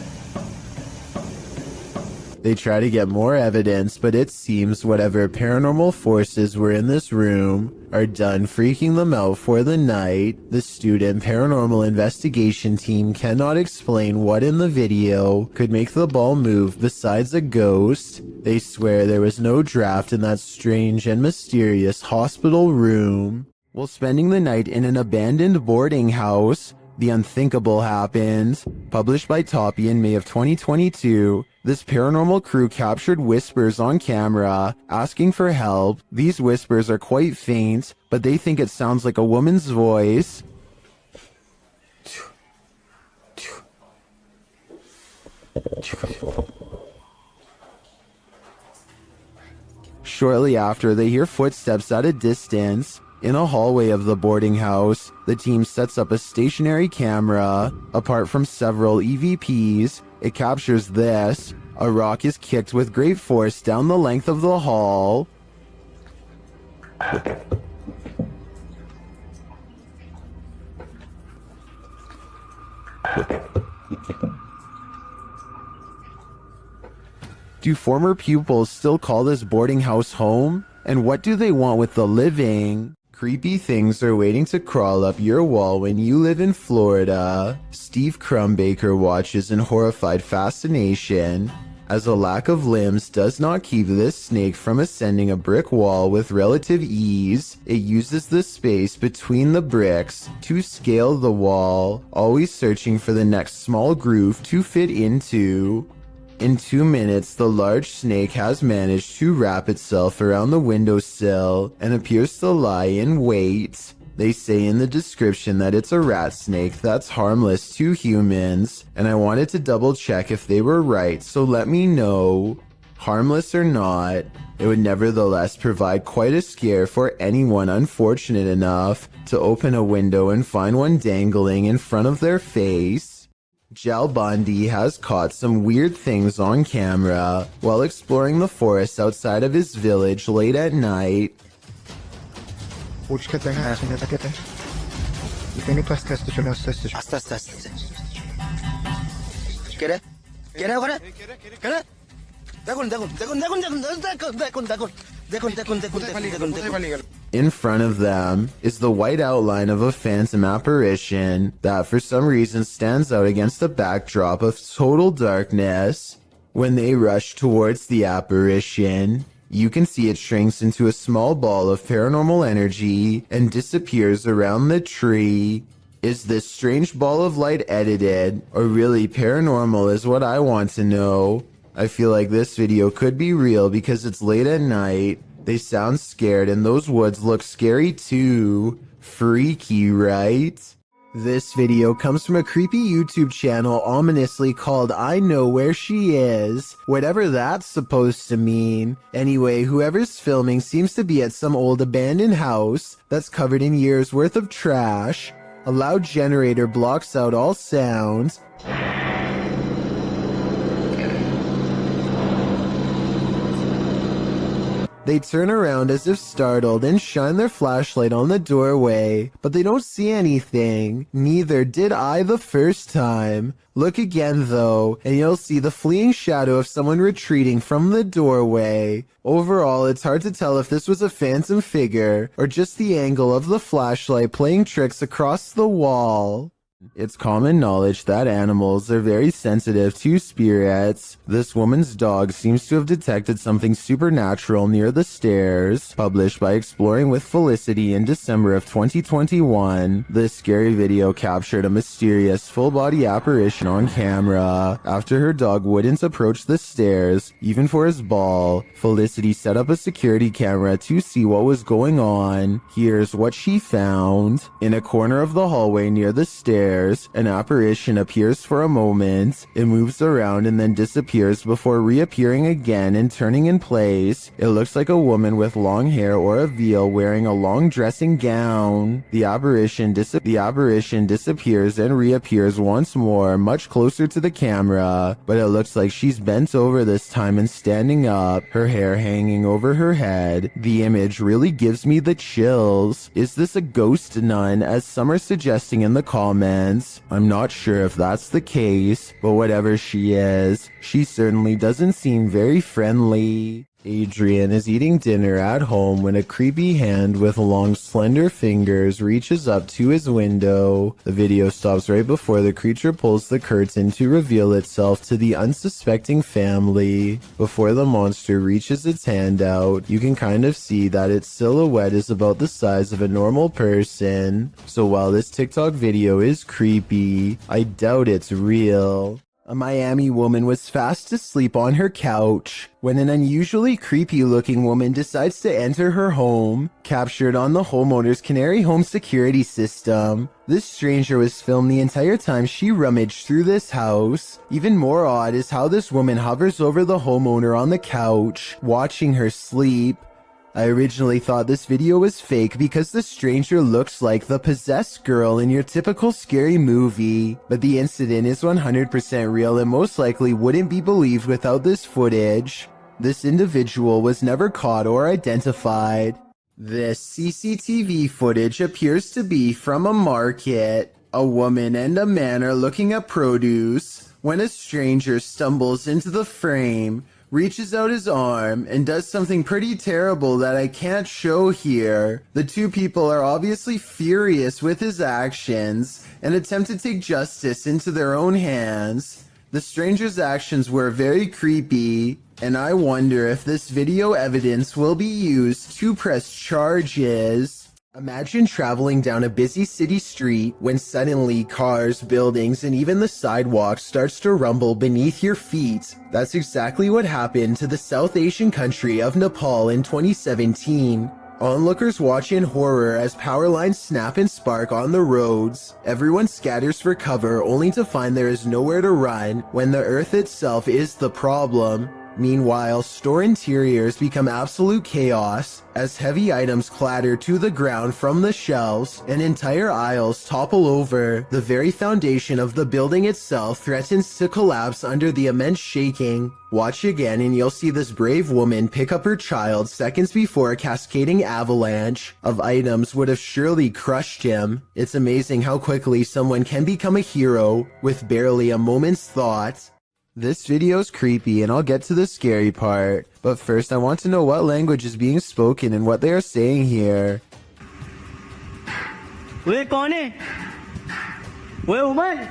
They try to get more evidence, but it seems whatever paranormal forces were in this room are done freaking them out for the night. The student paranormal investigation team cannot explain what in the video could make the ball move besides a ghost. They swear there was no draft in that strange and mysterious hospital room. While spending the night in an abandoned boarding house, the unthinkable happened. Published by Toppy in May of 2022, this paranormal crew captured whispers on camera, asking for help. These whispers are quite faint, but they think it sounds like a woman's voice. Shortly after, they hear footsteps at a distance. In a hallway of the boarding house, the team sets up a stationary camera. Apart from several EVPs, it captures this. A rock is kicked with great force down the length of the hall. Do former pupils still call this boarding house home? And what do they want with the living? Creepy things are waiting to crawl up your wall when you live in Florida. Steve Crumbaker watches in horrified fascination as a lack of limbs does not keep this snake from ascending a brick wall with relative ease. It uses the space between the bricks to scale the wall, always searching for the next small groove to fit into. In 2 minutes, the large snake has managed to wrap itself around the windowsill and appears to lie in wait. They say in the description that it's a rat snake that's harmless to humans, and I wanted to double check if they were right, so let me know. Harmless or not, it would nevertheless provide quite a scare for anyone unfortunate enough to open a window and find one dangling in front of their face. Jal Bondi has caught some weird things on camera while exploring the forest outside of his village late at night. In front of them is the white outline of a phantom apparition that for some reason stands out against the backdrop of total darkness. When they rush towards the apparition, you can see it shrinks into a small ball of paranormal energy and disappears around the tree. Is this strange ball of light edited or really paranormal is what I want to know. I feel like this video could be real because it's late at night. They sound scared and those woods look scary too. Freaky, right? This video comes from a creepy YouTube channel ominously called I Know Where She Is, whatever that's supposed to mean. Anyway, whoever's filming seems to be at some old abandoned house that's covered in years worth of trash. A loud generator blocks out all sounds. They turn around as if startled and shine their flashlight on the doorway, but they don't see anything. Neither did I the first time. Look again though, and you'll see the fleeing shadow of someone retreating from the doorway. Overall, it's hard to tell if this was a phantom figure or just the angle of the flashlight playing tricks across the wall. It's common knowledge that animals are very sensitive to spirits. This woman's dog seems to have detected something supernatural near the stairs. Published by Exploring with Felicity in December of 2021, this scary video captured a mysterious full-body apparition on camera. After her dog wouldn't approach the stairs, even for his ball, Felicity set up a security camera to see what was going on. Here's what she found. In a corner of the hallway near the stairs, an apparition appears for a moment. It moves around and then disappears before reappearing again and turning in place. It looks like a woman with long hair or a veil wearing a long dressing gown. The apparition disappears and reappears once more, much closer to the camera, but it looks like she's bent over this time and standing up, her hair hanging over her head. The image really gives me the chills. Is this a ghost nun, as some are suggesting in the comments? I'm not sure if that's the case, but whatever she is, she certainly doesn't seem very friendly. Adrian is eating dinner at home when a creepy hand with long slender fingers reaches up to his window. The video stops right before the creature pulls the curtain to reveal itself to the unsuspecting family. Before the monster reaches its hand out, you can kind of see that its silhouette is about the size of a normal person. So while this TikTok video is creepy, I doubt it's real. A Miami woman was fast asleep on her couch when an unusually creepy-looking woman decides to enter her home, captured on the homeowner's Canary Home security system. This stranger was filmed the entire time she rummaged through this house. Even more odd is how this woman hovers over the homeowner on the couch, watching her sleep. I originally thought this video was fake because the stranger looks like the possessed girl in your typical scary movie, but the incident is 100% real and most likely wouldn't be believed without this footage. This individual was never caught or identified. This CCTV footage appears to be from a market. A woman and a man are looking at produce when a stranger stumbles into the frame, reaches out his arm, and does something pretty terrible that I can't show here. The two people are obviously furious with his actions and attempt to take justice into their own hands. The stranger's actions were very creepy, and I wonder if this video evidence will be used to press charges. Imagine traveling down a busy city street when suddenly cars, buildings, and even the sidewalk starts to rumble beneath your feet. That's exactly what happened to the South Asian country of Nepal in 2017. Onlookers watch in horror as power lines snap and spark on the roads. Everyone scatters for cover only to find there is nowhere to run when the earth itself is the problem. Meanwhile, store interiors become absolute chaos as heavy items clatter to the ground from the shelves and entire aisles topple over. The very foundation of the building itself threatens to collapse under the immense shaking. Watch again and you'll see this brave woman pick up her child seconds before a cascading avalanche of items would have surely crushed him. It's amazing how quickly someone can become a hero with barely a moment's thought. This video's creepy and I'll get to the scary part, but first I want to know what language is being spoken and what they are saying here. वे कौन है? वे उमर?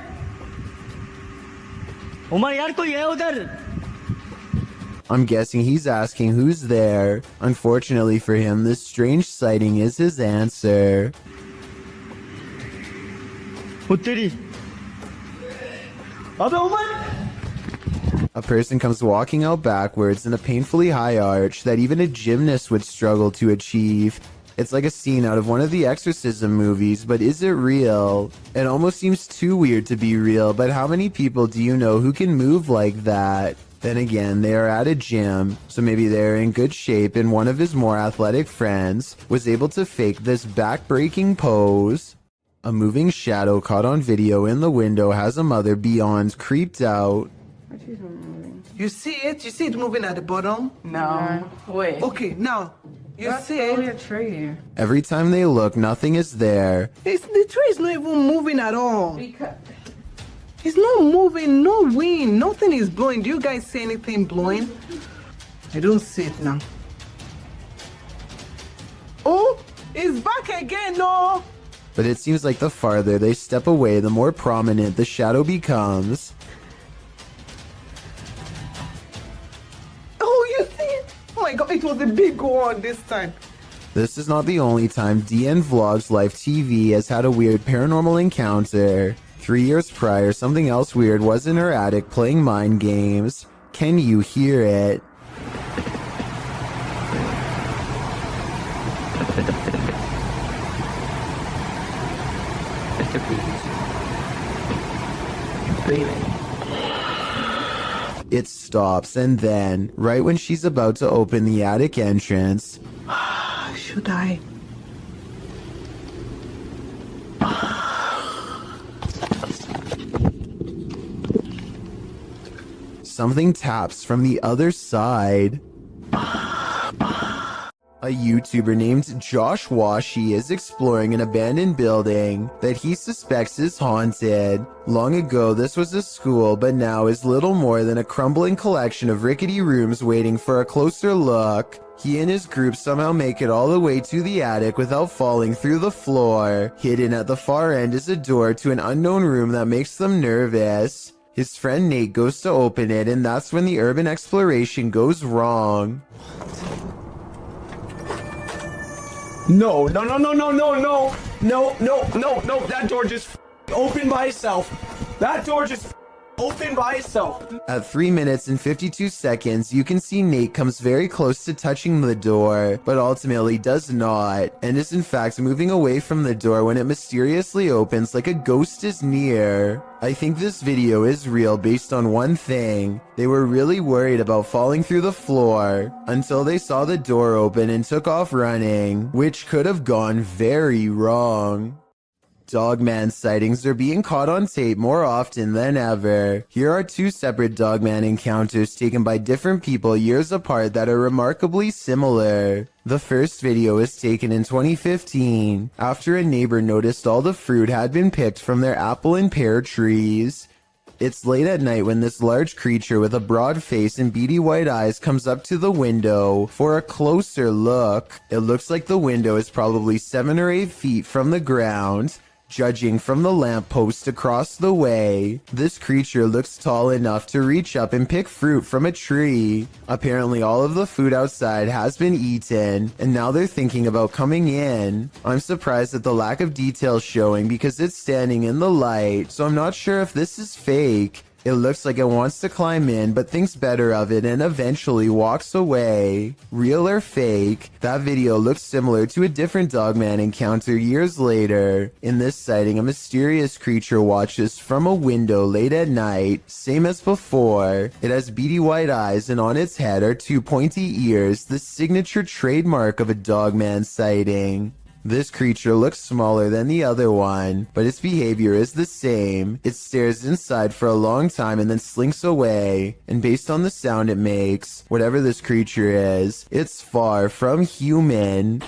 उमर यार कोई है उधर? I'm guessing he's asking who's there. Unfortunately for him, this strange sighting is his answer. उत्तरी. अबे Umar? A person comes walking out backwards in a painfully high arch that even a gymnast would struggle to achieve. It's like a scene out of one of the exorcism movies, but is it real? It almost seems too weird to be real, but how many people do you know who can move like that? Then again, they are at a gym, so maybe they're in good shape and one of his more athletic friends was able to fake this back-breaking pose. A moving shadow caught on video in the window has a mother beyond creeped out. You see it? You see it moving at the bottom? No. Wait. Okay, now. You That's see only it? a tree. Every time they look, nothing is there. The tree is not even moving at all. Because It's not moving, no wind, nothing is blowing. Do you guys see anything blowing? I don't see it now. Oh, it's back again, no! But it seems like the farther they step away, the more prominent the shadow becomes. Oh, you see it? Oh my god, it was a big one this time. This is not the only time DN Vlogs Live TV has had a weird paranormal encounter. 3 years prior, something else weird was in her attic playing mind games. Can you hear it? It stops, and then, right when she's about to open the attic entrance, Should I? something taps from the other side. A YouTuber named Josh Washi is exploring an abandoned building that he suspects is haunted. Long ago, this was a school, but now is little more than a crumbling collection of rickety rooms waiting for a closer look. He and his group somehow make it all the way to the attic without falling through the floor. Hidden at the far end is a door to an unknown room that makes them nervous. His friend Nate goes to open it, and that's when the urban exploration goes wrong. No, no, no, no, no, no, no, no, no, no, no, that door just opened by itself. That door just opened by itself. At 3 minutes and 52 seconds, you can see Nate comes very close to touching the door, but ultimately does not, and is in fact moving away from the door when it mysteriously opens like a ghost is near. I think this video is real based on one thing. They were really worried about falling through the floor until they saw the door open and took off running, which could have gone very wrong. Dogman sightings are being caught on tape more often than ever. Here are two separate Dogman encounters taken by different people years apart that are remarkably similar. The first video was taken in 2015 after a neighbor noticed all the fruit had been picked from their apple and pear trees. It's late at night when this large creature with a broad face and beady white eyes comes up to the window for a closer look. It looks like the window is probably 7 or 8 feet from the ground. Judging from the lamppost across the way, this creature looks tall enough to reach up and pick fruit from a tree. Apparently all of the food outside has been eaten, and now they're thinking about coming in. I'm surprised at the lack of detail showing because it's standing in the light, so I'm not sure if this is fake. It looks like it wants to climb in, but thinks better of it and eventually walks away. Real or fake, that video looks similar to a different Dogman encounter years later. In this sighting, a mysterious creature watches from a window late at night, same as before. It has beady white eyes and on its head are 2 pointy ears, the signature trademark of a Dogman sighting. This creature looks smaller than the other one, but its behavior is the same. It stares inside for a long time and then slinks away, and based on the sound it makes, whatever this creature is, it's far from human.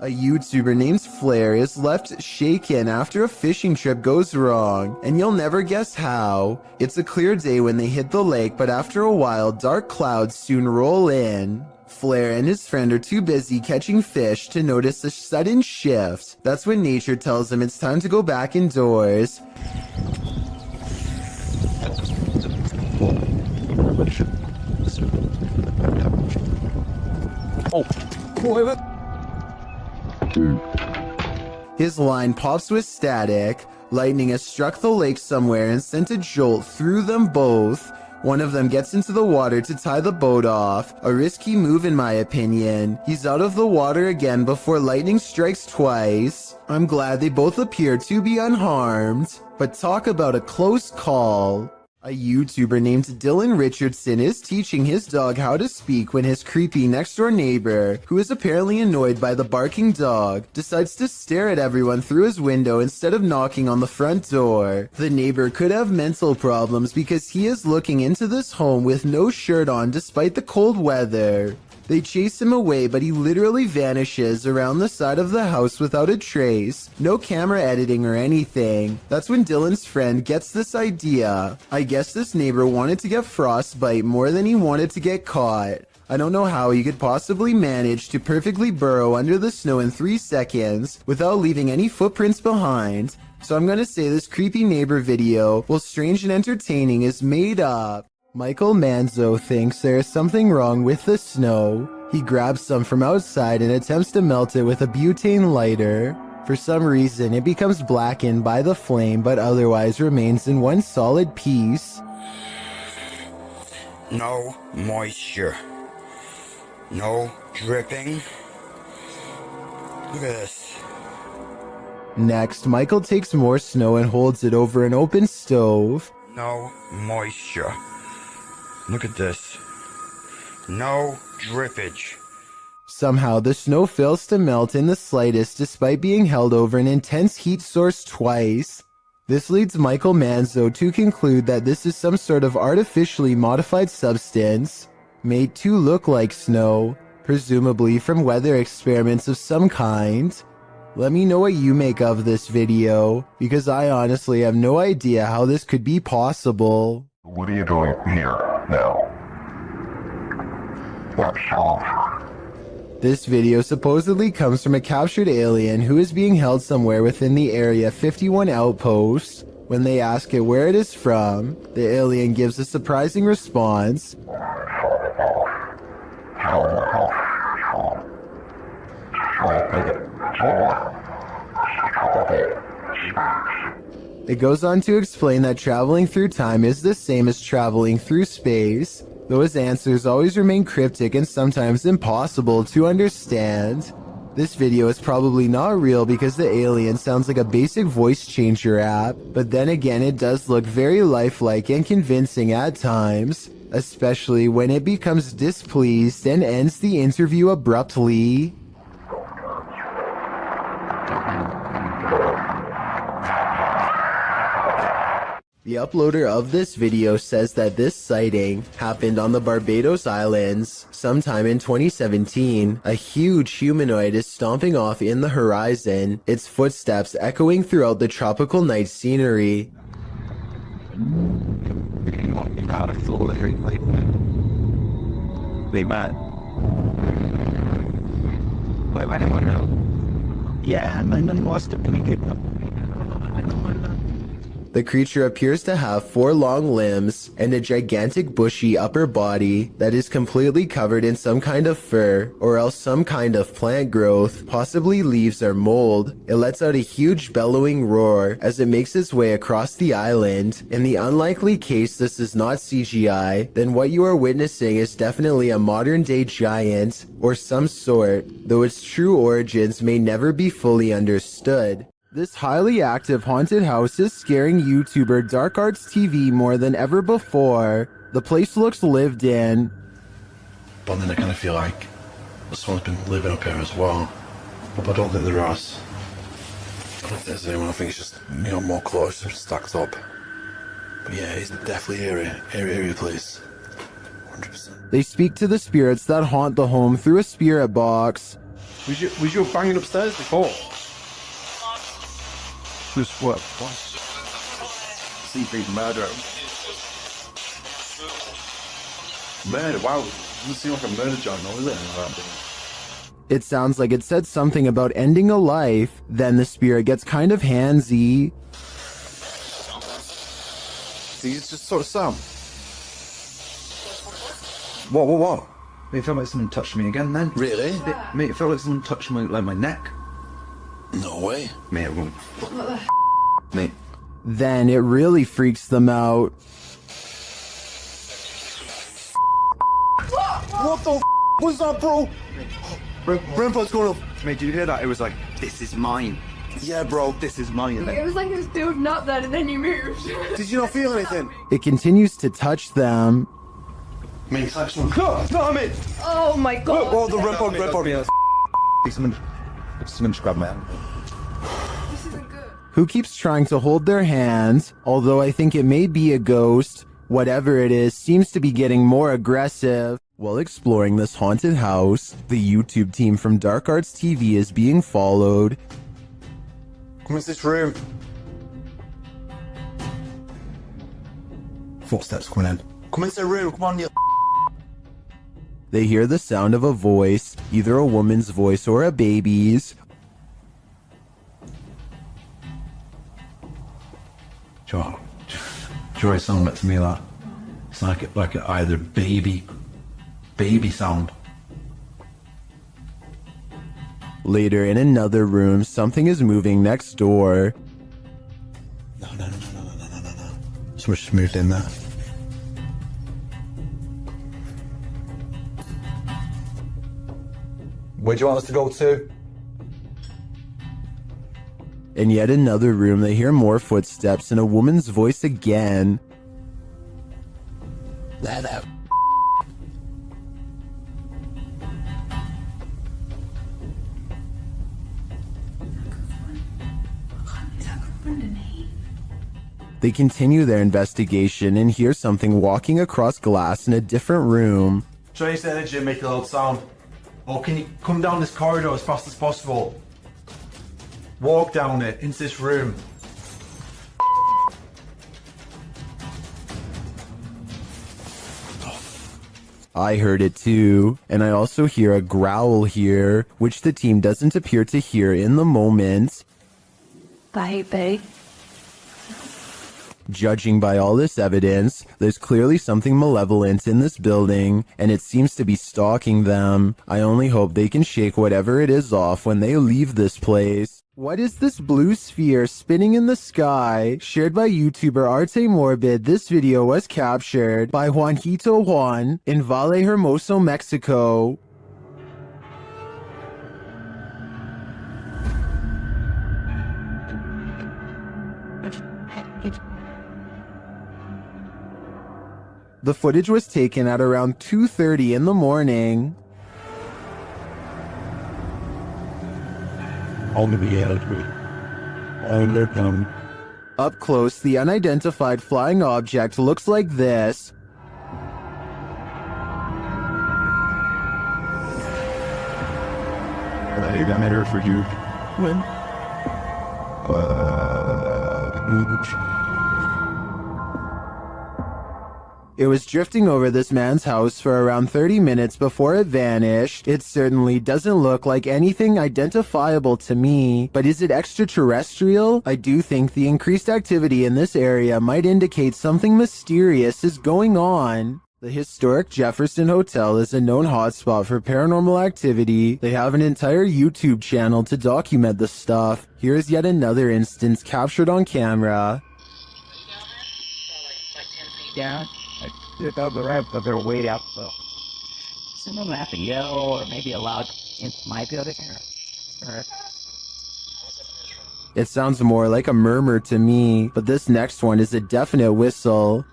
A YouTuber named Flair is left shaken after a fishing trip goes wrong, and you'll never guess how. It's a clear day when they hit the lake, but after a while, dark clouds soon roll in. Flair and his friend are too busy catching fish to notice a sudden shift. That's when nature tells him it's time to go back indoors. His line pops with static. Lightning has struck the lake somewhere and sent a jolt through them both. One of them gets into the water to tie the boat off. A risky move in my opinion. He's out of the water again before lightning strikes twice. I'm glad they both appear to be unharmed. But talk about a close call. A YouTuber named Dylan Richardson is teaching his dog how to speak when his creepy next-door neighbor, who is apparently annoyed by the barking dog, decides to stare at everyone through his window instead of knocking on the front door. The neighbor could have mental problems because he is looking into this home with no shirt on despite the cold weather. They chase him away, but he literally vanishes around the side of the house without a trace. No camera editing or anything. That's when Dylan's friend gets this idea. I guess this neighbor wanted to get frostbite more than he wanted to get caught. I don't know how he could possibly manage to perfectly burrow under the snow in 3 seconds without leaving any footprints behind. So I'm gonna say this creepy neighbor video, while strange and entertaining, is made up. Michael Manzo thinks there is something wrong with the snow. He grabs some from outside and attempts to melt it with a butane lighter. For some reason, it becomes blackened by the flame but otherwise remains in one solid piece. No moisture. No dripping. Look at this. Next, Michael takes more snow and holds it over an open stove. No moisture. Look at this. No drippage. Somehow, the snow fails to melt in the slightest despite being held over an intense heat source twice. This leads Michael Manzo to conclude that this is some sort of artificially modified substance, made to look like snow, presumably from weather experiments of some kind. Let me know what you make of this video, because I honestly have no idea how this could be possible. What are you doing here now? This video supposedly comes from a captured alien who is being held somewhere within the Area 51 outpost. When they ask it where it is from, the alien gives a surprising response. It goes on to explain that traveling through time is the same as traveling through space, though his answers always remain cryptic and sometimes impossible to understand. This video is probably not real because the alien sounds like a basic voice changer app, but then again it does look very lifelike and convincing at times, especially when it becomes displeased and ends the interview abruptly. The uploader of this video says that this sighting happened on the Barbados Islands sometime in 2017. A huge humanoid is stomping off in the horizon, its footsteps echoing throughout the tropical night scenery. Wait, Matt. Wait, I don't know. Yeah, I'm lost to make it up. The creature appears to have 4 long limbs and a gigantic bushy upper body that is completely covered in some kind of fur or else some kind of plant growth, possibly leaves or mold. It lets out a huge bellowing roar as it makes its way across the island. In the unlikely case this is not CGI, then what you are witnessing is definitely a modern day giant or some sort, though its true origins may never be fully understood. This highly active haunted house is scaring YouTuber Dark Arts TV more than ever before. The place looks lived in. But then I kind of feel like someone's been living up here as well. But I don't think they're us. I don't think there's anyone. I think it's just, you know, more close, stacked up. But yeah, it's definitely eerie place. 100%. They speak to the spirits that haunt the home through a spirit box. Was you banging upstairs before? Just what? Secret murder. Murder, wow. Doesn't seem like a murder joint, though, is it? It sounds like it said something about ending a life, then the spirit gets kind of handsy. See, it's just sort of sound. What? It felt like someone touched me again then. Really? Mate, it felt like someone touched my neck. No way. Mate, it won't. What the Mate. Then it really freaks them out. What the was that, bro? Grandpa's going up. Mate, did you hear that? It was like, this is mine. Yeah, bro. This is mine. It was like this dude not that and then you moved. Did you not feel anything? It continues to touch them. Mate, touch them. No, mate. Oh my god. Oh, the grandpa. Someone just grabbed my hand. Who keeps trying to hold their hands, although I think it may be a ghost. Whatever it is, seems to be getting more aggressive. While exploring this haunted house, the YouTube team from Dark Arts TV is being followed. Come into this room. Footsteps coming in. Come into the room. Come on, you. They hear the sound of a voice, either a woman's voice or a baby's. Joy sound to me that. It's like either baby sound. Later in another room, something is moving next door. No. Someone's just moved in there. Where do you want us to go to? In yet another room, they hear more footsteps and a woman's voice again. There. They continue their investigation and hear something walking across glass in a different room. Trace energy and make a loud sound. Or can you come down this corridor as fast as possible? Walk down it, into this room. I heard it too, and I also hear a growl here, which the team doesn't appear to hear in the moment. Baby. Judging by all this evidence, there's clearly something malevolent in this building, and it seems to be stalking them. I only hope they can shake whatever it is off when they leave this place. What is this blue sphere spinning in the sky? Shared by YouTuber Arte Morbid, this video was captured by Juanito Juan in Valle Hermoso, Mexico. The footage was taken at around 2:30 in the morning. Up close, the unidentified flying object looks like this. I got matter for you. When? It was drifting over this man's house for around 30 minutes before it vanished. It certainly doesn't look like anything identifiable to me, but is it extraterrestrial? I do think the increased activity in this area might indicate something mysterious is going on. The historic Jefferson Hotel is a known hotspot for paranormal activity. They have an entire YouTube channel to document the stuff. Here's yet another instance captured on camera. Down. Just up the ramp, but they're way out, so someone will have to yell or maybe a loud in my building or It sounds more like a murmur to me, but this next one is a definite whistle.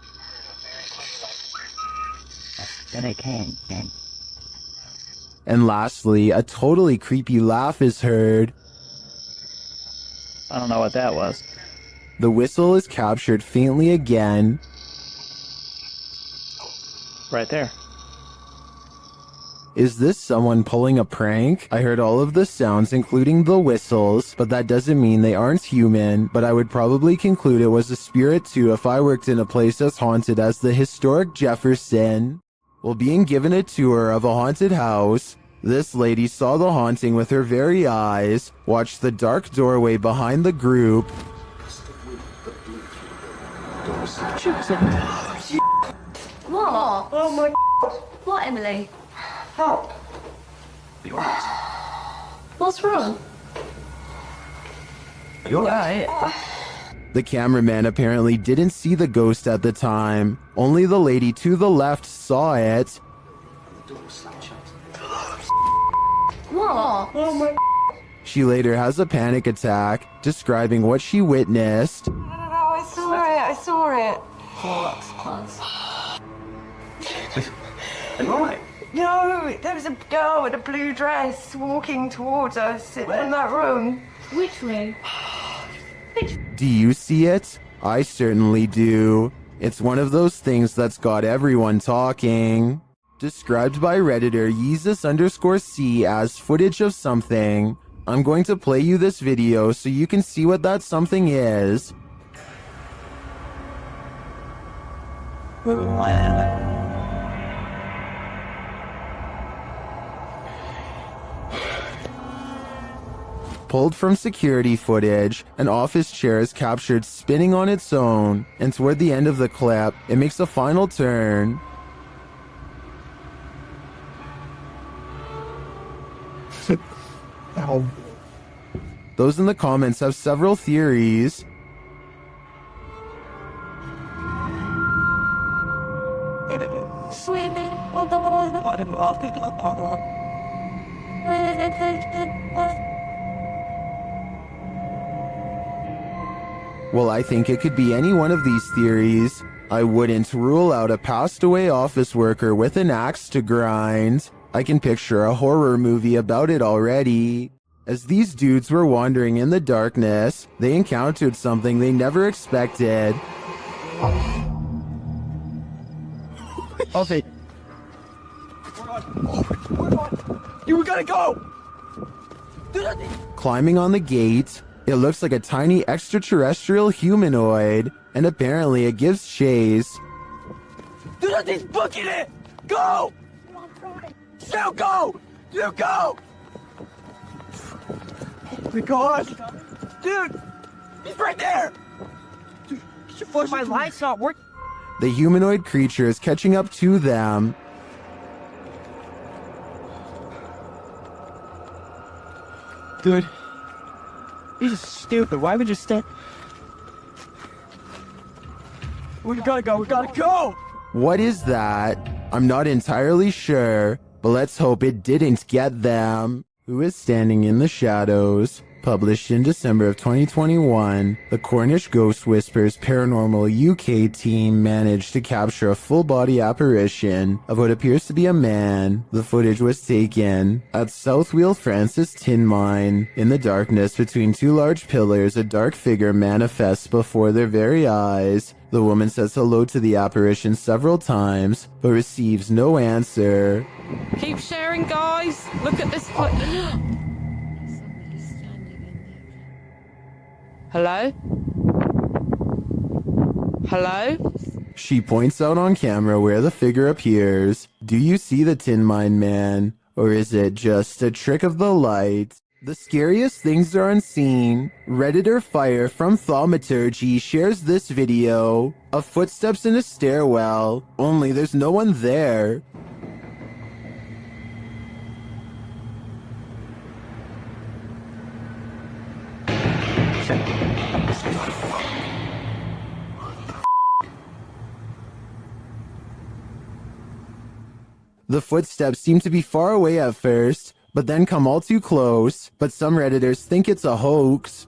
then it can. And lastly, a totally creepy laugh is heard. I don't know what that was. The whistle is captured faintly again. Right there. Is this someone pulling a prank? I heard all of the sounds, including the whistles, but that doesn't mean they aren't human, but I would probably conclude it was a spirit too if I worked in a place as haunted as the historic Jefferson. While being given a tour of a haunted house, this lady saw the haunting with her very eyes, watched the dark doorway behind the group. What? Oh my God. What, Emily? Help. What's wrong? You're right. The cameraman apparently didn't see the ghost at the time. Only the lady to the left saw it. What? Oh my. She later has a panic attack, describing what she witnessed. I saw it. No, there was a girl in a blue dress walking towards us in that room. Which room? Do you see it? I certainly do. It's one of those things that's got everyone talking. Described by Redditor Yeezus_C as footage of something. I'm going to play you this video so you can see what that something is. Pulled from security footage, an office chair is captured spinning on its own, and toward the end of the clip, it makes a final turn. Ow. Those in the comments have several theories. Swimming. Well, I think it could be any one of these theories. I wouldn't rule out a passed away office worker with an axe to grind. I can picture a horror movie about it already. As these dudes were wandering in the darkness, they encountered something they never expected. Okay. You gotta go! Climbing on the gate, it looks like a tiny extraterrestrial humanoid, and apparently it gives chase. He's booking it! Go! You go! You go! Oh my god! Dude! He's right there! Dude, my light's not working. The humanoid creature is catching up to them. Dude. He's stupid. Why would you stand? We gotta go. We gotta go! What is that? I'm not entirely sure, but let's hope it didn't get them. Who is Standing in the Shadows? Published in December of 2021, the Cornish Ghost Whispers Paranormal UK team managed to capture a full-body apparition of what appears to be a man. The footage was taken at South Wheel Francis Tin Mine. In the darkness between two large pillars, a dark figure manifests before their very eyes. The woman says hello to the apparition several times, but receives no answer. Keep sharing, guys. Look at this. Hello? Hello? She points out on camera where the figure appears. Do you see the Tin Mine Man? Or is it just a trick of the light? The scariest things are unseen. Redditor Fire from Thaumaturgy shares this video of footsteps in a stairwell, only there's no one there. The footsteps seem to be far away at first, but then come all too close. But some Redditors think it's a hoax.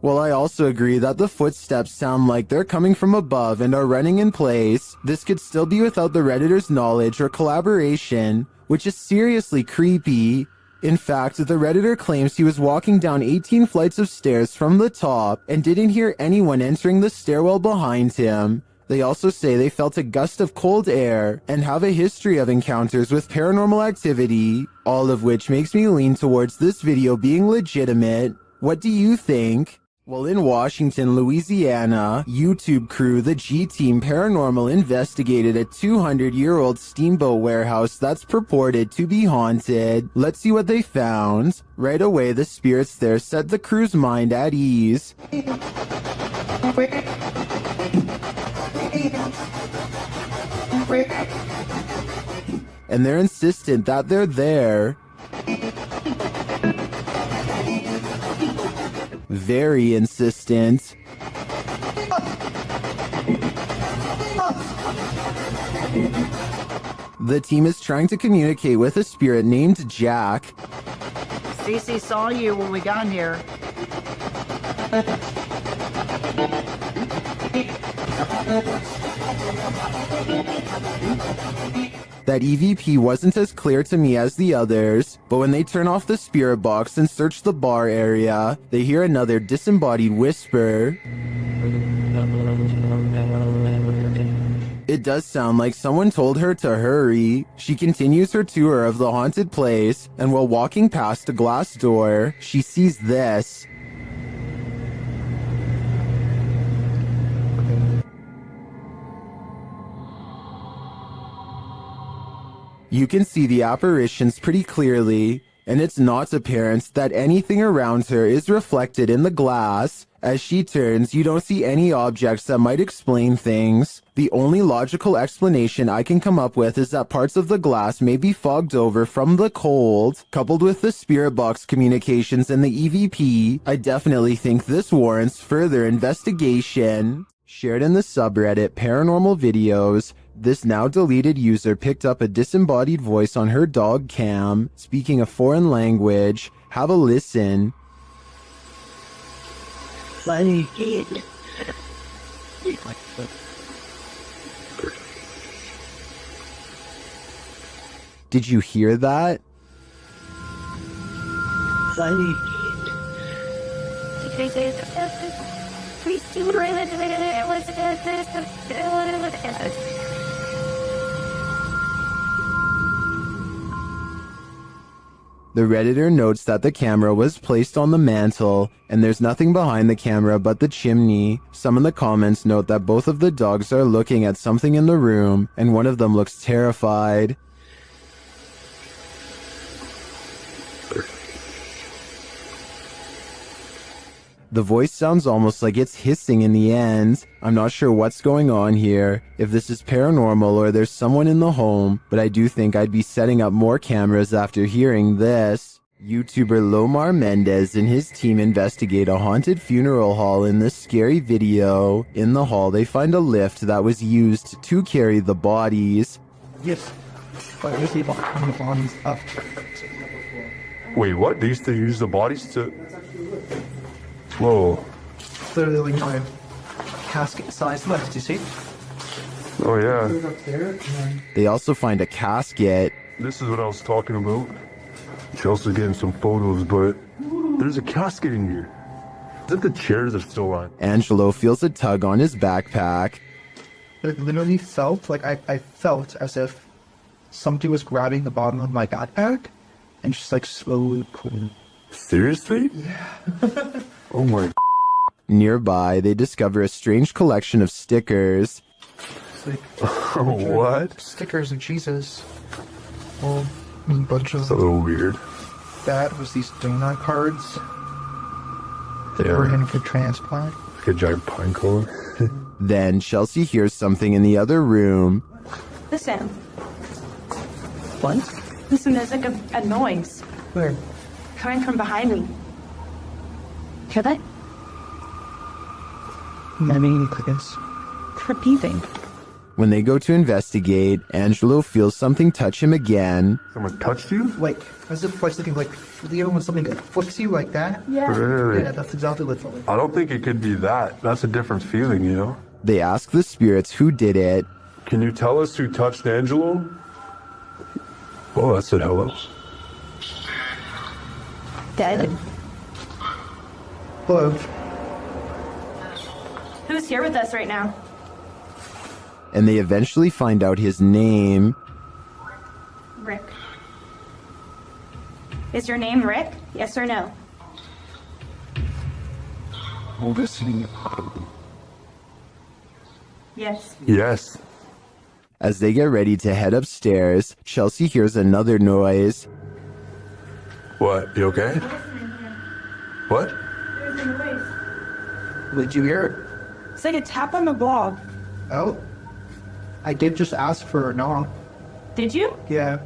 Well, I also agree that the footsteps sound like they're coming from above and are running in place. This could still be without the Redditor's knowledge or collaboration, which is seriously creepy. In fact, the Redditor claims he was walking down 18 flights of stairs from the top and didn't hear anyone entering the stairwell behind him. They also say they felt a gust of cold air and have a history of encounters with paranormal activity, all of which makes me lean towards this video being legitimate. What do you think? Well, in Washington, Louisiana, YouTube crew The G-Team Paranormal investigated a 200-year-old steamboat warehouse that's purported to be haunted. Let's see what they found. Right away, the spirits there set the crew's mind at ease. And they're insistent that they're there. Very insistent. The team is trying to communicate with a spirit named Jack. Cece saw you when we got here. That EVP wasn't as clear to me as the others, but when they turn off the spirit box and search the bar area, they hear another disembodied whisper. It does sound like someone told her to hurry. She continues her tour of the haunted place, and while walking past a glass door, she sees this. You can see the apparitions pretty clearly, and it's not apparent that anything around her is reflected in the glass. As she turns, you don't see any objects that might explain things. The only logical explanation I can come up with is that parts of the glass may be fogged over from the cold. Coupled with the spirit box communications and the EVP, I definitely think this warrants further investigation. Shared in the subreddit Paranormal Videos, this now deleted user picked up a disembodied voice on her dog cam, speaking a foreign language. Have a listen. Funny. Did you hear that? Funny. The Redditor notes that the camera was placed on the mantle, and there's nothing behind the camera but the chimney. Some in the comments note that both of the dogs are looking at something in the room, and one of them looks terrified. The voice sounds almost like it's hissing in the end. I'm not sure what's going on here, if this is paranormal or there's someone in the home, but I do think I'd be setting up more cameras after hearing this. YouTuber Lomar Mendez and his team investigate a haunted funeral hall in this scary video. In the hall, they find a lift that was used to carry the bodies. Yes. But we see the bodies up. Wait, what? They used to use the bodies to... Whoa. Literally like my casket-sized lift, you see? Oh, yeah. They also find a casket. This is what I was talking about. Chelsea's getting some photos, but there's a casket in here. Is it the chairs are still on? Angelo feels a tug on his backpack. It literally felt like I felt as if somebody was grabbing the bottom of my backpack and just like slowly pulling. Seriously? Yeah. Oh my. Nearby, they discover a strange collection of stickers. It's like what? Stickers of Jesus. Well, a bunch of. It's a little weird. That was these donut cards. That Yeah. were in for transplant. Like a giant pine cone. Then Chelsea hears something in the other room. Listen. What? Listen, there's like a noise Where? coming from behind me. Hear that? I mean, I guess. Repeating. When they go to investigate, Angelo feels something touch him again. Someone touched you? Like, as if like something like, you know when something flicks you like that? Yeah. Really? Yeah, that's exactly what it felt like. I don't think it could be that. That's a different feeling, you know? They ask the spirits who did it. Can you tell us who touched Angelo? Oh, that said hello. Dead. Hello. Who's here with us right now? And they eventually find out his name. Rick. Is your name Rick? Yes or no? Listening. Yes. Yes. As they get ready to head upstairs, Chelsea hears another noise. What? You okay? What? Did you hear It's like a tap on the blog. it? Oh. I did just ask for a knock. Did you? Yeah.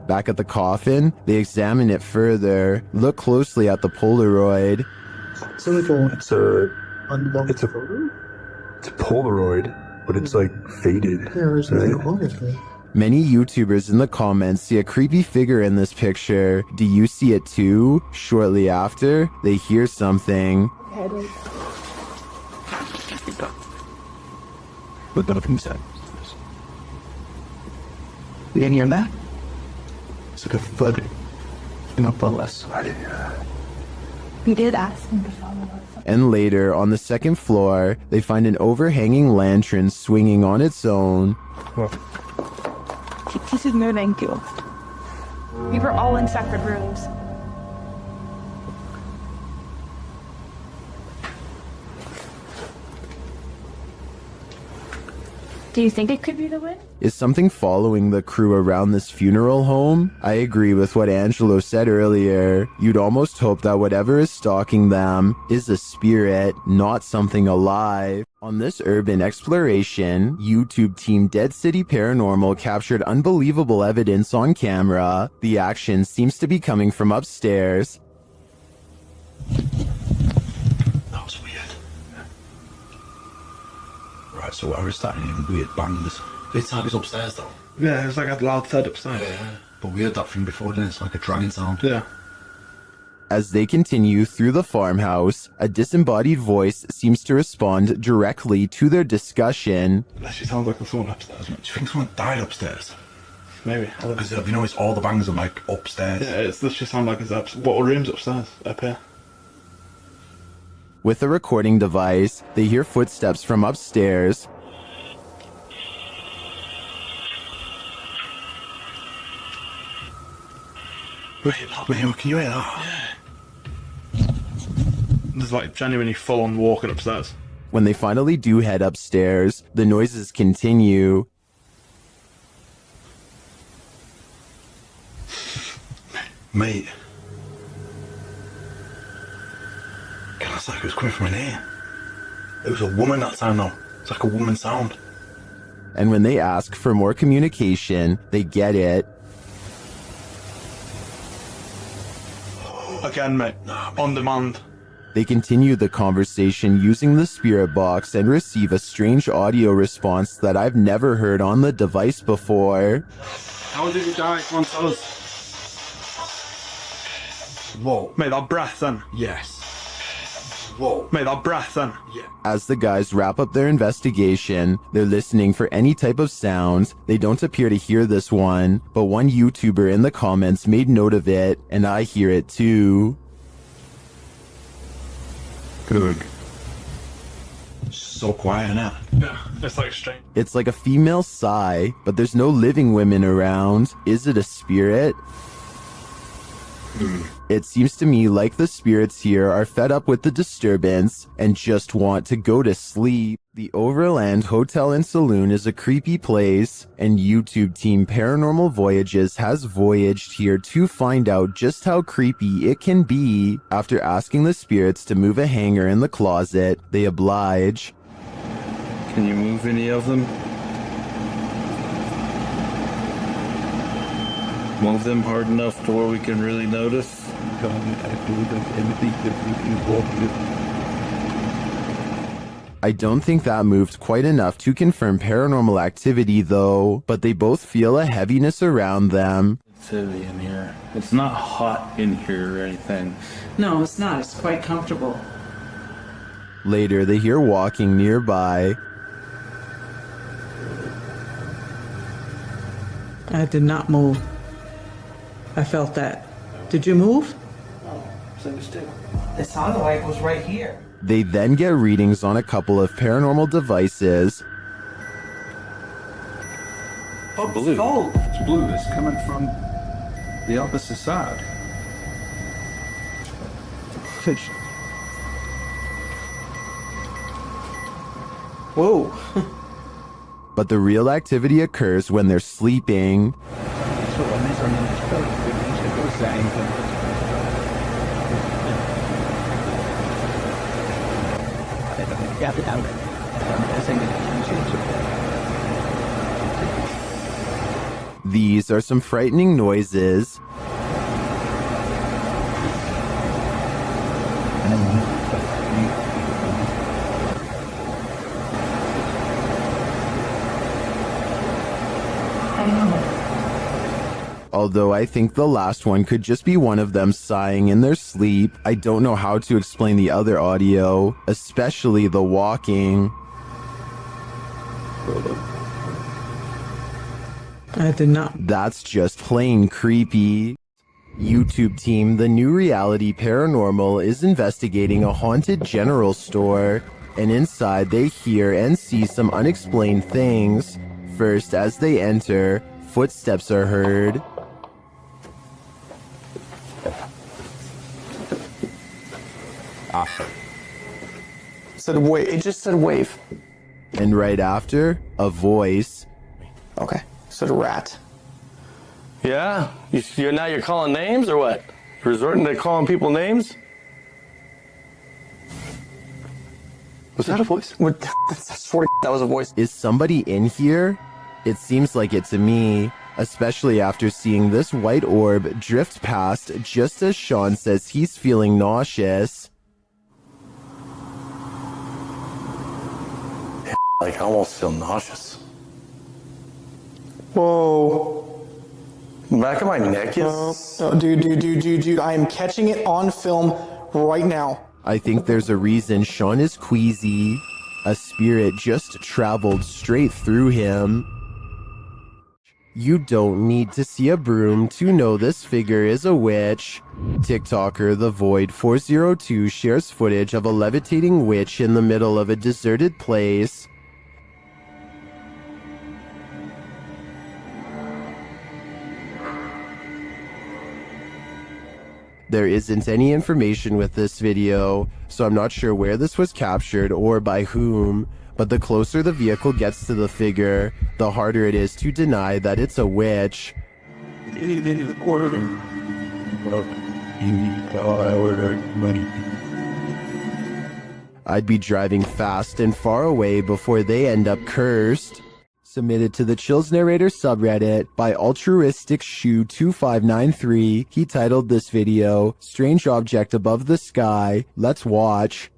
Back at the coffin, they examine it further, look closely at the Polaroid. It's a Polaroid, but it's like faded. There's nothing wrong with it. Many YouTubers in the comments see a creepy figure in this picture. Do you see it too? Shortly after, they hear something. But nothing said. You didn't hear that? It's like a thud. Not less. We did ask him to follow us. And later, on the second floor, they find an overhanging lantern swinging on its own. This is no thank you. We were all in separate rooms. Do you think it could be the wind? Is something following the crew around this funeral home? I agree with what Angelo said earlier. You'd almost hope that whatever is stalking them is a spirit, not something alive. On this urban exploration, YouTube team Dead City Paranormal captured unbelievable evidence on camera. The action seems to be coming from upstairs. That was weird. Right, so I was starting hearing weird bangs. It's like it's upstairs though. Yeah, it's like a loud thud upstairs. Yeah, but we heard that thing before, didn't it? It's like a dragging sound. Yeah. As they continue through the farmhouse, a disembodied voice seems to respond directly to their discussion. That actually sounds like someone upstairs. Do you think someone died upstairs? Maybe. Because you know, it's all the bangs are like upstairs. Yeah, this just sounds like it's what room's upstairs up here. With a recording device, they hear footsteps from upstairs. Wait, can you hear that? Yeah. There's like genuinely full on walking upstairs. When they finally do head upstairs, the noises continue. Mate. Can I say it was coming from in here? It was a woman that time though. It's like a woman sound. And when they ask for more communication, they get it. Again, mate. On demand. They continue the conversation using the spirit box and receive a strange audio response that I've never heard on the device before. How did you die? Come on, tell us. Whoa. Mate, that breath then. Yes. Whoa. Mate, that breath then. Yeah. As the guys wrap up their investigation, they're listening for any type of sounds. They don't appear to hear this one, but one YouTuber in the comments made note of it, and I hear it too. Good. So quiet now. Yeah, it's like strange. It's like a female sigh, but there's no living women around. Is it a spirit? It seems to me like the spirits here are fed up with the disturbance and just want to go to sleep. The Overland Hotel and Saloon is a creepy place, and YouTube team Paranormal Voyages has voyaged here to find out just how creepy it can be. After asking the spirits to move a hanger in the closet, they oblige. Can you move any of them? Move them hard enough to where we can really notice? I don't think that moved quite enough to confirm paranormal activity though, but they both feel a heaviness around them. It's heavy in here. It's not hot in here or anything. No, it's not. It's quite comfortable. Later, they hear walking nearby. I did not move. I felt that. Did you move? No, same as still. It sounded like it was right here. They then get readings on a couple of paranormal devices. Oh, blue. It's blue. It's coming from the opposite side. Whoa. But the real activity occurs when they're sleeping. These are some frightening noises. Although I think the last one could just be one of them sighing in their sleep, I don't know how to explain the other audio, especially the walking. I did not. That's just plain creepy. YouTube team, the new reality paranormal is investigating a haunted general store, and inside they hear and see some unexplained things. First, as they enter, footsteps are heard. Said wave. It just said wave. And right after, a voice. Okay. Said rat. Yeah? You're calling names or what? You're resorting to calling people names? Was that a voice? I swear to that was a voice. Is somebody in here? It seems like it to me, especially after seeing this white orb drift past just as Sean says he's feeling nauseous. Like, I almost feel nauseous. Whoa. The back of my neck is... No, dude. I am catching it on film right now. I think there's a reason Sean is queasy. A spirit just traveled straight through him. You don't need to see a broom to know this figure is a witch. TikToker The Void 402 shares footage of a levitating witch in the middle of a deserted place. There isn't any information with this video, so I'm not sure where this was captured or by whom, but the closer the vehicle gets to the figure, the harder it is to deny that it's a witch. I'd be driving fast and far away before they end up cursed. Submitted to the Chills Narrator subreddit by Altruistic Shoe 2593. He titled this video, Strange Object Above the Sky. Let's watch.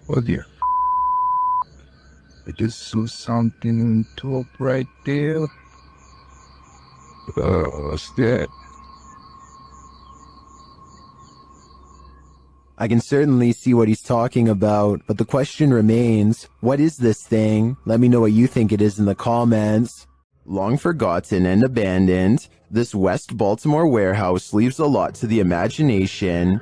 Oh dear. I just saw something on top right there. What's that? I can certainly see what he's talking about, but the question remains, what is this thing? Let me know what you think it is in the comments. Long forgotten and abandoned, this West Baltimore warehouse leaves a lot to the imagination.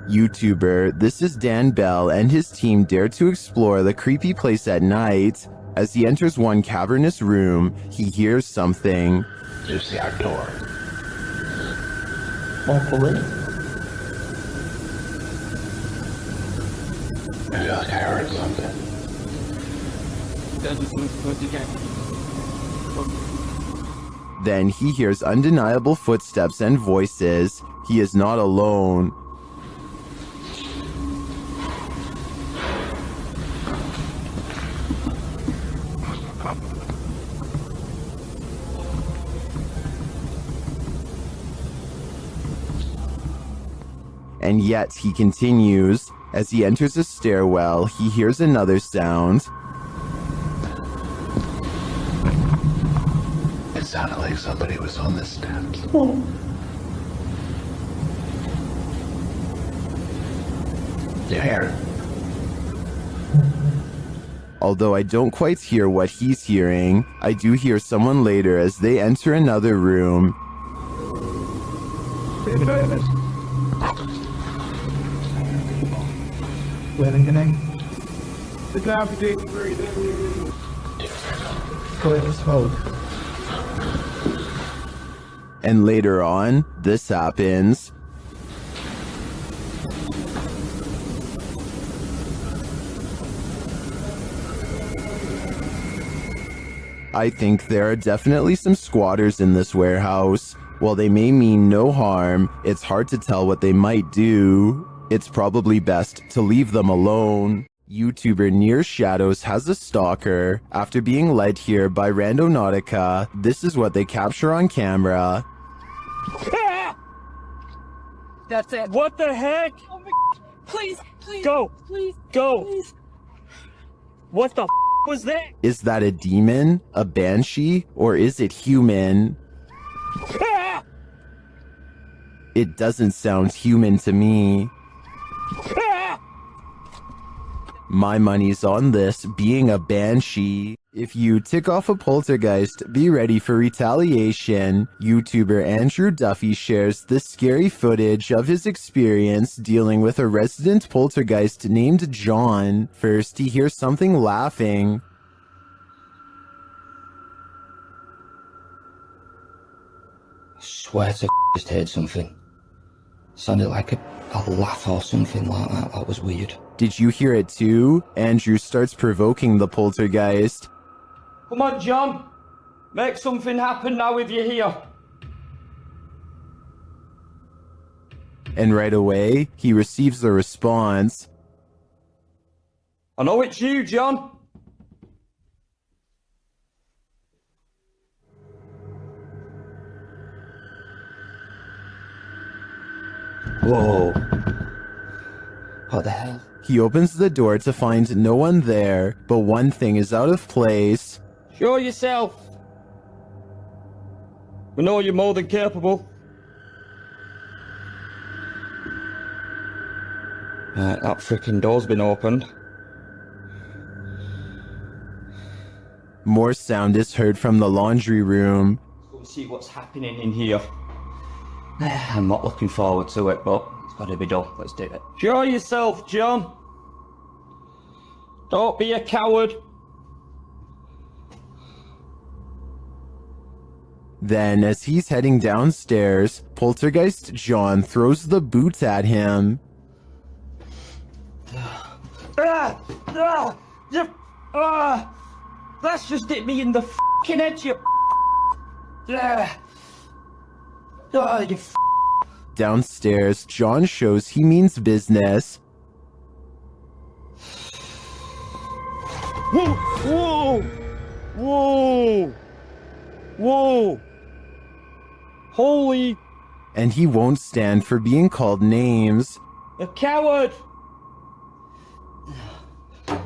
YouTuber, this is Dan Bell and his team dare to explore the creepy place at night. As he enters one cavernous room, he hears something. There's the outdoor. I feel like I heard something. Then he hears undeniable footsteps and voices. He is not alone. Yet he continues. As he enters a stairwell, he hears another sound. It sounded like somebody was on the steps. You hear it? Although I don't quite hear what he's hearing, I do hear someone later as they enter another room. And later on, this happens. I think there are definitely some squatters in this warehouse. While they may mean no harm, it's hard to tell what they might do. It's probably best to leave them alone. YouTuber Near Shadows has a stalker. After being led here by Randonautica, this is what they capture on camera. That's it. What the heck? Oh my, please, please. Go. Please. Go. Please. What the was that? Is that a demon, a banshee, or is it human? It doesn't sound human to me. My money's on this being a banshee. If you tick off a poltergeist, be ready for retaliation. YouTuber Andrew Duffy shares this scary footage of his experience dealing with a resident poltergeist named John. First, he hears something laughing. I swear to just heard something. Sounded like a laugh or something like that. That was weird. Did you hear it too? Andrew starts provoking the poltergeist. Come on, John. Make something happen now if you're here. And right away, he receives the response. I know it's you, John. Whoa. What the hell? He opens the door to find no one there, but one thing is out of place. Show yourself. We know you're more than capable. Right, that frickin' door's been opened. More sound is heard from the laundry room. Let's go and see what's happening in here. I'm not looking forward to it, but it's got to be done. Let's do it. Show yourself, John. Don't be a coward. Then, as he's heading downstairs, Poltergeist John throws the boots at him. That's just hit me in the f***ing head, you you Downstairs, John shows he means business. Whoa! Whoa! Whoa! Whoa! Holy... And he won't stand for being called names. A coward!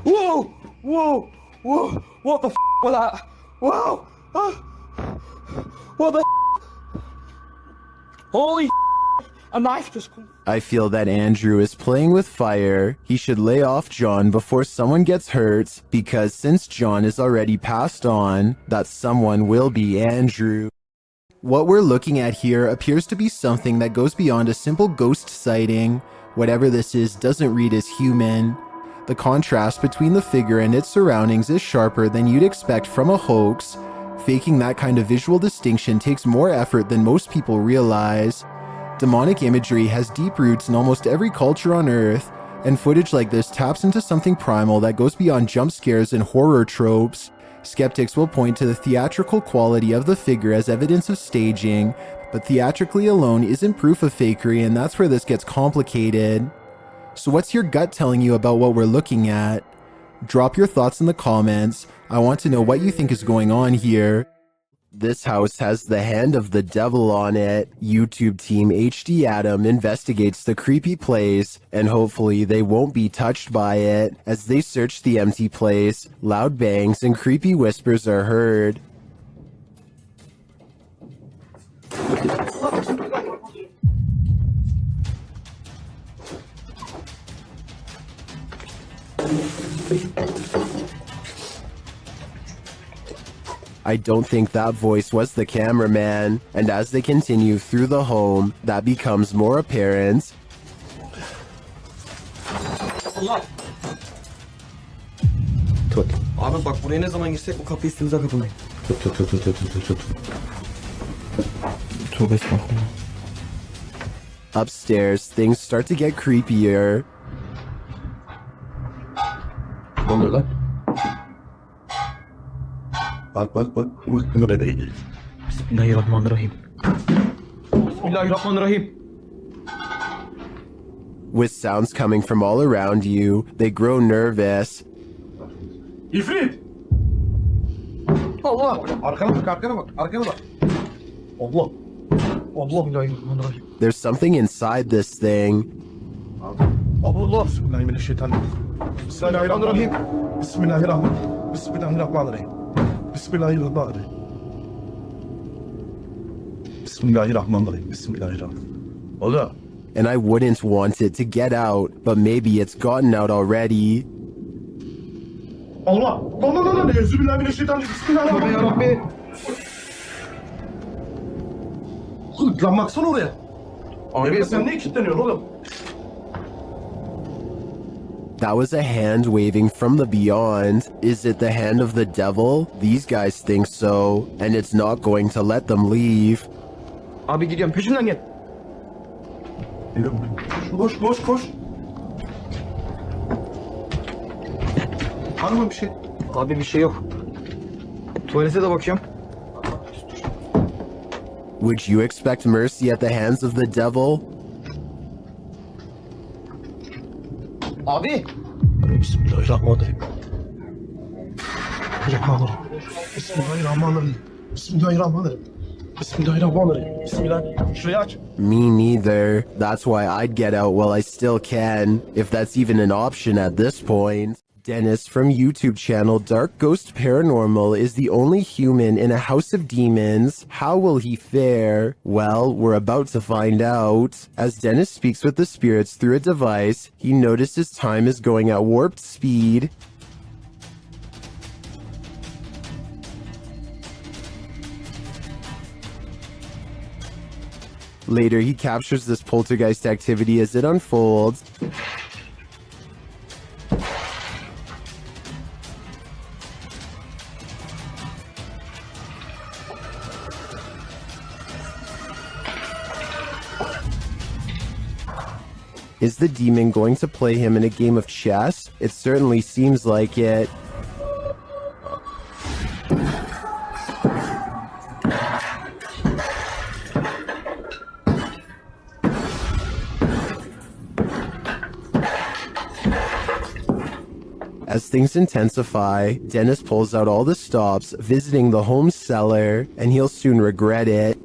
Whoa! Whoa! Whoa! What the f*** was that? Whoa! What the f***? Holy f***! A knife just come. I feel that Andrew is playing with fire. He should lay off John before someone gets hurt, because since John is already passed on, that someone will be Andrew. What we're looking at here appears to be something that goes beyond a simple ghost sighting. Whatever this is doesn't read as human. The contrast between the figure and its surroundings is sharper than you'd expect from a hoax. Faking that kind of visual distinction takes more effort than most people realize. Demonic imagery has deep roots in almost every culture on Earth, and footage like this taps into something primal that goes beyond jump scares and horror tropes. Skeptics will point to the theatrical quality of the figure as evidence of staging, but theatrically alone isn't proof of fakery, and that's where this gets complicated. So what's your gut telling you about what we're looking at? Drop your thoughts in the comments. I want to know what you think is going on here. This house has the hand of the devil on it. YouTube team HD Adam investigates the creepy place, and hopefully they won't be touched by it. As they search the empty place, loud bangs and creepy whispers are heard. I don't think that voice was the cameraman, and as they continue through the home, that becomes more apparent. Tut. Abi bak buraya ne zaman girsek bu kapıyı üstümüze kapamayın. Tut. Tövbe estağfurullah. Upstairs, things start to get creepier. Ne oluyor lan? Bak. Uykunda değil. Bismillahirrahmanirrahim. Bismillahirrahmanirrahim. With sounds coming from all around you, they grow nervous. İfrit! Allah! Arkana bak. Allah! Allah bismillahirrahmanirrahim. There's something inside this thing. Allah! Bismillahirrahmanirrahim. Bismillahirrahmanirrahim. Oğlum. And I wouldn't want it to get out, but maybe it's gotten out already. Allah! Lan! Bismillahirrahmanirrahim. Bismillahirrahmanirrahim. Lan baksana oraya. Abi sen niye kilitleniyorsun oğlum? That was a hand waving from the beyond. Is it the hand of the devil? These guys think so, and it's not going to let them leave. Abi gidiyorum peşimden gel. Koş. Var mı bir şey? Abi bir şey yok. Tuvalete de bakıyorum. Would you expect mercy at the hands of the devil? Abi! Bismillahirrahmanirrahim. Bismillah. Şurayı aç. Me neither. That's why I'd get out while I still can, if that's even an option at this point. Dennis from YouTube channel Dark Ghost Paranormal is the only human in a house of demons. How will he fare? Well, we're about to find out. As Dennis speaks with the spirits through a device, he notices time is going at warped speed. Later, he captures this poltergeist activity as it unfolds. Is the demon going to play him in a game of chess? It certainly seems like it. As things intensify, Dennis pulls out all the stops, visiting the home cellar, and he'll soon regret it.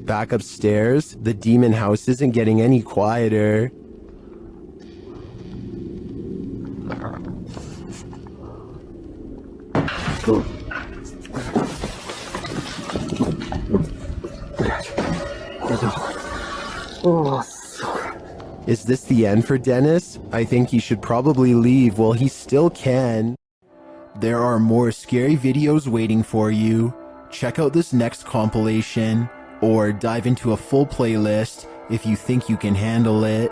Back upstairs, the demon house isn't getting any quieter. Is this the end for Dennis? I think he should probably leave while he still can. There are more scary videos waiting for you. Check out this next compilation, or dive into a full playlist if you think you can handle it.